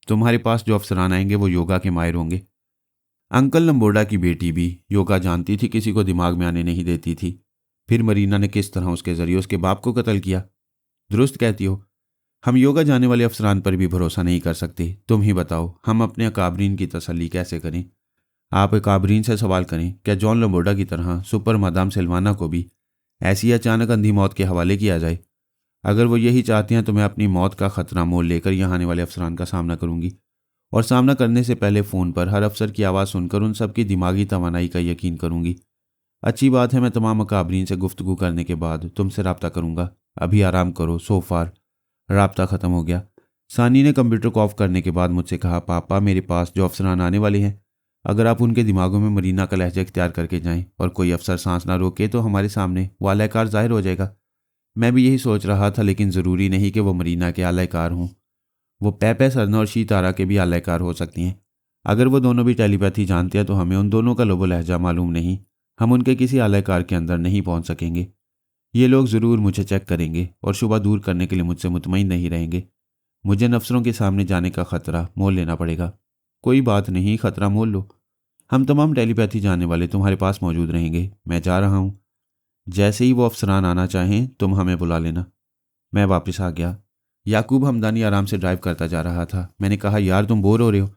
तुम्हारे पास जो अफसरान आएंगे वो योगा के माहिर होंगे। अंकल लंबोडा की बेटी भी योगा जानती थी, किसी को दिमाग में आने नहीं देती थी। फिर मरीना ने किस तरह उसके जरिए उसके बाप को कत्ल किया? दुरुस्त कहती हो। हम योगा जाने वाले अफसरान पर भी भरोसा नहीं कर सकते। तुम ही बताओ, हम अपने अकाबरीन की तसल्ली कैसे करें? आप अकाबरीन से सवाल करें, क्या जॉन लंबोडा की तरह सुपर मादाम सिल्वाना को भी ऐसी अचानक अंधी मौत के हवाले किया जाए? अगर वो यही चाहते हैं तो मैं अपनी मौत का खतरा मोल लेकर यहाँ आने वाले अफसरान का सामना करूंगी, और सामना करने से पहले फ़ोन पर हर अफसर की आवाज़ सुनकर उन सबकी दिमागी तवानाई का यकीन करूंगी। अच्छी बात है, मैं तमाम अकाबरीन से गुफ्तगू करने के बाद तुमसे रब्ता करूंगा। अभी आराम करो। सो फार रब्ता ख़त्म हो गया। सानी ने कंप्यूटर को ऑफ करने के बाद मुझसे कहा, पापा मेरे पास जो अफसरान आने वाले हैं, अगर आप उनके दिमागों में मरीना का लहजा इख्तियार करके जाएं और कोई अफसर सांस ना रोके तो हमारे सामने वो आलाकार जाहिर हो जाएगा। मैं भी यही सोच रहा था, लेकिन ज़रूरी नहीं कि वो मरीना के आलाकार हों। वो पैपे सरना और शी तारा के भी आलाकार हो सकती हैं। अगर वो दोनों भी टेलीपैथी जानते हैं तो हमें उन दोनों का लोबो लहजा मालूम नहीं। हम उनके किसी आलाकार के अंदर नहीं पहुंच सकेंगे। ये लोग ज़रूर मुझे चेक करेंगे और शुबा दूर करने के लिए मुझसे मुतमईन नहीं रहेंगे। मुझे अफसरों के सामने जाने का ख़तरा मोल लेना पड़ेगा। कोई बात नहीं, ख़तरा मोल लो। हम तमाम टेलीपैथी जानने वाले तुम्हारे पास मौजूद रहेंगे। मैं जा रहा हूँ। जैसे ही वो अफसरान आना चाहें तुम हमें बुला लेना। मैं वापस आ गया। याकूब हमदानी आराम से ड्राइव करता जा रहा था। मैंने कहा, यार तुम बोर हो रहे हो,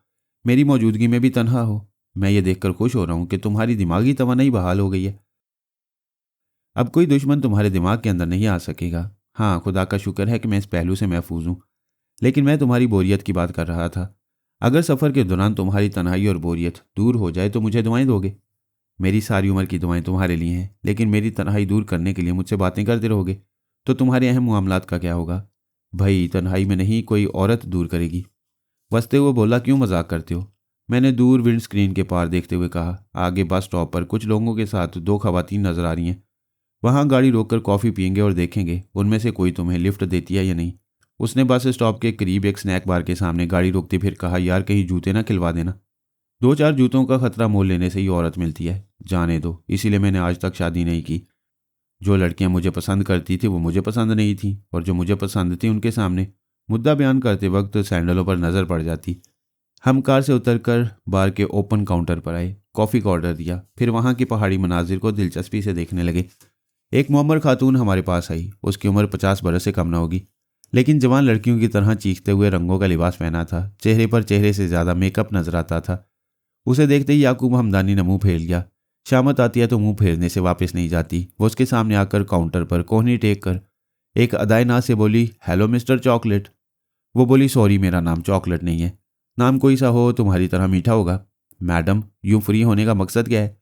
मेरी मौजूदगी में भी तन्हा हो। मैं ये देखकर खुश हो रहा हूँ कि तुम्हारी दिमागी तवानाई बहाल हो गई है। अब कोई दुश्मन तुम्हारे दिमाग के अंदर नहीं आ सकेगा। हाँ, खुदा का शुक्र है कि मैं इस पहलू से महफूज हूँ। लेकिन मैं तुम्हारी बोरियत की बात कर रहा था। अगर सफ़र के दौरान तुम्हारी तन्हाई और बोरियत दूर हो जाए तो मुझे दुआएं दोगे? मेरी सारी उम्र की दुआएं तुम्हारे लिए हैं, लेकिन मेरी तन्हाई दूर करने के लिए मुझसे बातें करते रहोगे तो तुम्हारे अहम मामलात का क्या होगा? भाई, तन्हाई में नहीं कोई औरत दूर करेगी। वसते हुए बोला, क्यों मजाक करते हो? मैंने दूर विंड स्क्रीन के पार देखते हुए कहा। आगे बस स्टॉप पर कुछ लोगों के साथ दो खवातीन नजर आ रही हैं। वहाँ गाड़ी रोककर कॉफ़ी पियेंगे और देखेंगे उनमें से कोई तुम्हें लिफ्ट देती है या नहीं। उसने बस स्टॉप के करीब एक स्नैक बार के सामने गाड़ी रोकती फिर कहा, यार कहीं जूते ना खिलवा देना। 2-4 जूतों का खतरा मोल लेने से ही औरत मिलती है। जाने दो, इसीलिए मैंने आज तक शादी नहीं की। जो लड़कियां मुझे पसंद करती थी वो मुझे पसंद नहीं थी, और जो मुझे पसंद थी उनके सामने मुद्दा बयान करते वक्त सैंडलों पर नज़र पड़ जाती। हम कार से उतरकर बार के ओपन काउंटर पर आए। कॉफ़ी का ऑर्डर दिया। फिर वहाँ की पहाड़ी मनाजिर को दिलचस्पी से देखने लगे। एक मुअम्मर खातून हमारे पास आई। उसकी उम्र 50 बरस से कम न होगी, लेकिन जवान लड़कियों की तरह चीखते हुए रंगों का लिबास पहना था। चेहरे पर चेहरे से ज़्यादा मेकअप नजर आता था। उसे देखते ही याकूब हमदानी ने मुंह फेर लिया। शामत आती है तो मुंह फेरने से वापस नहीं जाती। वो उसके सामने आकर काउंटर पर कोहनी टेक कर एक अदायना से बोली, हेलो मिस्टर चॉकलेट। वो बोली, सॉरी मेरा नाम चॉकलेट नहीं है। नाम कोई सा हो तुम्हारी तरह मीठा होगा। मैडम, यूं फ्री होने का मकसद क्या है?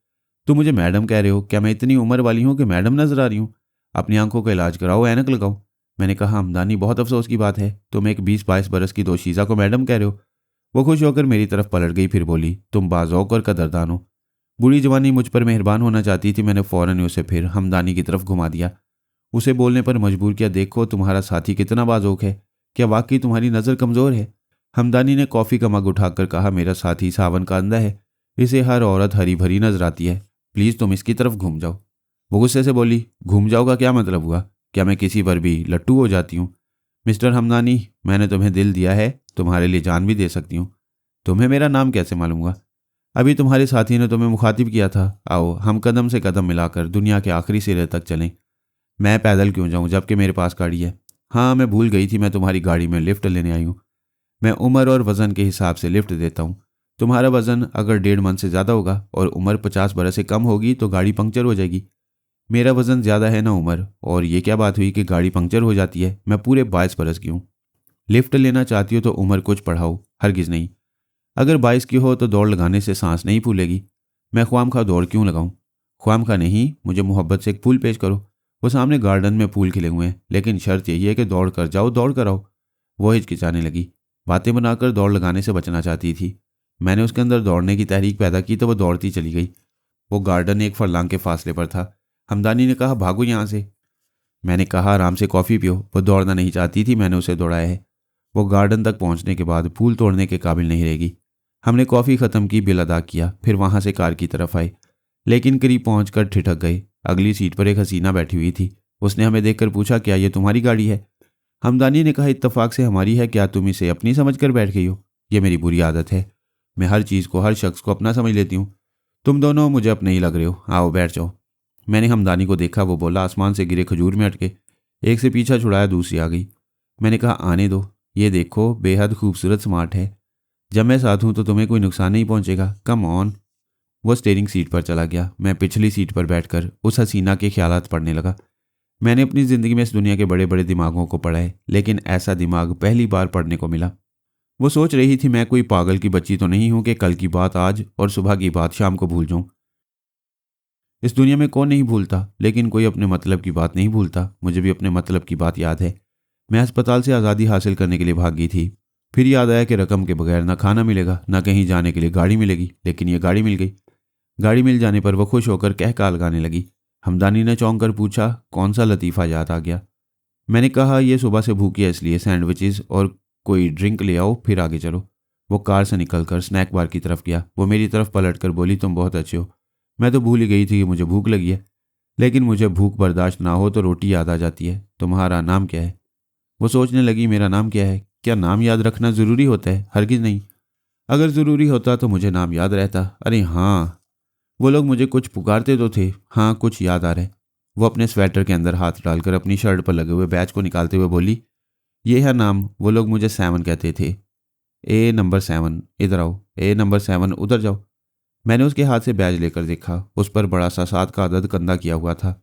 तुम मुझे मैडम कह रहे हो? क्या मैं इतनी उम्र वाली हूँ कि मैडम नजर आ रही हूँ? अपनी आंखों का इलाज कराओ, ऐनक लगाओ। मैंने कहा, हमदानी बहुत अफसोस की बात है, तुम एक 20-22 बरस की दोशीज़ा को मैडम कह रहे हो। वो खुश होकर मेरी तरफ पलट गई, फिर बोली, तुम बाज़ौक़ और कदरदान हो। बूढ़ी जवानी मुझ पर मेहरबान होना चाहती थी। मैंने फ़ौरन उसे फिर हमदानी की तरफ घुमा दिया। उसे बोलने पर मजबूर किया, देखो तुम्हारा साथी कितना बाज़ौक़ है। क्या वाकई तुम्हारी नज़र कमज़ोर है? हमदानी ने कॉफ़ी का मग उठाकर कहा, मेरा साथी सावन का अंधा है, इसे हर औरत हरी भरी नजर आती है। प्लीज़ तुम इसकी तरफ घूम जाओ। वो गुस्से से बोली, घूम जाओ का क्या मतलब हुआ? क्या मैं किसी पर भी लट्टू हो जाती हूँ? मिस्टर हमदानी, मैंने तुम्हें दिल दिया है, तुम्हारे लिए जान भी दे सकती हूँ। तुम्हें मेरा नाम कैसे मालूम हुआ? अभी तुम्हारे साथी ने तुम्हें मुखातिब किया था। आओ हम कदम से कदम मिलाकर दुनिया के आखिरी सिरे तक चलें। मैं पैदल क्यों जाऊं जबकि मेरे पास गाड़ी है? हाँ, मैं भूल गई थी, मैं तुम्हारी गाड़ी में लिफ्ट लेने आई हूँ। मैं उम्र और वज़न के हिसाब से लिफ्ट देता हूँ। तुम्हारा वज़न अगर 1.5 मन से ज़्यादा होगा और उम्र 50 बरस से कम होगी तो गाड़ी पंक्चर हो जाएगी। मेरा वज़न ज़्यादा है ना उम्र, और ये क्या बात हुई कि गाड़ी पंक्चर हो जाती है? मैं पूरे 22 बरस की हूँ। लिफ्ट लेना चाहती हो तो उम्र कुछ बढ़ाओ, हरगिज़ नहीं। अगर 22 की हो तो दौड़ लगाने से सांस नहीं फूलेगी। मैं ख्वामखा दौड़ क्यों लगाऊं? ख्वामखा नहीं, मुझे मोहब्बत से एक फूल पेश करो वो सामने गार्डन में फूल खिले हुए हैं, लेकिन शर्त यही है कि दौड़ कर जाओ, दौड़ कर आओ। वो हिचकिचाने लगी, बातें बनाकर दौड़ लगाने से बचना चाहती थी। मैंने उसके अंदर दौड़ने की तहरीक पैदा की तो वो दौड़ती चली गई। वो गार्डन एक फरलांग के फासले पर था। हमदानी ने कहा, भागो यहाँ से। मैंने कहा, आराम से कॉफ़ी पियो। वो दौड़ना नहीं चाहती थी, मैंने उसे दौड़ाया है। वो गार्डन तक पहुँचने के बाद फूल तोड़ने के काबिल नहीं रहेगी। हमने कॉफ़ी ख़त्म की, बिल अदा किया, फिर वहाँ से कार की तरफ आए, लेकिन करीब पहुँचकर ठिठक गए। अगली सीट पर एक हसीना बैठी हुई थी। उसने हमें देखकर पूछा, क्या ये तुम्हारी गाड़ी है? हमदानी ने कहा, इत्तफाक से हमारी है, क्या तुम इसे अपनी समझ कर बैठ गई हो? ये मेरी बुरी आदत है, मैं हर चीज़ को, हर शख्स को अपना समझ लेती हूँ। तुम दोनों मुझे अपने ही लग रहे हो, आओ बैठ जाओ। मैंने हमदानी को देखा, वो बोला, आसमान से गिरे खजूर में अटके। एक से पीछा छुड़ाया, दूसरी आ गई। मैंने कहा, आने दो, ये देखो बेहद खूबसूरत स्मार्ट है। जब मैं साथ हूँ तो तुम्हें कोई नुकसान नहीं पहुँचेगा, कम ऑन। वो स्टीयरिंग सीट पर चला गया। मैं पिछली सीट पर बैठकर उस हसीना के ख्यालात पढ़ने लगा। मैंने अपनी ज़िंदगी में इस दुनिया के बड़े बड़े दिमागों को पढ़ा है, लेकिन ऐसा दिमाग पहली बार पढ़ने को मिला। वो सोच रही थी, मैं कोई पागल की बच्ची तो नहीं हूं कि कल की बात आज और सुबह की बात शाम को भूल जाऊं। इस दुनिया में कौन नहीं भूलता, लेकिन कोई अपने मतलब की बात नहीं भूलता। मुझे भी अपने मतलब की बात याद है। मैं अस्पताल से आज़ादी हासिल करने के लिए भाग गई थी। फिर याद आया कि रकम के बगैर ना खाना मिलेगा, ना कहीं जाने के लिए गाड़ी मिलेगी, लेकिन ये गाड़ी मिल गई। गाड़ी मिल जाने पर वो खुश होकर कह का लगाने लगी। हमदानी ने चौंक कर पूछा, कौन सा लतीफ़ा याद आ गया? मैंने कहा, ये सुबह से भूखी है इसलिए सैंडविचेस और कोई ड्रिंक ले आओ, फिर आगे चलो। वो कार से निकलकर स्नैक बार की तरफ गया। वो मेरी तरफ पलट कर बोली, तुम बहुत अच्छे हो। मैं तो भूल ही गई थी कि मुझे भूख लगी है, लेकिन मुझे भूख बर्दाश्त ना हो तो रोटी याद आ जाती है। तुम्हारा नाम क्या है? वो सोचने लगी, मेरा नाम क्या है? क्या नाम याद रखना ज़रूरी होता है? हरगिज़ नहीं। अगर ज़रूरी होता तो मुझे नाम याद रहता। अरे हाँ, वो लोग मुझे कुछ पुकारते तो थे। हाँ, कुछ याद आ रहा है। वो अपने स्वेटर के अंदर हाथ डालकर अपनी शर्ट पर लगे हुए बैच को निकालते हुए बोली, ये है नाम। वो लोग मुझे 7 कहते थे। ए नंबर 7, इधर आओ। ए नंबर 7, उधर जाओ। मैंने उसके हाथ से बैज लेकर देखा। उस पर बड़ा सा 7 का अदद कंधा किया हुआ था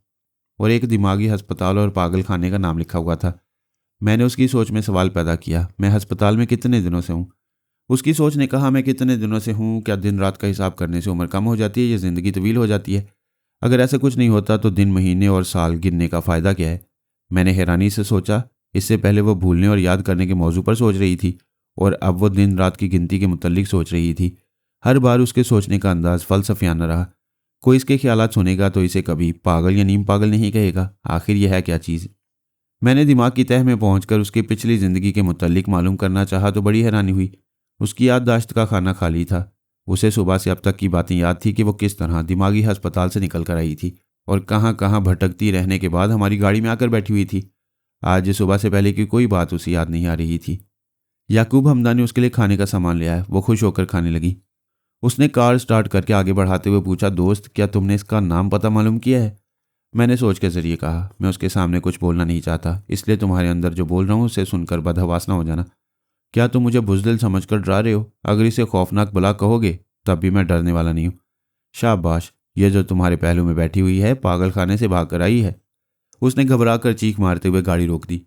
और एक दिमागी अस्पताल और पागल खाने का नाम लिखा हुआ था। मैंने उसकी सोच में सवाल पैदा किया, मैं अस्पताल में कितने दिनों से हूँ? उसकी सोच ने कहा, मैं कितने दिनों से हूँ? क्या दिन रात का हिसाब करने से उम्र कम हो जाती है या ज़िंदगी तवील हो जाती है? अगर ऐसा कुछ नहीं होता तो दिन, महीने और साल गिनने का फ़ायदा क्या है? मैंने हैरानी से सोचा। इससे पहले वो भूलने और याद करने के मौजू पर सोच रही थी और अब वो दिन रात की गिनती के मुतल्लिक सोच रही थी। हर बार उसके सोचने का अंदाज फ़लसफ़ियाना रहा। कोई इसके ख्यालात सुनेगा तो इसे कभी पागल या नीम पागल नहीं कहेगा। आखिर यह है क्या चीज़? मैंने दिमाग की तह में पहुंचकर उसकी पिछली ज़िंदगी के मुतल्लिक मालूम करना चाहा तो बड़ी हैरानी हुई। उसकी याददाश्त का खाना खाली था। उसे सुबह से अब तक की बातें याद थी कि वो किस तरह दिमागी अस्पताल से निकल कर आई थी और कहाँ कहाँ भटकती रहने के बाद हमारी गाड़ी में आकर बैठी हुई थी। आज सुबह से पहले की कोई बात उसे याद नहीं आ रही थी। याकूब हमदानी उसके लिए खाने का सामान ले आया। वो खुश होकर खाने लगी। उसने कार स्टार्ट करके आगे बढ़ाते हुए पूछा, दोस्त, क्या तुमने इसका नाम पता मालूम किया है? मैंने सोच के ज़रिए कहा, मैं उसके सामने कुछ बोलना नहीं चाहता, इसलिए तुम्हारे अंदर जो बोल रहा हूँ उसे सुनकर बदहवास ना हो जाना। क्या तुम मुझे बुज़दिल समझकर डरा रहे हो? अगर इसे खौफनाक बला कहोगे तब भी मैं डरने वाला नहीं हूँ। शाबाश, ये जो तुम्हारे पहलू में बैठी हुई है पागल खाने से भाग कर आई है। उसने घबरा कर चीख मारते हुए गाड़ी रोक दी।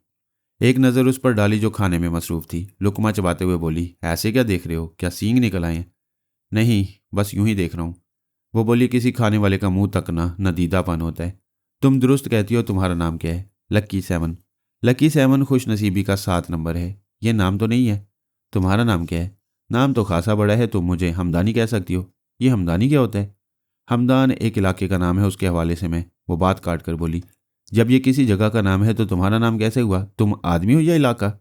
एक नज़र उस पर डाली जो खाने में मसरूफ़ थी। लुकमा चबाते हुए बोली, ऐसे क्या देख रहे हो? क्या सींग निकल आए हैं? नहीं, बस यूं ही देख रहा हूँ। वो बोली, किसी खाने वाले का मुंह तकना नदीदापन होता है। तुम दुरुस्त कहती हो। तुम्हारा नाम क्या है? लक्की 7। लक्की 7 खुश नसीबी का 7 नंबर है। ये नाम तो नहीं है। तुम्हारा नाम क्या है? नाम तो खासा बड़ा है। तुम मुझे हमदानी कह सकती हो। ये हमदानी क्या होता है? हमदान एक इलाके का नाम है, उसके हवाले से मैं। वो बात काट कर बोली, जब ये किसी जगह का नाम है तो तुम्हारा नाम कैसे हुआ? तुम आदमी हो या इलाका?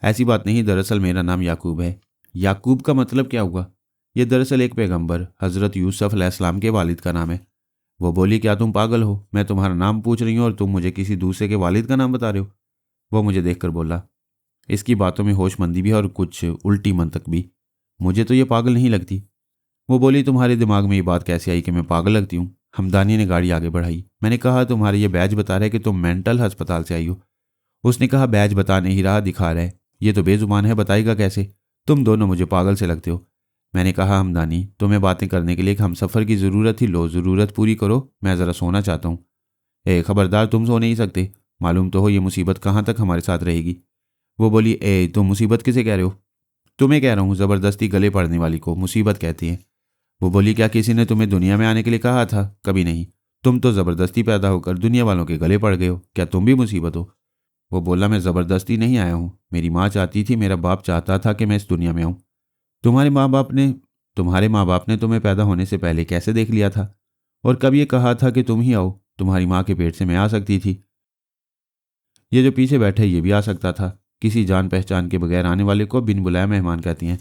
ऐसी बात नहीं, दरअसल मेरा नाम याकूब है। याकूब का मतलब क्या हुआ? ये दरअसल एक पैगंबर हज़रत यूसुफ अलैहिस्सलाम के वालिद का नाम है। वो बोली, क्या तुम पागल हो? मैं तुम्हारा नाम पूछ रही हूँ और तुम मुझे किसी दूसरे के वालिद का नाम बता रहे हो। वो मुझे देखकर बोला, इसकी बातों में होशमंदी भी है और कुछ उल्टी मंतक भी। मुझे तो ये पागल नहीं लगती। वो बोली, तुम्हारे दिमाग में ये बात कैसे आई कि मैं पागल लगती हूँ? हमदानी ने गाड़ी आगे बढ़ाई। मैंने कहा, तुम्हारे ये बैज बता रहा है कि तुम मेंटल अस्पताल से आई हो। उसने कहा, बैज बता नहीं रहा, दिखा रहा है। ये तो बेजुबान है, बताएगा कैसे? तुम दोनों मुझे पागल से लगते हो। मैंने कहा, हमदानी, तुम्हें बातें करने के लिए एक हमसफ़र की ज़रूरत थी। लो, ज़रूरत पूरी करो, मैं ज़रा सोना चाहता हूँ। खबरदार, तुम सो नहीं सकते। मालूम तो हो ये मुसीबत कहाँ तक हमारे साथ रहेगी। वो बोली, तुम मुसीबत किसे कह रहे हो? तुम्हें कह रहा हूँ, ज़बरदस्ती गले पड़ने वाली को मुसीबत कहती हैं। वो बोली, क्या किसी ने तुम्हें दुनिया में आने के लिए कहा था? कभी नहीं। तुम तो ज़बरदस्ती पैदा होकर दुनिया वालों के गले पड़ गए हो, क्या तुम भी मुसीबत हो? वो बोला, मैं ज़बरदस्ती नहीं आया हूँ, मेरी माँ चाहती थी, मेरा बाप चाहता था कि मैं इस दुनिया में आऊँ। तुम्हारे माँ बाप ने तुम्हारे माँ बाप ने तुम्हें पैदा होने से पहले कैसे देख लिया था? और कब ये कहा था कि तुम ही आओ? तुम्हारी माँ के पेट से मैं आ सकती थी, ये जो पीछे बैठे ये भी आ सकता था। किसी जान पहचान के बगैर आने वाले को बिन बुलाए मेहमान कहती हैं।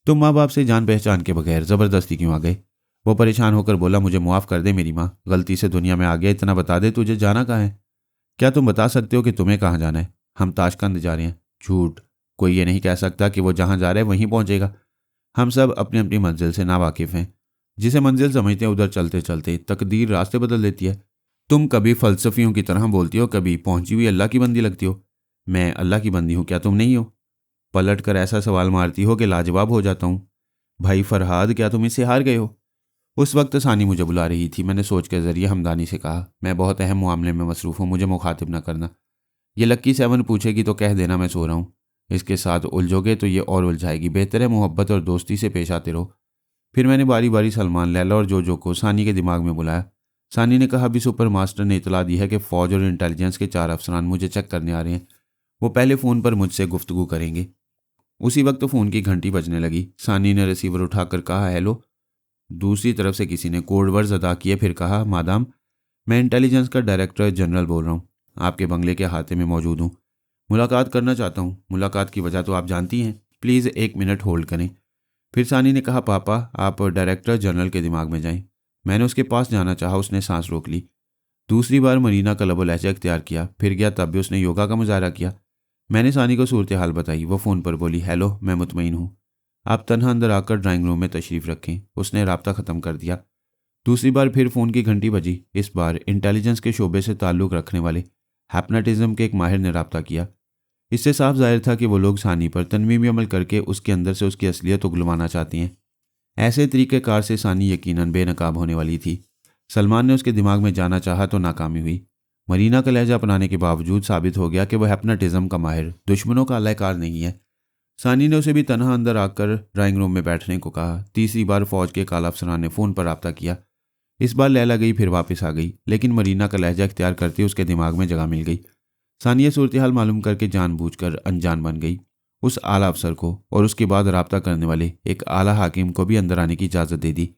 तुम माँ बाप से जान पहचान के बगैर ज़बरदस्ती क्यों आ गए? वो परेशान होकर बोला, मुझे मुआफ़ कर दे मेरी माँ, गलती से दुनिया में आ गया, इतना बता दे तुझे जाना कहाँ है? क्या तुम बता सकते हो कि तुम्हें कहाँ जाना है? हम ताशकंद जा रहे हैं। झूठ, कोई ये नहीं कह सकता कि वो जहाँ जा रहा है वहीं पहुँचेगा। हम सब अपनी अपनी मंजिल से नावाकिफ़ हैं। जिसे मंजिल समझते हैं उधर चलते चलते तकदीर रास्ते बदल देती है। तुम कभी फ़लसफ़ियों की तरह बोलती हो, कभी पहुंची हुई अल्लाह की बंदी लगती हो। मैं अल्लाह की बंदी हूँ, क्या तुम नहीं हो? पलट कर ऐसा सवाल मारती हो कि लाजवाब हो जाता हूँ। भाई फरहाद, क्या तुम इससे हार गए हो? उस वक्त सानी मुझे बुला रही थी। मैंने सोच के ज़रिए हमदानी से कहा, मैं बहुत अहम मामले में मसरूफ़ हूँ, मुझे मुखातिब न करना। ये लक्की 7 पूछेगी तो कह देना मैं सो रहा हूँ। इसके साथ उलझोगे तो ये और उलझाएगी। बेहतर है मोहब्बत और दोस्ती से पेश आते रहो। फिर मैंने बारी बारी सलमान, लैला और जोजो को सानी के दिमाग में बुलाया। सानी ने कहा, अभी सुपर मास्टर ने इतला दी है कि फ़ौज और इंटेलिजेंस के 4 अफसरान मुझे चेक करने आ रहे हैं। वो पहले फ़ोन पर मुझसे गुफ्तगू करेंगे। उसी वक्त फ़ोन की घंटी बजने लगी। सानी ने रिसीवर उठाकर कहा, हेलो। दूसरी तरफ से किसी ने कोड वर्ड्स अदा किए, फिर कहा, मादाम, मैं इंटेलिजेंस का डायरेक्टर जनरल बोल रहा हूँ, आपके बंगले के अहाते में मौजूद हूँ, मुलाकात करना चाहता हूँ। मुलाकात की वजह तो आप जानती हैं, प्लीज़ 1 मिनट होल्ड करें। फिर सानी ने कहा, पापा आप डायरेक्टर जनरल के दिमाग में जाएं। मैंने उसके पास जाना चाहा, उसने सांस रोक ली। दूसरी बार मरीना का लबो लहजा इख्तियार किया, फिर गया, तब भी उसने योगा का मुजाहरा किया। मैंने सानी को सूरत हाल बताई। वो फ़ोन पर बोली, हेलो, मैं मुतमईन हूँ, आप तन्हा अंदर आकर ड्राइंग रूम में तशरीफ़ रखें। उसने राब्ता ख़त्म कर दिया। दूसरी बार फिर फ़ोन की घंटी बजी। इस बार इंटेलिजेंस के शोबे से ताल्लुक़ रखने वाले हैप्नोटिज़म के एक माहिर ने राब्ता किया। इससे साफ जाहिर था कि वो लोग सानी पर तनवीमी अमल करके उसके अंदर से उसकी असलियत उगलवाना चाहती हैं। ऐसे तरीक़ेकार से सानी यकीनन बेनकाब होने वाली थी। सलमान ने उसके दिमाग में जाना चाहा तो नाकामी हुई। मरीना का लहजा अपनाने के बावजूद साबित हो गया कि वह हैप्नोटिज़म का माहिर दुश्मनों का अलाकार नहीं है। सानी ने उसे भी तनहा अंदर आकर ड्राइंग रूम में बैठने को कहा। तीसरी बार फ़ौज के काला अफसरान ने फ़ोन पर राब्ता किया। इस बार लैला गई, फिर वापस आ गई, लेकिन मरीना का लहजा इख्तियार करते उसके दिमाग में जगह मिल गई। सानिया सूरत हाल मालूम करके जानबूझकर अनजान बन गई। उस आला अफसर को और उसके बाद राब्ता करने वाले एक आला हाकिम को भी अंदर आने की इजाज़त दे दी।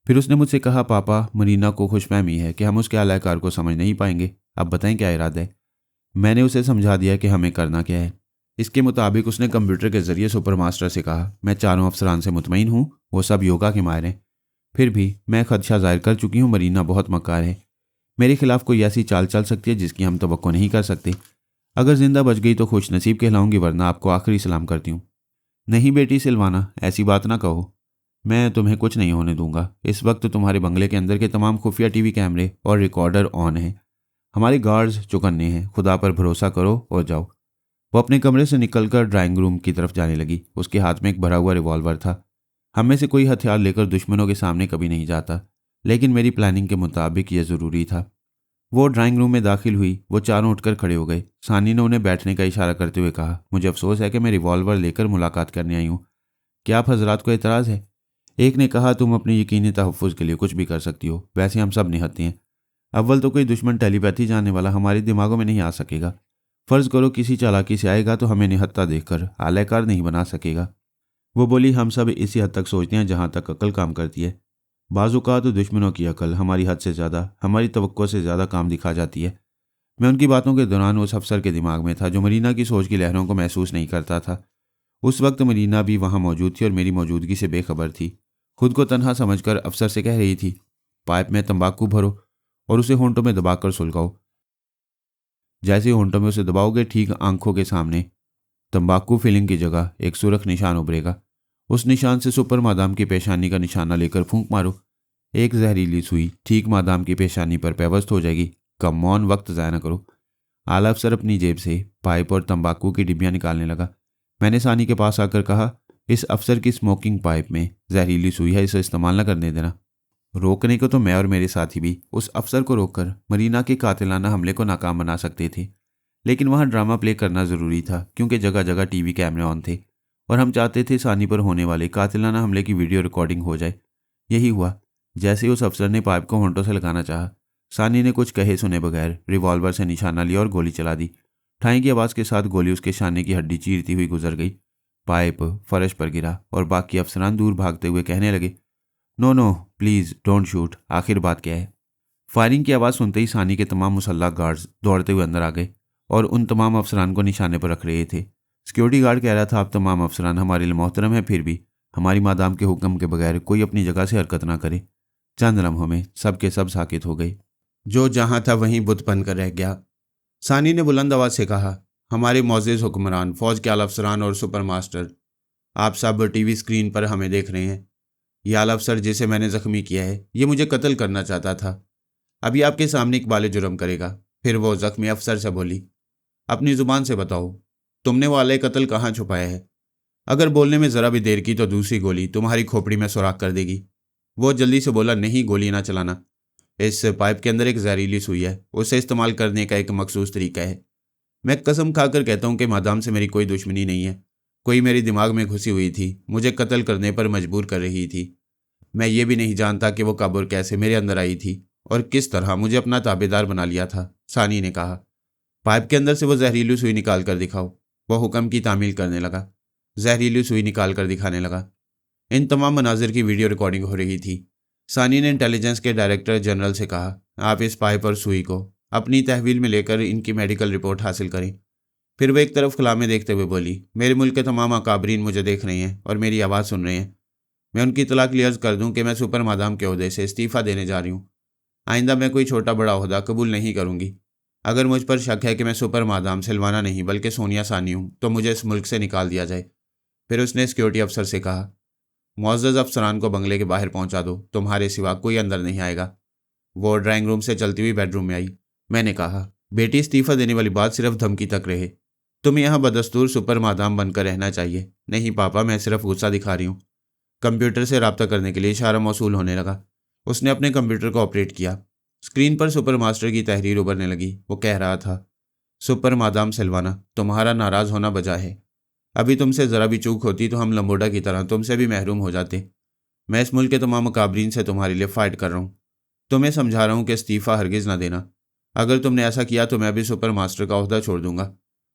फिर उसने मुझसे कहा, पापा मरीना को खुशफहमी है कि हम उसके आलाकार को समझ नहीं पाएंगे, अब बताएं क्या इरादा है। मैंने उसे समझा दिया कि हमें करना क्या है। इसके मुताबिक उसने कंप्यूटर के ज़रिए सुपर मास्टर से कहा, मैं 4 अफसरान से मुतमईन हूँ, वो सब योगा के माहिर हैं। फिर भी मैं खदशा ज़ाहिर कर चुकी हूँ, मरीना बहुत मक्कार है। मेरे खिलाफ कोई ऐसी चाल चल सकती है जिसकी हम तवक्को नहीं कर सकते। अगर जिंदा बच गई तो खुश नसीब कहलाऊंगी, वरना आपको आखिरी सलाम करती हूँ। नहीं बेटी सिलवाना, ऐसी बात ना कहो, मैं तुम्हें कुछ नहीं होने दूंगा। इस वक्त तुम्हारे बंगले के अंदर के तमाम खुफिया टीवी कैमरे और रिकॉर्डर ऑन हैं। हमारे गार्ड्स चौकन्ने हैं, खुदा पर भरोसा करो और जाओ। वो अपने कमरे से निकलकर ड्राइंग रूम की तरफ जाने लगी। उसके हाथ में एक भरा हुआ रिवॉल्वर था। हम में से कोई हथियार लेकर दुश्मनों के सामने कभी नहीं जाता, लेकिन मेरी प्लानिंग के मुताबिक यह ज़रूरी था। वो ड्राइंग रूम में दाखिल हुई। वो चारों उठकर खड़े हो गए। सानी ने उन्हें बैठने का इशारा करते हुए कहा, मुझे अफसोस है कि मैं रिवॉल्वर लेकर मुलाकात करने आई हूँ, क्या आप हजरात को एतराज़ है? एक ने कहा, तुम अपने यकीनी तहफ़्फ़ुज़ के लिए कुछ भी कर सकती हो, वैसे हम सब निहत्ते हैं। अव्वल तो कोई दुश्मन टेलीपैथी जानने वाला हमारे दिमागों में नहीं आ सकेगा। फ़र्ज़ करो किसी चालाकी से आएगा तो हमें निहत्ता देखकर आलाकार नहीं बना सकेगा। वो बोली, हम सब इसी हद तक सोचते हैं जहाँ तक अक्ल काम करती है। बाज़-औक़ात तो दुश्मनों की अक्ल हमारी हद से ज़्यादा, हमारी तवक्को से ज़्यादा काम दिखा जाती है। मैं उनकी बातों के दौरान उस अफसर के दिमाग में था जो मरीना की सोच की लहरों को महसूस नहीं करता था। उस वक्त मरीना भी वहाँ मौजूद थी और मेरी मौजूदगी से बेखबर थी। खुद को तन्हा समझकर अफसर से कह रही थी, पाइप में तंबाकू भरो और उसे होंठों में दबाकर सुलगाओ। जैसे ही होंठों में उसे दबाओगे, ठीक आंखों के सामने तंबाकू फिलिंग की जगह एक सुर्ख निशान उभरेगा। उस निशान से सुपर मादाम की पेशानी का निशाना लेकर फूंक मारो। एक जहरीली सुई ठीक मादाम की पेशानी पर पेवस्त हो जाएगी। कम ऑन, वक्त ज़ाया न करो। आला अफसर अपनी जेब से पाइप और तंबाकू की डिब्बियाँ निकालने लगा। मैंने सानी के पास आकर कहा, इस अफसर की स्मोकिंग पाइप में जहरीली सुई है, इसे इस्तेमाल न करने देना। रोकने को तो मैं और मेरे साथी भी उस अफसर को रोककर मरीना के कातिलाना हमले को नाकाम बना सकते थे, लेकिन वहाँ ड्रामा प्ले करना ज़रूरी था क्योंकि जगह जगह टीवी कैमरे ऑन थे और हम चाहते थे सानी पर होने वाले कातिलाना हमले की वीडियो रिकॉर्डिंग हो जाए। यही हुआ। जैसे ही उस अफसर ने पाइप को होंठों से लगाना चाहा, सानी ने कुछ कहे सुने बगैर रिवॉल्वर से निशाना लिया और गोली चला दी। ठाई की आवाज़ के साथ गोली उसके शाने की हड्डी चीरती हुई गुजर गई। पाइप फर्श पर गिरा और बाकी अफसरान दूर भागते हुए कहने लगे, no no please don't shoot, आखिर बात क्या है। फायरिंग की आवाज़ सुनते ही सानी के तमाम मुसल्लह गार्ड्स दौड़ते हुए अंदर आ गए और उन तमाम अफसरान को निशाने पर रख रहे थे। सिक्योरिटी गार्ड कह रहा था, आप तमाम अफसरान हमारे लिए मोहतरम हैं, फिर भी हमारी मादाम के हुक्म के बगैर कोई अपनी जगह से हरकत ना करे। चंद लम्हों में सब के सब साकित हो गए। जो जहाँ था वहीं बुत बनकर रह गया। सानी ने बुलंद आवाज़ से कहा, हमारे मोअज़्ज़िज़ हुक्मरान, फ़ौज के आला अफसरान और सुपर मास्टर, आप सब टीवी स्क्रीन पर हमें देख रहे हैं। यह आला अफसर जिसे मैंने ज़ख्मी किया है, ये मुझे कत्ल करना चाहता था। अभी आपके सामने इकबाल जुर्म करेगा। फिर वो ज़ख्मी अफसर से बोली, अपनी ज़ुबान से बताओ, तुमने वो आले कत्ल कहाँ छुपाया है? अगर बोलने में ज़रा भी देर की तो दूसरी गोली तुम्हारी खोपड़ी में सुराख कर देगी। वो जल्दी से बोला, नहीं, गोली ना चलाना। इस पाइप के अंदर एक जहरीली सुई है, उसे इस्तेमाल करने का एक मखसूस तरीका है। मैं कसम खाकर कहता हूँ कि मादाम से मेरी कोई दुश्मनी नहीं है। कोई मेरे दिमाग में घुसी हुई थी, मुझे कत्ल करने पर मजबूर कर रही थी। मैं ये भी नहीं जानता कि वो कब और कैसे मेरे अंदर आई थी और किस तरह मुझे अपना ताबेदार बना लिया था। सानी ने कहा, पाइप के अंदर से वो जहरीली सुई निकाल कर दिखाओ। वह हुक्म की तामील करने लगा। जहरीली सुई निकाल कर दिखाने लगा। इन तमाम मनाजिर की वीडियो रिकॉर्डिंग हो रही थी। सानी ने इंटेलिजेंस के डायरेक्टर जनरल से कहा, आप इस पाइप और सुई को अपनी तहवील में लेकर इनकी मेडिकल रिपोर्ट हासिल करें। फिर वह एक तरफ खुला में देखते हुए बोली, मेरे मुल्क के तमाम अकाबरीन मुझे देख रहे हैं और मेरी आवाज़ सुन रहे हैं। मैं उनकी इतला के लिए अर्ज़ कर दूं कि मैं सुपर मादाम के ओहदे से इस्तीफ़ा देने जा रही हूँ। आइंदा मैं कोई छोटा बड़ा ओहदा कबूल नहीं करूँगी। अगर मुझ पर शक है कि मैं सुपर मादाम सिलवाना नहीं बल्कि सोनिया सानी हूँ तो मुझे इस मुल्क से निकाल दिया जाए। फिर उसने सिक्योरिटी अफसर से कहा, मुअज़्ज़ज़ अफसरान को बंगले के बाहर पहुँचा दो, तुम्हारे सिवा कोई अंदर नहीं आएगा। वो ड्राइंग रूम से चलती हुई बेडरूम में आई। मैंने कहा, बेटी, इस्तीफ़ा देने वाली बात सिर्फ धमकी तक रहे। तुम्हें यहाँ बदस्तूर सुपर मादाम बनकर रहना चाहिए। नहीं पापा, मैं सिर्फ गुस्सा दिखा रही हूँ। कंप्यूटर से रब्ता करने के लिए इशारा मौसूल होने लगा। उसने अपने कंप्यूटर को ऑपरेट किया। स्क्रीन पर सुपर मास्टर की तहरीर उभरने लगी। वो कह रहा था, सुपर मादाम सिलवाना, तुम्हारा नाराज़ होना बजा है। अभी तुमसे ज़रा भी चूक होती तो हम लंबोडा की तरह तुमसे भी महरूम हो जाते। मैं इस मुल्क के तमाम मुकाबरीन से तुम्हारे लिए फ़ाइट कर रहा हूँ। तुम्हें समझा रहा हूँ कि इस्तीफ़ा हरगिज़ ना देना। अगर तुमने ऐसा किया तो मैं भी सुपर मास्टर का ओहदा छोड़ दूंगा।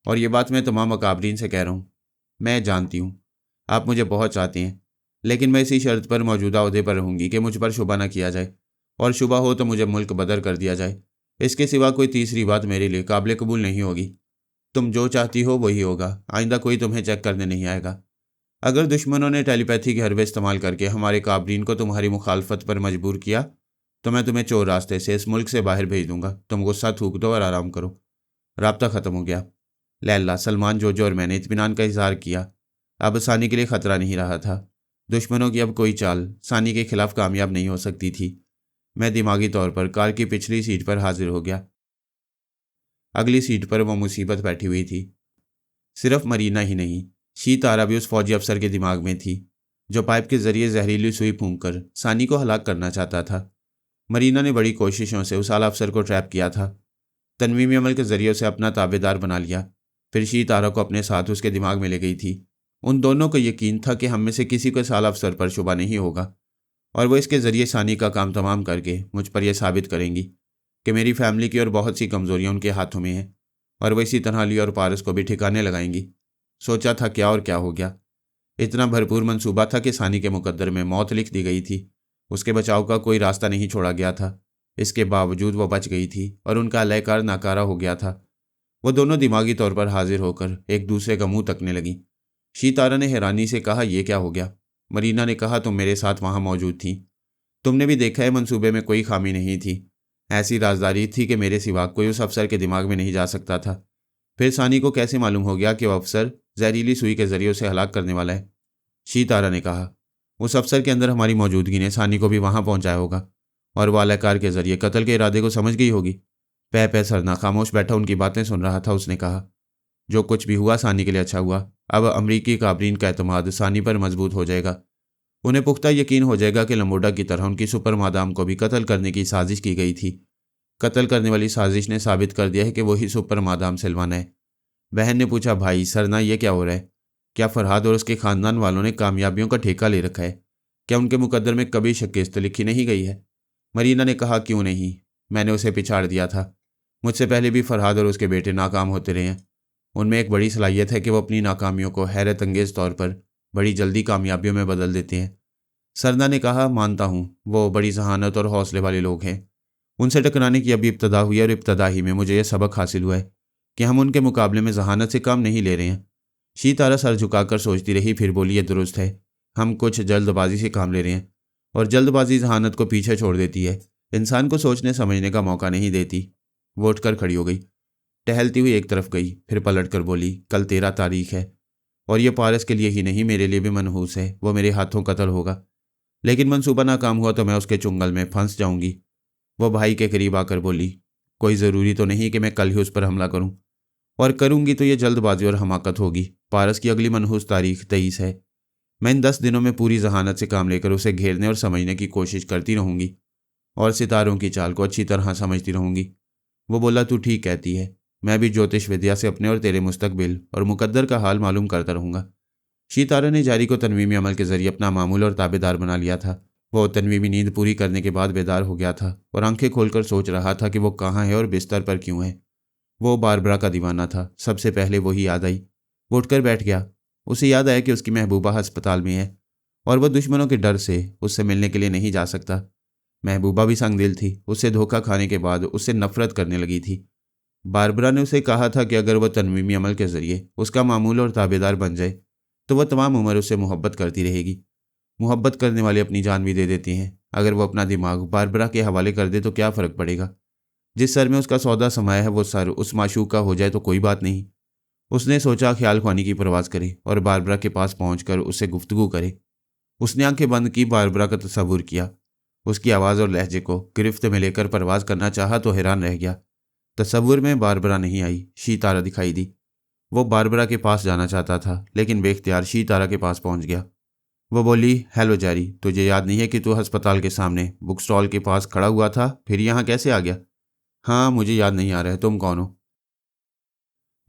और ये बात मैं तमाम मुकाबरीन से कह रहा हूँ। मैं जानती हूँ आप मुझे बहुत चाहते हैं, लेकिन मैं इसी शर्त पर मौजूदा ओहदे पर रहूँगी कि मुझ पर शुबा न किया जाए, और शुबा हो तो मुझे मुल्क बदर कर दिया जाए। इसके सिवा कोई तीसरी बात मेरे लिए काबिल कबूल नहीं होगी। तुम जो चाहती हो वही होगा। आइंदा कोई तुम्हें चेक करने नहीं आएगा। अगर दुश्मनों ने टेलीपैथी के हरबे इस्तेमाल करके हमारे काबरीन को तुम्हारी मुखालफत पर मजबूर किया तो मैं तुम्हें चोर रास्ते से इस मुल्क से बाहर भेज दूंगा। तुम गुस्सा थूक दो और आराम करो। राब्ता ख़त्म हो गया। लैला, सलमान, जोजो और मैंने इत्मीनान का इजहार किया। अब सानी के लिए ख़तरा नहीं रहा था। दुश्मनों की अब कोई चाल सानी के खिलाफ कामयाब नहीं हो सकती थी। मैं दिमागी तौर पर कार की पिछली सीट पर हाजिर हो गया। अगली सीट पर वो मुसीबत बैठी हुई थी। सिर्फ मरीना ही नहीं, शी तारा भी उस फौजी अफसर के दिमाग में थी जो पाइप के जरिए जहरीली सुई फूंक कर सानी को हलाक करना चाहता था। मरीना ने बड़ी कोशिशों से उस आला अफसर को ट्रैप किया था, तनवीमी अमल के जरिए उसे अपना ताबेदार बना लिया। फिर शी तारा को अपने साथ उसके दिमाग में ले गई थी। उन दोनों को यकीन था कि हम में से किसी को इस आला अफसर पर शुबा नहीं होगा और वो इसके ज़रिए सानी का काम तमाम करके मुझ पर यह साबित करेंगी कि मेरी फैमिली की और बहुत सी कमज़ोरियाँ उनके हाथों में हैं, और वो इसी तरह ली और पारस को भी ठिकाने लगाएंगी। सोचा था क्या और क्या हो गया। इतना भरपूर मंसूबा था कि सानी के मुकद्दर में मौत लिख दी गई थी। उसके बचाव का कोई रास्ता नहीं छोड़ा गया था। इसके बावजूद वो बच गई थी और उनका अलहकार नाकारा हो गया था। वो दोनों दिमागी तौर पर हाजिर होकर एक दूसरे का मुंह तकने लगी। शी तारा ने हैरानी से कहा, यह क्या हो गया? मरीना ने कहा, तुम मेरे साथ वहाँ मौजूद थी, तुमने भी देखा है मंसूबे में कोई खामी नहीं थी। ऐसी राजदारी थी कि मेरे सिवा कोई उस अफसर के दिमाग में नहीं जा सकता था। फिर सानी को कैसे मालूम हो गया कि वह अफसर जहरीली सुई के जरिए उसे हलाक करने वाला है? शी तारा ने कहा, उस अफसर के अंदर हमारी मौजूदगी ने सानी को भी वहाँ पहुँचाया होगा और वह अलहकार के जरिए कत्ल के इरादे को समझ गई होगी। पै सरना खामोश बैठा उनकी बातें सुन रहा था। उसने कहा, जो कुछ भी हुआ सानी के लिए अच्छा हुआ। अब अमरीकी काबरीन का एतमाद सानी पर मजबूत हो जाएगा। उन्हें पुख्ता यकीन हो जाएगा कि लंबोडा की तरह उनकी सुपर मादाम को भी कत्ल करने की साजिश की गई थी। कत्ल करने वाली साजिश ने साबित कर दिया है कि वही सुपर मादाम सिलवाना है। बहन ने पूछा, भाई सरना ये क्या हो रहा है? क्या फरहाद और उसके ख़ानदान वालों ने कामयाबियों का ठेका ले रखा है? क्या उनके मुकद्दर में कभी शिकस्त लिखी नहीं गई है? मरीना ने कहा, क्यों नहीं, मैंने उसे पिछाड़ दिया था। मुझसे पहले भी फरहाद और उसके बेटे नाकाम होते रहे हैं। उनमें एक बड़ी सलाहियत है कि वो अपनी नाकामियों को हैरत अंगेज तौर पर बड़ी जल्दी कामयाबियों में बदल देते हैं। सरना ने कहा, मानता हूँ वो बड़ी जहानत और हौसले वाले लोग हैं। उनसे टकराने की अभी इब्तदा हुई है और इब्तदा ही में मुझे यह सबक हासिल हुआ है कि हम उनके मुकाबले में जहानत से काम नहीं ले रहे हैं। शीतारा सर झुकाकर सोचती रही, फिर बोली, ये दुरुस्त है, हम कुछ जल्दबाजी से काम ले रहे हैं और जल्दबाजी जहानत को पीछे छोड़ देती है, इंसान को सोचने समझने का मौका नहीं देती। वो उठकर खड़ी हो गई, टहलती हुई एक तरफ गई, फिर पलट कर बोली, कल 13 तारीख है और ये पारस के लिए ही नहीं मेरे लिए भी मनहूस है। वो मेरे हाथों कत्ल होगा, लेकिन मंसूबा नाकाम हुआ तो मैं उसके चुंगल में फंस जाऊंगी। वो भाई के करीब आकर बोली, कोई ज़रूरी तो नहीं कि मैं कल ही उस पर हमला करूं, और करूंगी तो ये जल्दबाजी और हमाकत होगी। पारस की अगली मनहूस तारीख 23 है। मैं इन 10 दिनों में पूरी जहानत से काम लेकर उसे घेरने और समझने की कोशिश करती रहूंगी और सितारों की चाल को अच्छी तरह समझती रहूंगी। वो बोला, तू ठीक कहती है, मैं भी ज्योतिष विद्या से अपने और तेरे मुस्तकबिल और मुकद्दर का हाल मालूम करता रहूंगा। शीतारा ने जारी को तनवीमी अमल के जरिए अपना मामूल और ताबेदार बना लिया था। वो तनवीमी नींद पूरी करने के बाद बेदार हो गया था और आंखें खोलकर सोच रहा था कि वो कहाँ है और बिस्तर पर क्यों है। वो बारबरा का दीवाना था। सबसे पहले वही याद आई। वो उठकर बैठ गया। उसे याद आया कि उसकी महबूबा अस्पताल में है और वह दुश्मनों के डर से उससे मिलने के लिए नहीं जा सकता। महबूबा भी संगदिल थी। उससे धोखा खाने के बाद उससे नफरत करने लगी थी। बारबरा ने उसे कहा था कि अगर वह तनवीमी अमल के जरिए उसका मामूल और ताबेदार बन जाए तो वह तमाम उम्र उससे मोहब्बत करती रहेगी। मोहब्बत करने वाले अपनी जान भी दे देते हैं। अगर वो अपना दिमाग बारबरा के हवाले कर दे तो क्या फ़र्क पड़ेगा। जिस सर में उसका सौदा समाया है वो सर उस माशूक का हो जाए तो कोई बात नहीं। उसने सोचा ख्याल ख्वानी की परवाज़ करे और बारबरा के पास पहुंचकर उससे गुफ्तगू करे। उसने आंखें बंद की, बारबरा का तस्वुर किया। उसकी आवाज़ और लहजे को गिरफ्त में लेकर परवाज़ करना चाहा तो हैरान रह गया। तस्वुर में बारबरा नहीं आई, शीतारा दिखाई दी। वो बारबरा के पास जाना चाहता था लेकिन बेख्तियार शीतारा के पास पहुंच गया। वो बोली, हेलो जारी, तुझे याद नहीं है कि तू अस्पताल के सामने बुक स्टॉल के पास खड़ा हुआ था, फिर यहाँ कैसे आ गया? हाँ, मुझे याद नहीं आ रहा है, तुम कौन हो?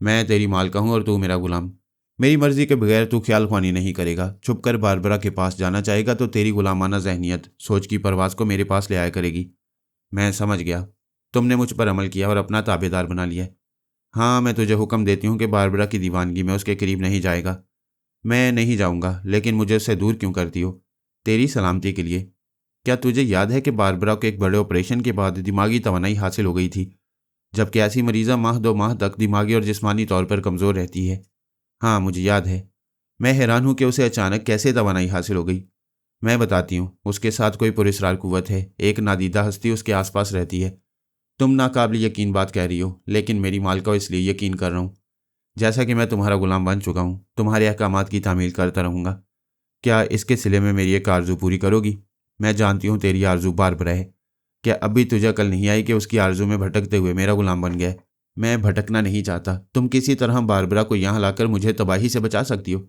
मैं तेरी मालका हूँ और तू मेरा गुलाम। मेरी मर्जी के बगैर तू ख्याल ख्वानी नहीं करेगा। छुपकर बारबरा के पास जाना चाहेगा तो तेरी गुलामाना जहनीत सोच की परवाज़ को मेरे पास ले आया करेगी। मैं समझ गया, तुमने मुझ पर अमल किया और अपना ताबेदार बना लिया। हाँ, मैं तुझे हुक्म देती हूँ कि बारबरा की दीवानगी में उसके करीब नहीं जाएगा। मैं नहीं जाऊँगा, लेकिन मुझे उससे दूर क्यों करती हो? तेरी सलामती के लिए। क्या तुझे याद है कि बारबरा को एक बड़े ऑपरेशन के बाद दिमागी तवानाई हासिल हो गई थी, जबकि ऐसी मरीज़ा माह 2 माह तक दिमागी और जिस्मानी तौर पर कमज़ोर रहती है? हाँ, मुझे याद है। मैं हैरान हूँ कि उसे अचानक कैसे तवानाई हासिल हो गई। मैं बताती हूँ, उसके साथ कोई पुरस्रार कुव्वत है, एक नादीदा हस्ती उसके आसपास रहती है। तुम नाकाबिल यकीन बात कह रही हो, लेकिन मेरी मालका इसलिए यकीन कर रहा हूँ। जैसा कि मैं तुम्हारा गुलाम बन चुका हूँ, तुम्हारे अहकामात की तामील करता रहूँगा। क्या इसके सिले में मेरी एक आरजू पूरी करोगी? मैं जानती हूँ तेरी आरजू बारबरा है। क्या अभी तुझे अकल नहीं आई कि उसकी आरजू में भटकते हुए मेरा गुलाम बन गया? मैं भटकना नहीं चाहता। तुम किसी तरह बारबरा को यहाँ लाकर मुझे तबाही से बचा सकती हो।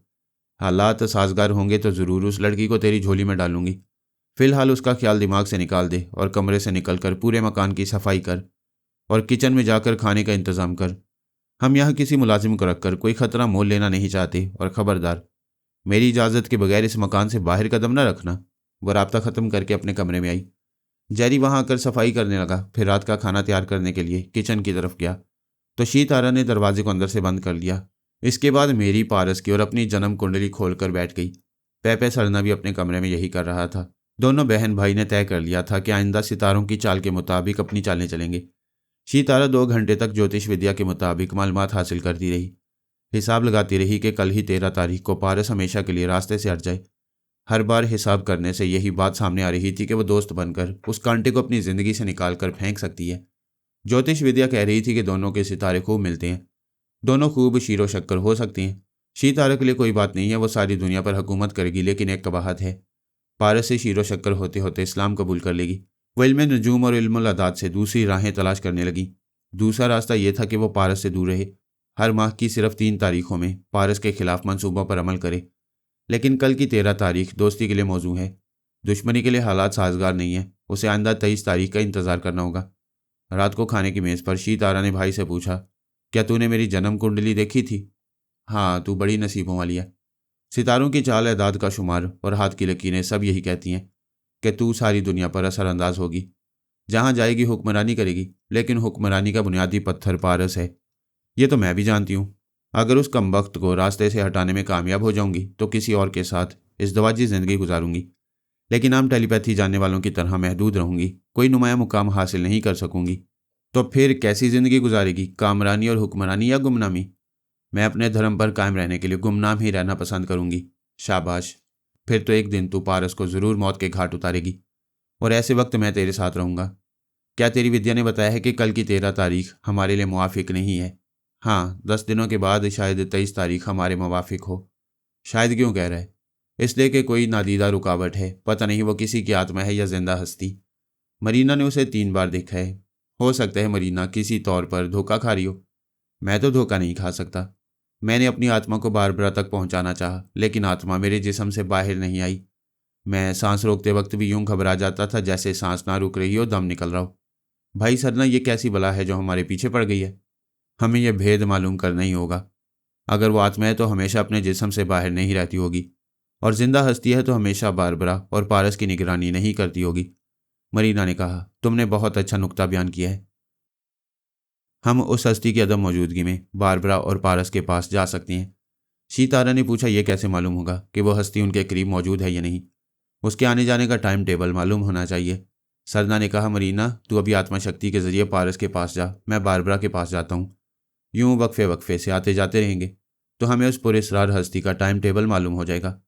हालात साजगार होंगे तो ज़रूर उस लड़की को तेरी झोली में डालूंगी। फिलहाल उसका ख्याल दिमाग से निकाल दे और कमरे से निकलकर पूरे मकान की सफाई कर और किचन में जाकर खाने का इंतज़ाम कर। हम यहाँ किसी मुलाजिम को रखकर कोई ख़तरा मोल लेना नहीं चाहते, और ख़बरदार, मेरी इजाज़त के बगैर इस मकान से बाहर कदम न रखना। वह राब्ता ख़त्म करके अपने कमरे में आई। जैरी वहाँ आकर सफाई करने लगा, फिर रात का खाना तैयार करने के लिए किचन की तरफ गया तो शीतारा ने दरवाजे को अंदर से बंद कर लिया। इसके बाद मेरी पारस की और अपनी जन्म कुंडली खोलकर बैठ गई। पेपे सरना भी अपने कमरे में यही कर रहा था। दोनों बहन भाई ने तय कर लिया था कि आइंदा सितारों की चाल के मुताबिक अपनी चालें चलेंगे। शीतारा 2 घंटे तक ज्योतिष विद्या के मुताबिक मालूमात हासिल करती रही। हिसाब लगाती रही कि कल ही 13 तारीख को पारस हमेशा के लिए रास्ते से हट जाए। हर बार हिसाब करने से यही बात सामने आ रही थी कि वो दोस्त बनकर उस कांटे को अपनी ज़िंदगी से निकाल कर फेंक सकती है। ज्योतिष विद्या कह रही थी कि दोनों के सितारे खूब मिलते हैं, दोनों खूब शीरो शक्कर हो सकती हैं। शीतारा के लिए कोई बात नहीं है, वो सारी दुनिया पर हुकूमत करेगी, लेकिन एक कबाहत है, पारस से शीरो शक्कर होते होते इस्लाम कबूल कर लेगी। वो इल्म नजूम और इल्मुल अदाद से दूसरी राहें तलाश करने लगी। दूसरा रास्ता यह था कि वो पारस से दूर रहे, हर माह की सिर्फ 3 तारीखों में पारस के खिलाफ मंसूबों पर अमल करे। लेकिन कल की 13 तारीख दोस्ती के लिए मौजू है, दुश्मनी के लिए हालात साजगार नहीं है। उसे आइंदा 23 तारीख का इंतज़ार करना होगा। रात को खाने की मेज़ पर शीतारा ने भाई से पूछा, क्या तूने मेरी जन्म कुंडली देखी थी? हाँ, तू बड़ी नसीबों वाली है। सितारों की चाल, एदाद का शुमार और हाथ की लकीरें सब यही कहती हैं कि तू सारी दुनिया पर असरअंदाज होगी। जहाँ जाएगी हुक्मरानी करेगी, लेकिन हुक्मरानी का बुनियादी पत्थर पारस है। ये तो मैं भी जानती हूँ। अगर उस कमबख्त को रास्ते से हटाने में कामयाब हो जाऊंगी तो किसी और के साथ इज़्दवाजी ज़िंदगी गुजारूंगी, लेकिन आम टेलीपैथी जानने वालों की तरह महदूद रहूंगी, कोई नुमाया मुकाम हासिल नहीं कर सकूंगी। तो फिर कैसी ज़िंदगी गुजारेगी, कामरानी और हुक्मरानी या गुमनामी? मैं अपने धर्म पर कायम रहने के लिए गुमनाम ही रहना पसंद करूंगी। शाबाश, फिर तो एक दिन तू पारस को ज़रूर मौत के घाट उतारेगी, और ऐसे वक्त मैं तेरे साथ रहूंगा। क्या तेरी विद्या ने बताया है कि कल की 13 तारीख हमारे लिए मुआफिक नहीं है? हाँ, 10 दिनों के बाद शायद 23 तारीख हमारे मुवाफिक हो। शायद क्यों कह रहा है? इसलिए कि कोई नादीदा रुकावट है, पता नहीं वो किसी की आत्मा है या जिंदा हस्ती। मरीना ने उसे 3 बार देखा है। हो सकता है मरीना किसी तौर पर धोखा खा रही हो। मैं तो धोखा नहीं खा सकता। मैंने अपनी आत्मा को बारबरा तक पहुंचाना चाहा, लेकिन आत्मा मेरे जिस्म से बाहर नहीं आई। मैं सांस रोकते वक्त भी यूं घबरा जाता था जैसे सांस ना रुक रही हो, दम निकल रहा हो। भाई सरना, ये कैसी बला है जो हमारे पीछे पड़ गई है? हमें यह भेद मालूम करना ही होगा। अगर वो आत्मा है तो हमेशा अपने जिस्म से बाहर नहीं रहती होगी, और जिंदा हस्ती है तो हमेशा बारबरा और पारस की निगरानी नहीं करती होगी। मरीना ने कहा, तुमने बहुत अच्छा नुक्ता बयान किया है। हम उस हस्ती की अदम मौजूदगी में बारबरा और पारस के पास जा सकती हैं। शीतारा ने पूछा, यह कैसे मालूम होगा कि वह हस्ती उनके करीब मौजूद है या नहीं? उसके आने जाने का टाइम टेबल मालूम होना चाहिए। सरना ने कहा, मरीना तू अभी आत्मा शक्ति के जरिए पारस के पास जा, मैं बारबरा के पास जाता हूँ। यूं वक्फे वक्फे से आते जाते रहेंगे तो हमें उस पुरस्कार हस्ती का टाइम टेबल मालूम हो जाएगा।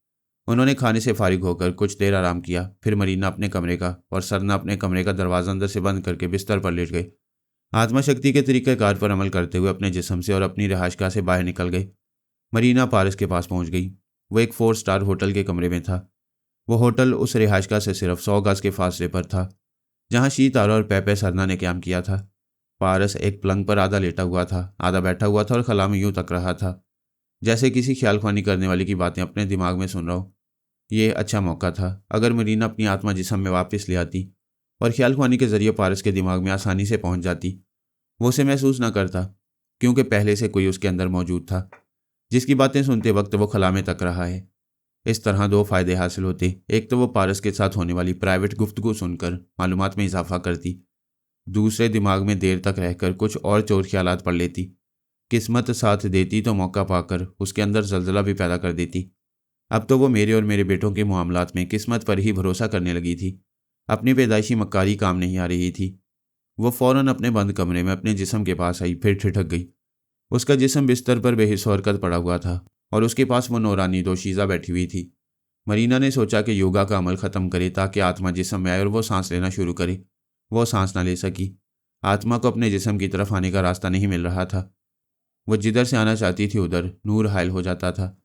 उन्होंने खाने से फारिग होकर कुछ देर आराम किया, फिर मरीना अपने कमरे का और सरना अपने कमरे का दरवाज़ा अंदर से बंद करके बिस्तर पर लेट गए। आत्मा शक्ति के तरीक़ेकार पर अमल करते हुए अपने जिस्म से और अपनी रिहाइशगाह से बाहर निकल गए। मरीना पारस के पास पहुंच गई। वो एक 4 स्टार होटल के कमरे में था। वो होटल उस रिहाइशगाह से सिर्फ 100 गज के फासले पर था जहाँ शीतारा और पैपे सरना ने क्याम किया था। पारस एक पलंग पर आधा लेटा हुआ था, आधा बैठा हुआ था और खला में यूं तक रहा था जैसे किसी ख्यालख्वानी करने वाले की बातें अपने दिमाग में सुन रहा हो। ये अच्छा मौका था। अगर मरीना अपनी आत्मा जिस्म में वापस ले आती और ख्यालख्वानी के जरिए पारस के दिमाग में आसानी से पहुंच जाती, वो उसे महसूस न करता, क्योंकि पहले से कोई उसके अंदर मौजूद था जिसकी बातें सुनते वक्त वो खला में तक रहा है। इस तरह 2 फायदे हासिल होते। एक तो वो पारस के साथ होने वाली प्राइवेट गुफ्तगू सुनकर मालूमात में इजाफा करती, दूसरे दिमाग में देर तक रहकर कुछ और चोर ख्यालात पढ़ लेती। किस्मत साथ देती तो मौका पाकर उसके अंदर जल्जला भी पैदा कर देती। अब तो वो मेरे और मेरे बेटों के मामलात में किस्मत पर ही भरोसा करने लगी थी। अपनी पैदाइशी मक्कारी काम नहीं आ रही थी। वो फौरन अपने बंद कमरे में अपने जिस्म के पास आई, फिर ठिठक गई। उसका जिस्म बिस्तर पर बेहिस हरकत पड़ा हुआ था और उसके पास वो नौरानी दोशीज़ा बैठी हुई थी। मरीना ने सोचा कि योगा का अमल ख़त्म करे ताकि आत्मा जिस्म में आए और वो सांस लेना शुरू करे। वो सांस ना ले सकी। आत्मा को अपने जिस्म की तरफ आने का रास्ता नहीं मिल रहा था। वो जिधर से आना चाहती थी उधर नूर हायल हो जाता था।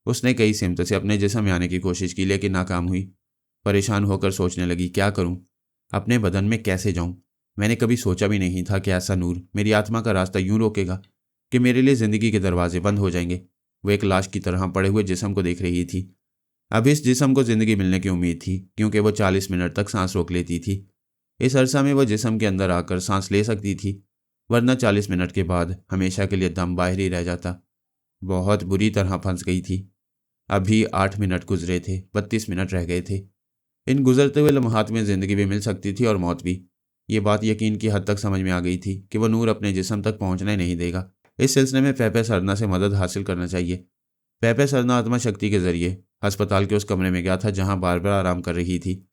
उसने कई सिमत से अपने जिस्म में आने की कोशिश की, लेकिन नाकाम हुई। परेशान होकर सोचने लगी, क्या करूं? अपने बदन में कैसे जाऊं? मैंने कभी सोचा भी नहीं था कि ऐसा नूर मेरी आत्मा का रास्ता यूं रोकेगा कि मेरे लिए ज़िंदगी के दरवाजे बंद हो जाएंगे। वो एक लाश की तरह पड़े हुए जिस्म को देख रही थी। अब इस जिस्म को ज़िंदगी मिलने की उम्मीद थी, क्योंकि वो 40 मिनट तक सांस रोक लेती थी। इस अरसा में वह जिस्म के अंदर आकर सांस ले सकती थी, वरना 40 मिनट के बाद हमेशा के लिए दम बाहर ही रह जाता। बहुत बुरी तरह फंस गई थी। अभी 8 मिनट गुजरे थे, 32 मिनट रह गए थे। इन गुजरते हुए लम्हात में ज़िंदगी भी मिल सकती थी और मौत भी। ये बात यकीन की हद तक समझ में आ गई थी कि वह नूर अपने जिस्म तक पहुंचने नहीं देगा। इस सिलसिले में पैपे सरना से मदद हासिल करना चाहिए। पैपे सरना आत्मा शक्ति के जरिए अस्पताल के उस कमरे में गया था जहां बारबरा आराम कर रही थी।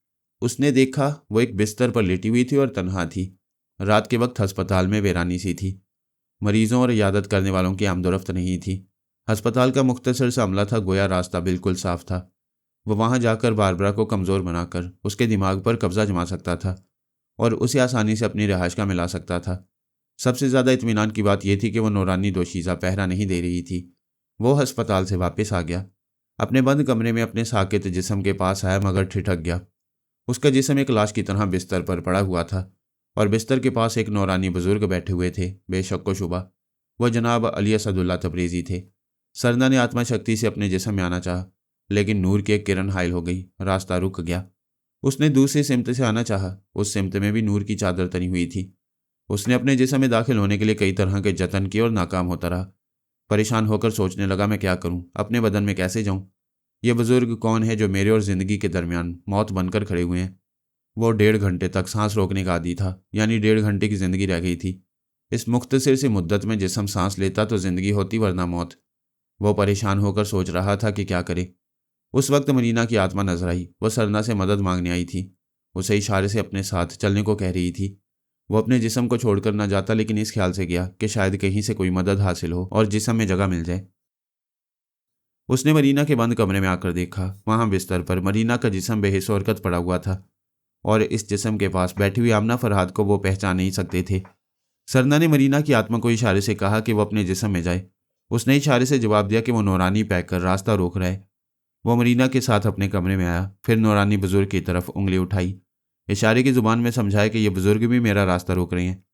उसने देखा वो एक बिस्तर पर लेटी हुई थी और तन्हा थी। रात के वक्त अस्पताल में वीरानी सी थी। मरीजों और इयादत करने वालों की आमदोरफ्त नहीं थी। अस्पताल का मुख्तसर सा अमला था, गोया रास्ता बिल्कुल साफ था। वह वहां जाकर बारबरा को कमज़ोर बनाकर उसके दिमाग पर कब्जा जमा सकता था और उसे आसानी से अपनी रिहाइशगाह में ला सकता था। सबसे ज़्यादा इत्मीनान की बात यह थी कि वह नौरानी दोशीज़ा पहरा नहीं दे रही थी। वो अस्पताल से वापस आ गया। अपने बंद कमरे में अपने साकित जिस्म के पास आया, मगर ठिठक गया। उसका जिस्म एक लाश की तरह बिस्तर पर पड़ा हुआ था और बिस्तर के पास एक नौरानी बुजुर्ग बैठे हुए थे। बेशक व शुबा वह जनाब अली असदुल्ला तबरेज़ी थे। सरना ने आत्मा शक्ति से अपने जिस्म में आना चाहा, लेकिन नूर की एक किरण हायल हो गई। रास्ता रुक गया। उसने दूसरी सिमत से आना चाहा, उस सिमत में भी नूर की चादर तनी हुई थी। उसने अपने जिस्म में दाखिल होने के लिए कई तरह के जतन किए और नाकाम होता रहा। परेशान होकर सोचने लगा, मैं क्या करूं? अपने बदन में कैसे जाऊं? ये बुजुर्ग कौन है जो मेरे और ज़िंदगी के दरमियान मौत बनकर खड़े हुए हैं? वो 1.5 घंटे तक सांस रोकने का आदी था, यानी 1.5 घंटे की जिंदगी रह गई थी। इस मुख्तसर सी मुद्दत में जिस्म सांस लेता तो जिंदगी होती वरना मौत। वो परेशान होकर सोच रहा था कि क्या करे। उस वक्त मरीना की आत्मा नजर आई। वो सरना से मदद मांगने आई थी। उसे इशारे से अपने साथ चलने को कह रही थी। वो अपने जिस्म को छोड़कर न जाता, लेकिन इस ख्याल से गया कि शायद कहीं से कोई मदद हासिल हो और जिस्म में जगह मिल जाए। उसने मरीना के बंद कमरे में आकर देखा। वहां बिस्तर पर मरीना का जिस्म बेहिस्सो हरकत पड़ा हुआ था और इस जिस्म के पास बैठी हुई आमना फरहाद को वो पहचान नहीं सकते थे। सरना ने मरीना की आत्मा को इशारे से कहा कि वो अपने जिस्म में जाए। उसने इशारे से जवाब दिया कि वो नौरानी पैक कर रास्ता रोक रहा है। वो मरीना के साथ अपने कमरे में आया। फिर नौरानी बुजुर्ग की तरफ उंगली उठाई, इशारे की जुबान में समझाया कि ये बुजुर्ग भी मेरा रास्ता रोक रहे हैं।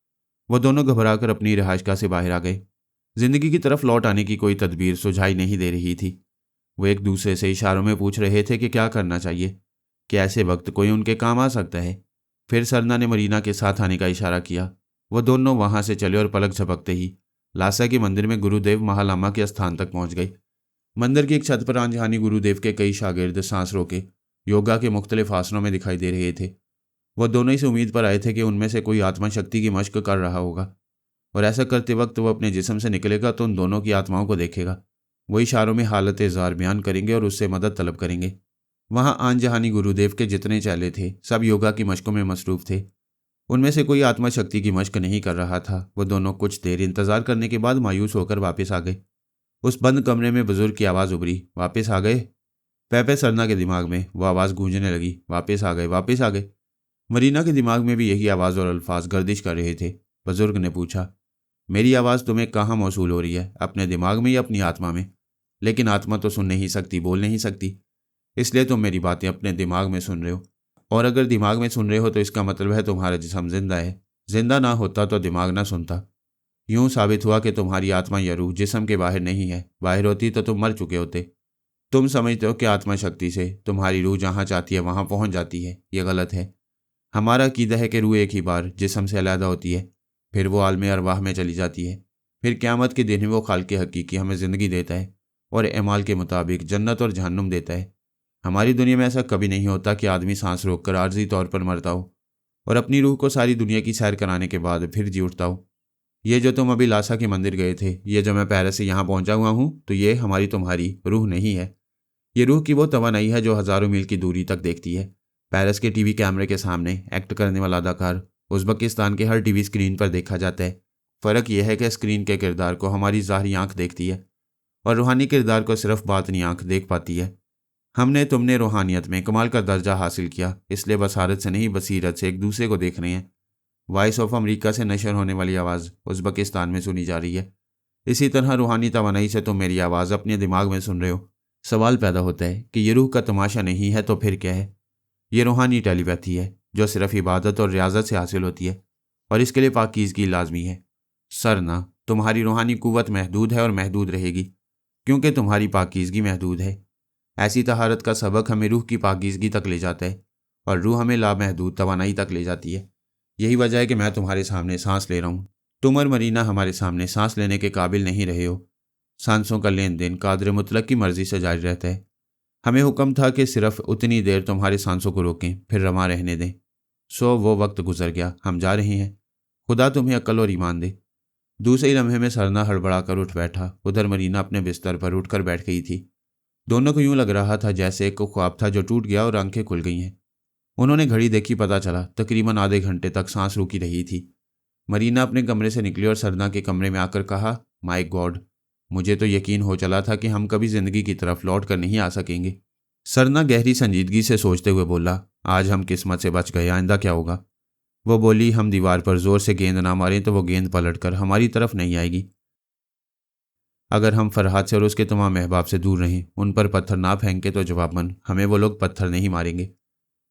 वो दोनों घबराकर अपनी रिहाइशगाह से बाहर आ गए। जिंदगी की तरफ लौट आने की कोई तदबीर सुझाई नहीं दे रही थी। वो एक दूसरे से इशारों में पूछ रहे थे कि क्या करना चाहिए, कि ऐसे वक्त कोई उनके काम आ सकता है। फिर सरना ने मरीना के साथ आने का इशारा किया। वो दोनों वहां से चले और पलक झपकते ही लासा के मंदिर में गुरुदेव महालामा के स्थान तक पहुंच गए। मंदिर की एक छत पर आंजहानी गुरुदेव के कई शागिर्द सांस रोके योगा के मुख्तलिफ आसनों में दिखाई दे रहे थे। वह दोनों इस उम्मीद पर आए थे कि उनमें से कोई आत्मा शक्ति की मशक कर रहा होगा और ऐसा करते वक्त वह अपने जिस्म से निकलेगा तो उन दोनों की आत्माओं को देखेगा। वो इशारों में हालत इज़हार बयान करेंगे और उससे मदद तलब करेंगे। वहां आंजहानी गुरुदेव के जितने चेले थे सब योगा की मशकों में मसरूफ थे। उनमें से कोई आत्मा शक्ति की मशक नहीं कर रहा था। वो दोनों कुछ देर इंतजार करने के बाद मायूस होकर वापस आ गए। उस बंद कमरे में बुजुर्ग की आवाज़ उभरी, वापस आ गए? पैपे सरना के दिमाग में वो आवाज़ गूंजने लगी, वापस आ गए, वापस आ गए। मरीना के दिमाग में भी यही आवाज़ और अल्फाज गर्दिश कर रहे थे। बुजुर्ग ने पूछा, मेरी आवाज़ तुम्हें कहाँ मौसूल हो रही है, अपने दिमाग में या अपनी आत्मा में? लेकिन आत्मा तो सुन नहीं सकती, बोल नहीं सकती, इसलिए तुम मेरी बातें अपने दिमाग में सुन रहे हो। और अगर दिमाग में सुन रहे हो तो इसका मतलब है तुम्हारा जिस्म जिंदा है। जिंदा ना होता तो दिमाग ना सुनता। यूं साबित हुआ कि तुम्हारी आत्मा या रूह जिस्म के बाहर नहीं है। बाहर होती तो तुम मर चुके होते। तुम समझते हो कि आत्मा शक्ति से तुम्हारी रूह जहाँ चाहती है वहाँ पहुँच जाती है। ये गलत है। हमारा अकीदा है कि रूह एक ही बार जिस्म से अलहदा होती है, फिर वो आलम अरवाह में चली जाती है। फिर क़यामत के दिन वो खालिक हकीकी हमें ज़िंदगी देता है और एमाल के मुताबिक जन्नत और जहन्नुम देता है। हमारी दुनिया में ऐसा कभी नहीं होता कि आदमी सांस रोककर आर्जी तौर पर मरता हो और अपनी रूह को सारी दुनिया की सैर कराने के बाद फिर जी उठता हो। ये जो तुम अभी लासा के मंदिर गए थे, ये जो मैं पेरिस से यहाँ पहुँचा हुआ हूँ, तो ये हमारी तुम्हारी रूह नहीं है। ये रूह की वो तवानाई है जो हज़ारों मील की दूरी तक देखती है। पेरिस के टीवी कैमरे के सामने एक्ट करने वाला अदाकार उज़्बेकिस्तान के हर टीवी स्क्रीन पर देखा जाता है। फ़र्क यह है कि स्क्रीन के किरदार को हमारी ज़ाहरी आँख देखती है और रूहानी किरदार को सिर्फ बातनी आँख देख पाती है। हमने तुमने रूहानियत में कमाल का दर्जा हासिल किया, इसलिए बसारत से नहीं बसीरत से एक दूसरे को देख रहे हैं। वॉइस ऑफ अमेरिका से नशर होने वाली आवाज़ उज़्बेकिस्तान में सुनी जा रही है। इसी तरह रूहानी तवानाई से तुम मेरी आवाज़ अपने दिमाग में सुन रहे हो। सवाल पैदा होता है कि ये रूह का तमाशा नहीं है तो फिर क्या है? ये रूहानी टेलीपैथी है जो सिर्फ इबादत और रियाजत से हासिल होती है और इसके लिए पाकीज़गी लाजमी है। सरना, तुम्हारी रूहानी कुव्वत महदूद है और महदूद रहेगी क्योंकि तुम्हारी पाकीज़गी महदूद है। ऐसी तहारत का सबक हमें रूह की पाकीज़गी तक ले जाता है और रूह हमें लामहदूद तवानाई तक ले जाती है। यही वजह है कि मैं तुम्हारे सामने सांस ले रहा हूँ। तुम और मरीना हमारे सामने सांस लेने के काबिल नहीं रहे हो। सांसों का लेन देन कादर मुतलक की मर्जी से जारी रहता है। हमें हुक्म था कि सिर्फ उतनी देर तुम्हारे सांसों को रोकें, फिर रमा रहने दें। सो वो वक्त गुजर गया, हम जा रहे हैं। खुदा तुम्हें अक्ल और ईमान दे। दूसरे लम्हे में सरना हड़बड़ा कर उठ बैठा। उधर मरीना अपने बिस्तर पर उठकर बैठ गई थी। दोनों को यूं लग रहा था जैसे एक को ख्वाब था जो टूट गया और आंखें खुल गई हैं। उन्होंने घड़ी देखी, पता चला तकरीबन आधे घंटे तक सांस रुकी रही थी। मरीना अपने कमरे से निकली और सरना के कमरे में आकर कहा, माय गॉड, मुझे तो यकीन हो चला था कि हम कभी जिंदगी की तरफ लौट कर नहीं आ सकेंगे। सरना गहरी संजीदगी से सोचते हुए बोला, आज हम किस्मत से बच गए, आइंदा क्या होगा? वो बोली, हम दीवार पर जोर से गेंद ना मारें तो वो गेंद पलटकर हमारी तरफ नहीं आएगी। अगर हम फरहाद से और उसके तमाम अहबाब से दूर रहें, उन पर पत्थर ना फेंके तो जवाबन हमें वो लोग पत्थर नहीं मारेंगे।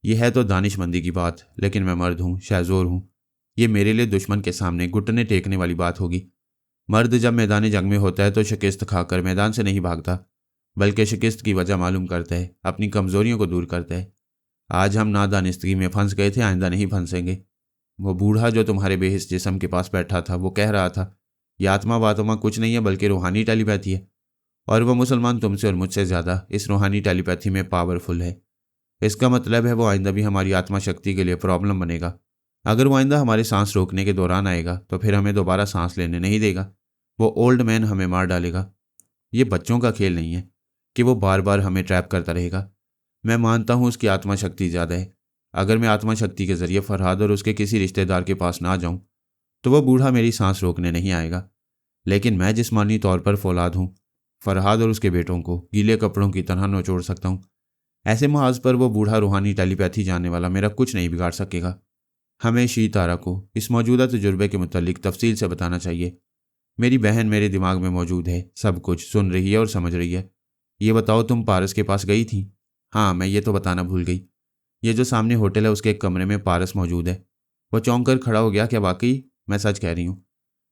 यह है तो दानिशमंदी की बात, लेकिन मैं मर्द हूँ, शहजोर हूँ। ये मेरे लिए दुश्मन के सामने घुटने टेकने वाली बात होगी। मर्द जब मैदान जंग में होता है तो शिकस्त खाकर मैदान से नहीं भागता, बल्कि शिकस्त की वजह मालूम करता है, अपनी कमज़ोरियों को दूर करता है। आज हम नादानिस्तगी में फंस गए थे, आइंदा नहीं फंसेंगे। वो बूढ़ा जो तुम्हारे बेहिस जिस्म के पास बैठा था वो कह रहा था, ये आत्मा वात्मा कुछ नहीं है बल्कि रूहानी टेलीपैथी है, और वह मुसलमान तुमसे और मुझसे ज़्यादा इस रूहानी टेलीपैथी में पावरफुल है। इसका मतलब है वो आइंदा भी हमारी आत्मा शक्ति के लिए प्रॉब्लम बनेगा। अगर वो आइंदा हमारे सांस रोकने के दौरान आएगा तो फिर हमें दोबारा सांस लेने नहीं देगा। वो ओल्ड मैन हमें मार डालेगा। ये बच्चों का खेल नहीं है कि वो बार बार हमें ट्रैप करता रहेगा। मैं मानता हूँ उसकी आत्मा शक्ति ज़्यादा है। अगर मैं आत्मा शक्ति के ज़रिए फरहाद और उसके किसी रिश्तेदार के पास ना जाऊँ तो वह बूढ़ा मेरी सांस रोकने नहीं आएगा। लेकिन मैं जिस्मानी तौर पर फौलाद हूँ। फरहाद और उसके बेटों को गीले कपड़ों की तरह नचोड़ सकता हूँ। ऐसे महाज पर वो बूढ़ा रूहानी टेलीपैथी जानने वाला मेरा कुछ नहीं बिगाड़ सकेगा। हमें शी तारा को इस मौजूदा तजुर्बे के मुतालिक तफसील से बताना चाहिए। मेरी बहन मेरे दिमाग में मौजूद है, सब कुछ सुन रही है और समझ रही है। ये बताओ, तुम पारस के पास गई थी? हाँ, मैं ये तो बताना भूल गई। ये जो सामने होटल है उसके एक कमरे में पारस मौजूद है। वो चौंक कर खड़ा हो गया। क्या वाकई? मैं सच कह रही हूँ।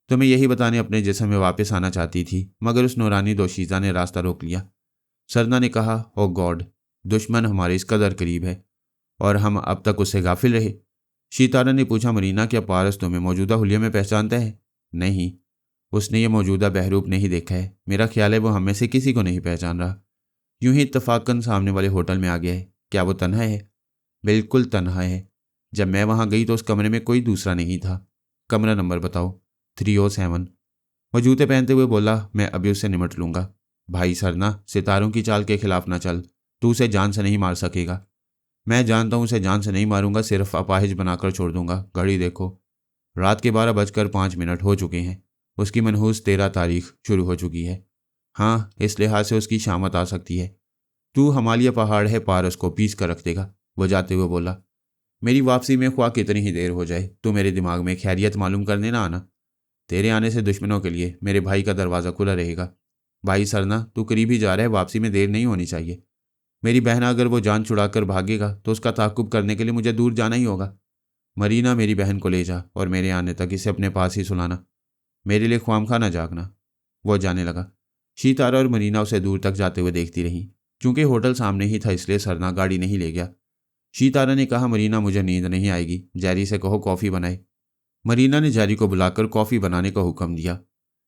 तो मैं यही बताने अपने जिस्म में वापस आना चाहती थी, मगर उस नूरानी दोशीज़ा ने रास्ता रोक लिया। सरना ने कहा, ओ गॉड, दुश्मन हमारे इस कदर करीब है और हम अब तक उससे गाफिल रहे। शीतारा ने पूछा, मरीना, क्या पारस तुम्हें मौजूदा हुलिया में पहचानता है? नहीं, उसने ये मौजूदा बहरूप नहीं देखा है। मेरा ख्याल है वो हम में से किसी को नहीं पहचान रहा। यूं ही इत्तफाकन सामने वाले होटल में आ गया है। क्या वो तन्हा है? बिल्कुल तन्हा है। जब मैं वहां गई तो उस कमरे में कोई दूसरा नहीं था। कमरा नंबर बताओ। 307। वो जूते पहनते हुए बोला, मैं अभी उससे निमट लूंगा। भाई सरना, सितारों की चाल के खिलाफ ना चल। तू उसे जान से नहीं मार सकेगा। मैं जानता हूं उसे जान से नहीं मारूंगा, सिर्फ अपाहिज बनाकर छोड़ दूंगा। घड़ी देखो, रात के 12:05 हो चुके हैं। उसकी मनहूस 13 तारीख शुरू हो चुकी है। हाँ, इस लिहाज से उसकी शामत आ सकती है। तू हिमालय पहाड़ है, पारस को पीस कर रख देगा। वो जाते हुए बोला, मेरी वापसी में ख्वाह कितनी ही देर हो जाए, तू मेरे दिमाग में खैरियत मालूम करने ना आना। तेरे आने से दुश्मनों के लिए मेरे भाई का दरवाज़ा खुला रहेगा। भाई सरना, तू करीब ही जा रहा है, वापसी में देर नहीं होनी चाहिए। मेरी बहन अगर वो जान छुड़ाकर भागेगा तो उसका ताक़ुब करने के लिए मुझे दूर जाना ही होगा। मरीना, मेरी बहन को ले जा और मेरे आने तक इसे अपने पास ही सुलाना। मेरे लिए ख्वामखा ना जागना। वो जाने लगा। शीतारा और मरीना उसे दूर तक जाते हुए देखती रहीं। चूंकि होटल सामने ही था इसलिए सरना गाड़ी नहीं ले गया। शीतारा ने कहा, मरीना, मुझे नींद नहीं आएगी, जैरी से कहो कॉफ़ी बनाए। मरीना ने जैरी को बुलाकर कॉफ़ी बनाने का हुक्म दिया।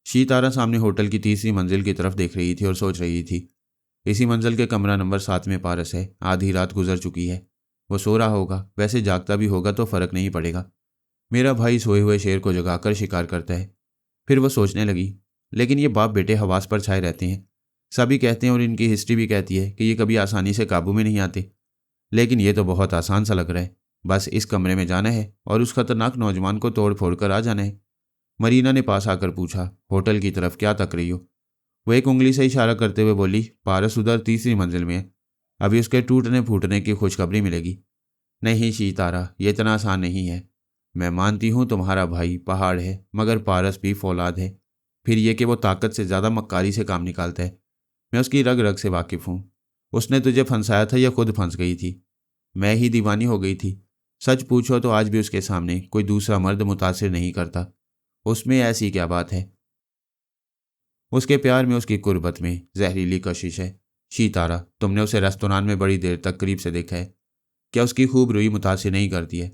शीतारा सामने होटल की तीसरी मंजिल की तरफ देख रही थी और सोच रही थी, इसी मंजिल के कमरा नंबर 7 में पारस है। आधी रात गुजर चुकी है। वो सो रहा होगा, वैसे जागता भी होगा तो फर्क नहीं पड़ेगा। मेरा भाई सोए हुए शेर को जगाकर शिकार करता है। फिर वो सोचने लगी, लेकिन ये बाप बेटे हवास पर छाए रहते हैं। सभी कहते हैं और इनकी हिस्ट्री भी कहती है कि ये कभी आसानी से काबू में नहीं आते। लेकिन ये तो बहुत आसान सा लग रहा है। बस इस कमरे में जाना है और उस खतरनाक नौजवान को तोड़ फोड़ कर आ जाना है। मरीना ने पास आकर पूछा, होटल की तरफ क्या तक रही हो? वो एक उंगली से इशारा करते हुए बोली, पारस उधर तीसरी मंजिल में है। अभी उसके टूटने फूटने की खुशखबरी मिलेगी। नहीं शीतारा, ये इतना आसान नहीं है। मैं मानती हूँ तुम्हारा भाई पहाड़ है, मगर पारस भी फौलाद है। फिर यह कि वो ताकत से ज़्यादा मक्कारी से काम निकालता है। मैं उसकी रग रग से वाकिफ़ हूँ। उसने तुझे फंसाया था या खुद फंस गई थी? मैं ही दीवानी हो गई थी। सच पूछो तो आज भी उसके सामने कोई दूसरा मर्द मुतासिर नहीं करता। उसमें ऐसी क्या बात है? उसके प्यार में, उसकी कुर्बत में जहरीली कशिश है। शीतारा, तुमने उसे रेस्तोरां में बड़ी देर तक करीब से देखा है। क्या उसकी खूब रुई मुतासिर नहीं करती है?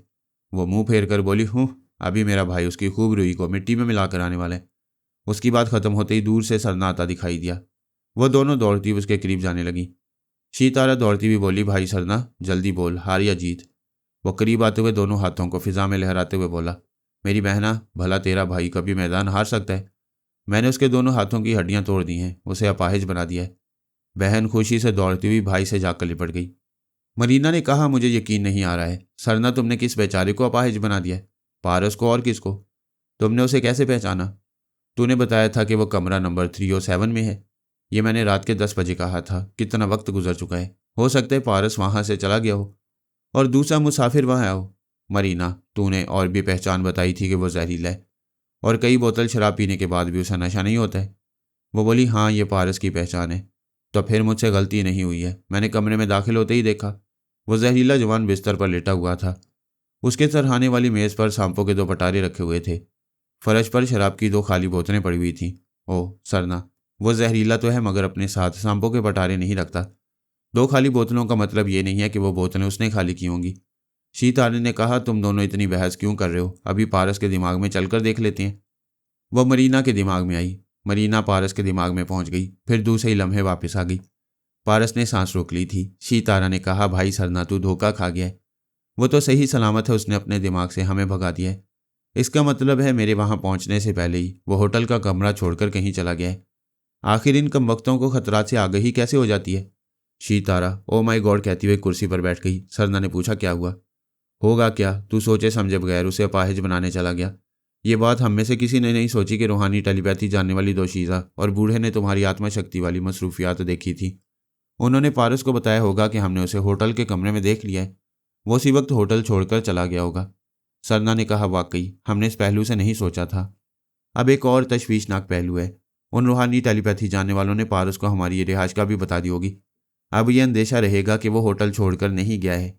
वो मुंह फेर कर बोली, हूँ, अभी मेरा भाई उसकी खूब रुई को मिट्टी में मिलाकर आने वाला है। उसकी बात खत्म होते ही दूर से सरना आता दिखाई दिया। वह दोनों दौड़ती उसके करीब जाने लगी। शीतारा दौड़ती हुई बोली, भाई सरना, जल्दी बोल, हार या जीत। वो करीब आते हुए दोनों हाथों को फिजा में लहराते हुए बोला, मेरी बहना, भला तेरा भाई कभी मैदान हार सकता है? मैंने उसके दोनों हाथों की हड्डियां तोड़ दी हैं, उसे अपाहिज बना दिया है। बहन खुशी से दौड़ती हुई भाई से जाकर लिपट गई। मरीना ने कहा, मुझे यकीन नहीं आ रहा है सरना, तुमने किस बेचारे को अपाहिज बना दिया है? पारस को और किसको? तुमने उसे कैसे पहचाना? तूने बताया था कि वो कमरा नंबर 307 में है। ये मैंने रात के 10 बजे कहा था। कितना वक्त गुजर चुका है। हो सकता है पारस वहां से चला गया हो और दूसरा मुसाफिर वहां आया हो। मरीना, तूने और भी पहचान बताई थी कि वो जहरीला है और कई बोतल शराब पीने के बाद भी उसे नशा नहीं होता है। वो बोली, हाँ, ये पारस की पहचान है। तो फिर मुझसे गलती नहीं हुई है। मैंने कमरे में दाखिल होते ही देखा वो जहरीला जवान बिस्तर पर लेटा हुआ था। उसके सरहाने वाली मेज़ पर सांपों के 2 पटारे रखे हुए थे। फर्श पर शराब की 2 खाली बोतलें पड़ी हुई थीं। ओह सरना, वो जहरीला तो है मगर अपने साथ सांपों के पटारे नहीं रखता। 2 खाली बोतलों का मतलब ये नहीं है कि वो बोतलें उसने खाली की होंगी। शीतारा ने कहा, तुम दोनों इतनी बहस क्यों कर रहे हो? अभी पारस के दिमाग में चलकर देख लेते हैं। वह मरीना के दिमाग में आई। मरीना पारस के दिमाग में पहुंच गई, फिर दूसरे ही लम्हे वापस आ गई। पारस ने सांस रोक ली थी। शीतारा ने कहा, भाई सरना, तू धोखा खा गया है। वो तो सही सलामत है, उसने अपने दिमाग से हमें भगा दिया है। इसका मतलब है मेरे वहां पहुंचने से पहले ही वो होटल का कमरा छोड़कर कहीं चला गया है। आखिर इन कमबख्तों को खतरात से आगाही कैसे हो जाती है? शीतारा ओ माय गॉड कहती हुए कुर्सी पर बैठ गई। सरना ने पूछा, क्या हुआ? होगा क्या, तू सोचे समझे बगैर उसे अपाहिज बनाने चला गया। ये बात हम में से किसी ने नहीं सोची कि रूहानी टेलीपैथी जानने वाली दोशीज़ा और बूढ़े ने तुम्हारी आत्मा शक्ति वाली मसरूफियात देखी थी। उन्होंने पारस को बताया होगा कि हमने उसे होटल के कमरे में देख लिया है। वो उसी वक्त होटल छोड़कर चला गया होगा। सरना ने कहा, वाकई हमने इस पहलू से नहीं सोचा था। अब एक और तशवीशनाक पहलू है। उन रूहानी टेलीपैथी जानने वालों ने पारस को हमारी रिहाइश का भी बता दी होगी। अब यह अंदेशा रहेगा कि वो होटल छोड़कर नहीं गया है,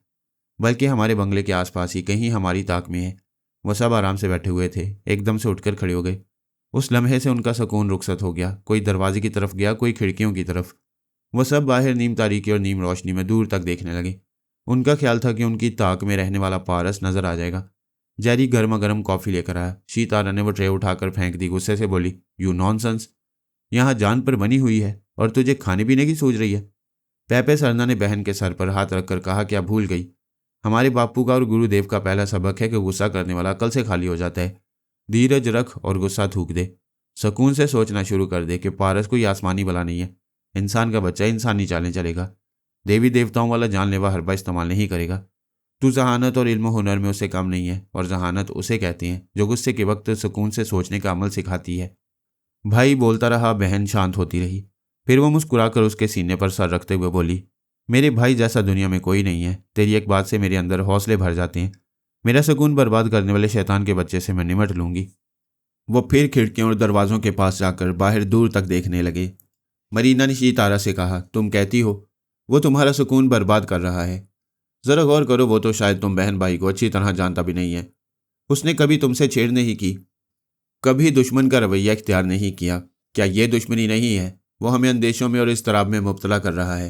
बल्कि हमारे बंगले के आसपास ही कहीं हमारी ताक में है। वो सब आराम से बैठे हुए थे, एकदम से उठकर खड़े हो गए। उस लम्हे से उनका सुकून रुखसत हो गया। कोई दरवाजे की तरफ गया, कोई खिड़कियों की तरफ। वो सब बाहर नीम तारीकी और नीम रोशनी में दूर तक देखने लगे। उनका ख्याल था कि उनकी ताक में रहने वाला पारस नजर आ जाएगा। जैरी गर्मा गर्म कॉफ़ी लेकर आया। शीतारा ने वो ट्रे उठाकर फेंक दी। गुस्से से बोली, यू नॉनसेंस, यहाँ जान पर बनी हुई है और तुझे खाने पीने की सूझ रही है? पेपे सरना ने बहन के सर पर हाथ रखकर कहा, क्या भूल गई? हमारे बापू का और गुरुदेव का पहला सबक है कि गुस्सा करने वाला अकल से खाली हो जाता है। धीरज रख और गुस्सा थूक दे। सुकून से सोचना शुरू कर दे कि पारस कोई आसमानी बला नहीं है। इंसान का बच्चा इंसानी चालें चलेगा। देवी देवताओं वाला जानलेवा हरबा इस्तेमाल नहीं करेगा। तू जहानत और इल्म हुनर में उससे कम नहीं है, और जहानत उसे कहते हैं जो गुस्से के वक्त सुकून से सोचने का अमल सिखाती है। भाई बोलता रहा, बहन शांत होती रही। फिर वो मुस्कुराकर उसके सीने पर सर रखते हुए बोली, मेरे भाई जैसा दुनिया में कोई नहीं है। तेरी एक बात से मेरे अंदर हौसले भर जाते हैं। मेरा सुकून बर्बाद करने वाले शैतान के बच्चे से मैं निमट लूंगी। वो फिर खिड़कियों और दरवाजों के पास जाकर बाहर दूर तक देखने लगे। मरीना ने शीतारा से कहा, तुम कहती हो वो तुम्हारा सुकून बर्बाद कर रहा है? जरा गौर करो, वो तो शायद तुम बहन भाई को अच्छी तरह जानता भी नहीं है। उसने कभी तुमसे छेड़ नहीं की, कभी दुश्मन का रवैया इख्तियार नहीं किया। क्या ये दुश्मनी नहीं है? वो हमें अंदेशों में और इस्तराब में मुब्तला कर रहा है।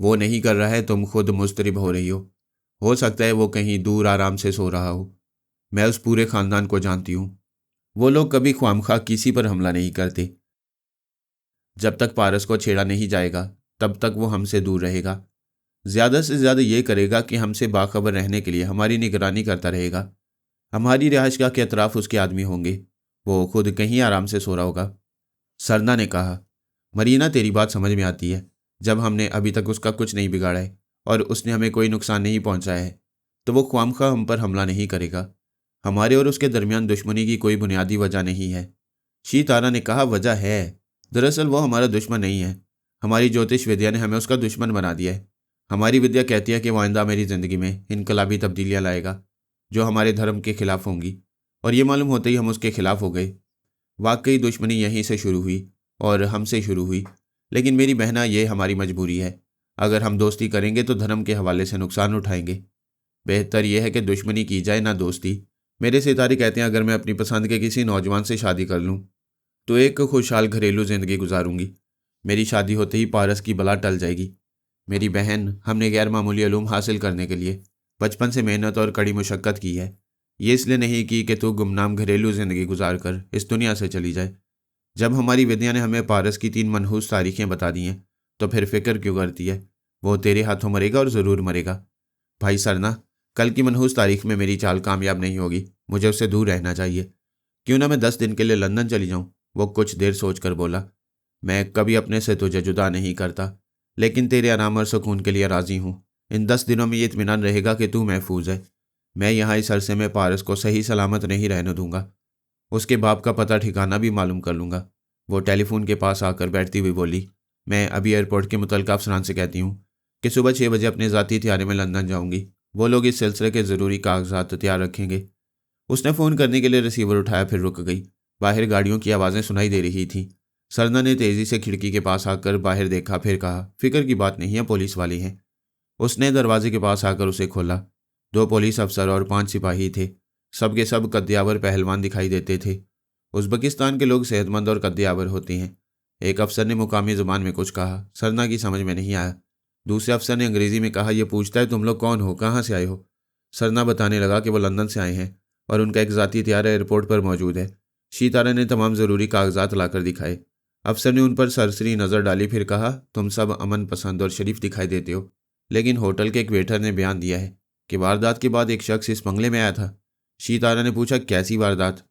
वो नहीं कर रहा है, तुम खुद मुस्तरिब हो रही हो सकता है वो कहीं दूर आराम से सो रहा हो। मैं उस पूरे खानदान को जानती हूँ। वो लोग कभी ख्वामखा किसी पर हमला नहीं करते। जब तक पारस को छेड़ा नहीं जाएगा तब तक वो हमसे दूर रहेगा। ज़्यादा से ज़्यादा ये करेगा कि हमसे बाखबर रहने के लिए हमारी निगरानी करता रहेगा। हमारी रिहाइशगाह के अतराफ उसके आदमी होंगे। वो खुद कहीं आराम से सो रहा होगा। सरना ने कहा, मरीना तेरी बात समझ में आती है। जब हमने अभी तक उसका कुछ नहीं बिगाड़ा है और उसने हमें कोई नुकसान नहीं पहुंचाया है, तो वो ख्वामखा हम पर हमला नहीं करेगा। हमारे और उसके दरमियान दुश्मनी की कोई बुनियादी वजह नहीं है। शीतारा ने कहा, वजह है। दरअसल वो हमारा दुश्मन नहीं है। हमारी ज्योतिष विद्या ने हमें उसका दुश्मन बना दिया है। हमारी विद्या कहती है कि वो आइंदा मेरी ज़िंदगी में इनकलाबी तब्दीलियाँ लाएगा जो हमारे धर्म के खिलाफ होंगी, और ये मालूम होते ही हम उसके खिलाफ हो गए। वाकई दुश्मनी यहीं से शुरू हुई और हमसे शुरू हुई। लेकिन मेरी बहना, ये हमारी मजबूरी है। अगर हम दोस्ती करेंगे तो धर्म के हवाले से नुकसान उठाएंगे। बेहतर यह है कि दुश्मनी की जाए, ना दोस्ती। मेरे सितारे कहते हैं अगर मैं अपनी पसंद के किसी नौजवान से शादी कर लूँ तो एक खुशहाल घरेलू ज़िंदगी गुजारूंगी। मेरी शादी होते ही पारस की बला टल जाएगी। मेरी बहन, हमने गैर मामूली उलूम हासिल करने के लिए बचपन से मेहनत और कड़ी मुशक्क़त की है। ये इसलिए नहीं की कि तू गुमनाम घरेलू ज़िंदगी गुजार कर इस दुनिया से चली जाए। जब हमारी विद्या ने हमें पारस की 3 मनहूस तारीखें बता दी हैं तो फिर फिक्र क्यों करती है? वो तेरे हाथों मरेगा और ज़रूर मरेगा। भाई सरना, कल की मनहूस तारीख में मेरी चाल कामयाब नहीं होगी। मुझे उससे दूर रहना चाहिए। क्यों ना मैं 10 दिन के लिए लंदन चली जाऊँ? वो कुछ देर सोचकर बोला, मैं कभी अपने से तुझे जुदा नहीं करता, लेकिन तेरे आराम और सुकून के लिए राज़ी हूँ। इन 10 दिनों में ये इत्मीनान रहेगा कि तू महफूज है। मैं यहाँ इस अरसे में पारस को सही सलामत नहीं रहने दूंगा। उसके बाप का पता ठिकाना भी मालूम कर लूँगा। वो टेलीफोन के पास आकर बैठती हुई बोली, मैं अभी एयरपोर्ट के मुतल्लिक़ अफसरान से कहती हूँ कि सुबह 6 बजे अपने ज़ाती त्यारे में लंदन जाऊँगी। वो लोग इस सिलसिले के ज़रूरी कागजात तैयार रखेंगे। उसने फ़ोन करने के लिए रिसीवर उठाया, फिर रुक गई। बाहर गाड़ियों की आवाज़ें सुनाई दे रही थीं। सरना ने तेज़ी से खिड़की के पास आकर बाहर देखा, फिर कहा, फिक्र की बात नहीं है, पुलिस वाले हैं। उसने दरवाजे के पास आकर उसे खोला। 2 पुलिस अफसर और 5 सिपाही थे। सब के सब कद्यावर पहलवान दिखाई देते थे। उज़्बेकिस्तान के लोग सेहतमंद और कद्यावर होते हैं। एक अफसर ने मुकामी ज़ुबान में कुछ कहा, सरना की समझ में नहीं आया। दूसरे अफसर ने अंग्रेज़ी में कहा, यह पूछता है तुम लोग कौन हो, कहाँ से आए हो? सरना बताने लगा कि वो लंदन से आए हैं और उनका एक ज़ाती त्यारा एयरपोर्ट पर मौजूद है। शीतारा ने तमाम ज़रूरी कागजात लाकर दिखाए। अफसर ने उन पर सरसरी नज़र डाली, फिर कहा, तुम सब अमन पसंद और शरीफ दिखाई देते हो, लेकिन होटल के एक वेटर ने बयान दिया है कि वारदात के बाद एक शख्स इस बंगले में आया था। शीतारा ने पूछा, कैसी वारदात?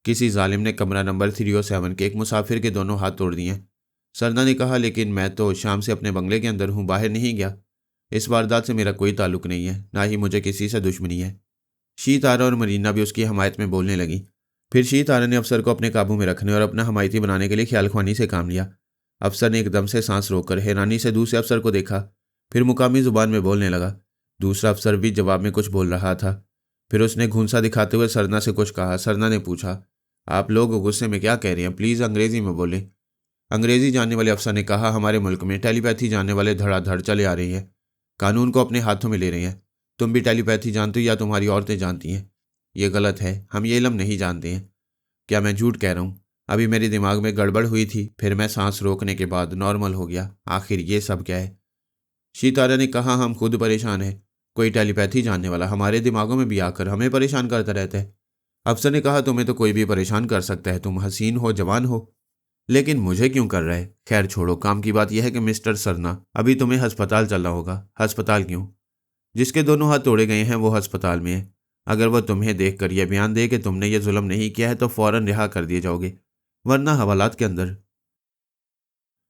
किसी जालिम ने कमरा नंबर 307 के एक मुसाफिर के दोनों हाथ तोड़ दिए। सरना ने कहा, लेकिन मैं तो शाम से अपने बंगले के अंदर हूँ, बाहर नहीं गया। इस वारदात से मेरा कोई ताल्लुक नहीं है, ना ही मुझे किसी से दुश्मनी है। शीतारा और मरीना भी उसकी हमायत में बोलने लगी। फिर शीतारा ने अफसर को अपने काबू में रखने और अपना हमायती बनाने के लिए ख्यालख्वानी से काम लिया। अफसर ने एकदम से सांस रोककर हैरानी से दूसरे अफसर को देखा, फिर मुकामी जुबान में बोलने लगा। दूसरा अफसर भी जवाब में कुछ बोल रहा था। फिर उसने घूंसा दिखाते हुए सरना से कुछ कहा। सरना ने पूछा, आप लोग गुस्से में क्या कह रहे हैं? प्लीज़ अंग्रेज़ी में बोलें। अंग्रेज़ी जानने वाले अफसर ने कहा, हमारे मुल्क में टेलीपैथी जानने वाले धड़ाधड़ चले आ रही हैं, कानून को अपने हाथों में ले रहे हैं। तुम भी टेलीपैथी जानते हो या तुम्हारी औरतें जानती हैं? ये गलत है, हम ये इल्म नहीं जानते हैं। क्या मैं झूठ कह रहा हूँ? अभी मेरे दिमाग में गड़बड़ हुई थी, फिर मैं सांस रोकने के बाद नॉर्मल हो गया। आखिर ये सब क्या है? शीतारा ने कहा, हम खुद परेशान हैं। कोई टेलीपैथी जानने वाला हमारे दिमागों में भी आकर हमें परेशान करता रहता है। अफसर ने कहा, तुम्हें तो कोई भी परेशान कर सकता है, तुम हसीन हो, जवान हो, लेकिन मुझे क्यों कर रहा है? खैर छोड़ो, काम की बात यह है कि मिस्टर सरना, अभी तुम्हें अस्पताल चलना होगा। अस्पताल क्यों? जिसके दोनों हाथ तोड़े गए हैं वो अस्पताल में है। अगर वो तुम्हें देखकर यह बयान दे कि तुमने ये जुल्म नहीं किया है तो फौरन रिहा कर दिए जाओगे, वरना हवालात के अंदर।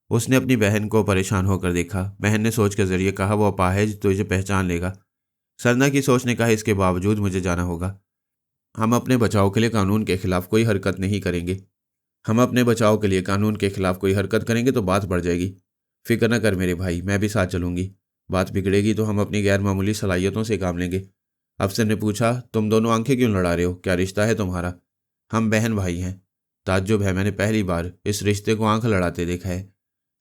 उसने अपनी बहन को परेशान होकर देखा। बहन ने सोच के जरिए कहा, वो अपाहिज तुझे पहचान लेगा। सरना की सोच ने कहा, इसके बावजूद मुझे जाना होगा। हम अपने बचाव के लिए कानून के खिलाफ कोई हरकत नहीं करेंगे। हम अपने बचाव के लिए कानून के खिलाफ कोई हरकत करेंगे तो बात बढ़ जाएगी। फिक्र न कर मेरे भाई, मैं भी साथ चलूंगी। बात बिगड़ेगी तो हम अपनी गैर मामूली सलाहियतों से काम लेंगे। अफसर ने पूछा, तुम दोनों आंखें क्यों लड़ा रहे हो? क्या रिश्ता है तुम्हारा? हम बहन भाई हैं। ताज्जुब है, मैंने पहली बार इस रिश्ते को आंख लड़ाते देखा है।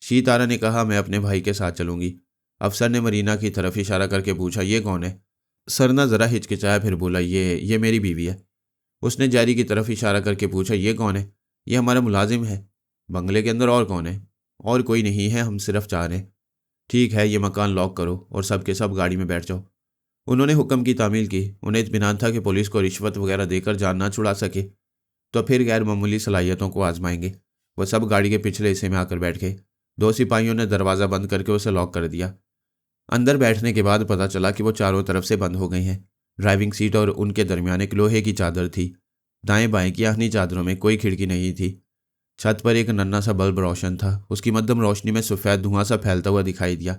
शीतारा ने कहा, मैं अपने भाई के साथ चलूंगी। अफसर ने मरीना की तरफ इशारा करके पूछा, ये कौन है? सरना जरा हिचकिचाया, फिर बोला, ये मेरी बीवी है। उसने जैरी की तरफ इशारा करके पूछा, ये कौन है? ये हमारा मुलाजिम है। बंगले के अंदर और कौन है? और कोई नहीं है, हम सिर्फ 4 हैं। ठीक है, ये मकान लॉक करो और सब के सब गाड़ी में बैठ जाओ। उन्होंने हुक्म की तामील की। उन्हें इत्मीनान था कि पुलिस को रिश्वत वगैरह देकर जान ना छुड़ा सके तो फिर गैर मामूली सलाहियतों को आजमाएंगे। वह सब गाड़ी के पिछले हिस्से में आकर बैठ गए। 2 सिपाहियों ने दरवाज़ा बंद करके उसे लॉक कर दिया। अंदर बैठने के बाद पता चला कि वो चारों तरफ से बंद हो गई हैं। ड्राइविंग सीट और उनके दरमियान एक लोहे की चादर थी। दाएं बाएं की आखनी चादरों में कोई खिड़की नहीं थी। छत पर एक नन्हा सा बल्ब रोशन था। उसकी मध्यम रोशनी में सफ़ेद धुआं सा फैलता हुआ दिखाई दिया।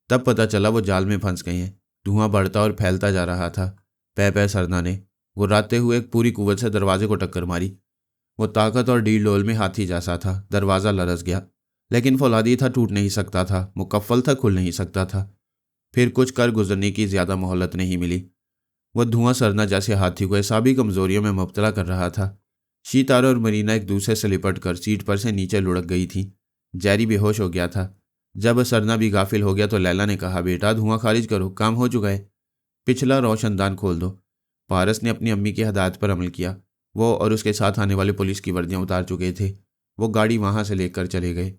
तब पता चला वो जाल में फंस गए हैं। धुआं बढ़ता और फैलता जा रहा था। पै सरना ने गुर्राते हुए पूरी कुव्वत से दरवाजे को टक्कर मारी। वो ताकत और डील डोल में हाथी जैसा था। दरवाज़ा लरस गया, लेकिन फौलादी था, टूट नहीं सकता था। मुकफ्फल था, खुल नहीं सकता था। फिर कुछ कर गुजरने की ज़्यादा मोहलत नहीं मिली। वह धुआं सरना जैसे हाथी को ऐसाबी कमजोरियों में मुब्तला कर रहा था। शीतारा और मरीना एक दूसरे से लिपट कर सीट पर से नीचे लुढ़क गई थी। जैरी बेहोश हो गया था। जब सरना भी गाफिल हो गया तो लैला ने कहा, बेटा धुआं खारिज करो, काम हो चुका है। पिछला रोशनदान खोल दो। पारस ने अपनी अम्मी की हदायत पर अमल किया। वो और उसके साथ आने वाले पुलिस की वर्दियां उतार चुके थे। वो गाड़ी वहां से लेकर चले गए।